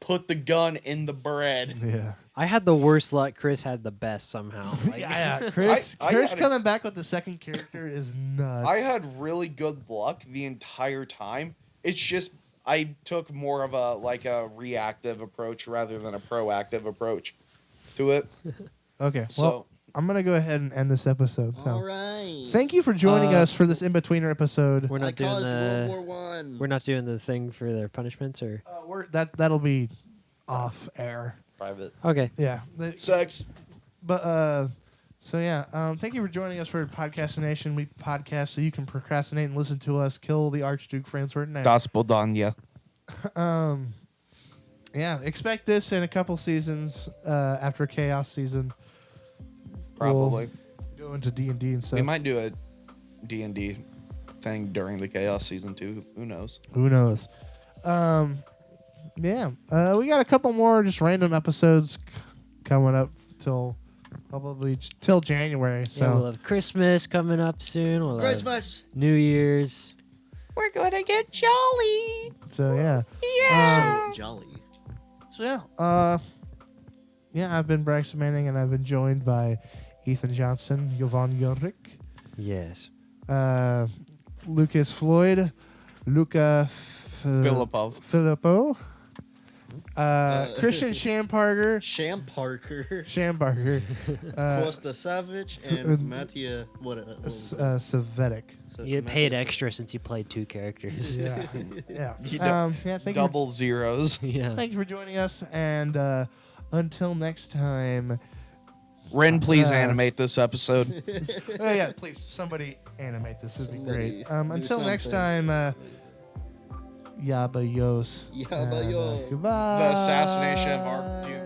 Put the gun in the bread. Yeah. I had the worst luck. Chris had the best somehow. Like, Yeah, Chris. I Chris had a- coming back with the second character is nuts. I had really good luck the entire time. It's just I took more of a reactive approach rather than a proactive approach to it. Okay, So well, I'm gonna go ahead and end this episode. So, All right. thank you for joining us for this in-betweener episode. we're I not doing caused World the. War One. We're not doing the thing for their punishments, or That'll be off air. private okay. Yeah, sex. but so yeah, thank you for joining us for Podcastination. We podcast so you can procrastinate and listen to us kill the Archduke Franz Ferdinand. Gospel Danya. Yeah, expect this in a couple seasons after Chaos season. Probably. We'll go into D&D and stuff. We might do a D&D thing during the Chaos season too. Who knows? Who knows? Yeah, we got a couple more just random episodes coming up till probably till January. So Yeah, we'll have Christmas coming up soon. We'll have Christmas. New Year's. We're gonna get jolly. so yeah. So jolly. So yeah, yeah, I've been Braxton Manning, and I've been joined by Ethan Johnson, Jovan Yorick, Yes. Lucas Floyd, Luca Filippo, Christian Shamparger, Sham Parker. Shambarger, Costa Savage and Mattia. Savetic. You get paid extra since you played 2 characters. Yeah, yeah. You Yeah, thank you. Double zeros. Yeah. Thank you for joining us, and until next time. Ren, please animate this episode. Oh yeah, please somebody animate this. Would be Somebody great. do Until next something. time. Yaba Yos. Yaba Yos. Goodbye. The assassination of Archduke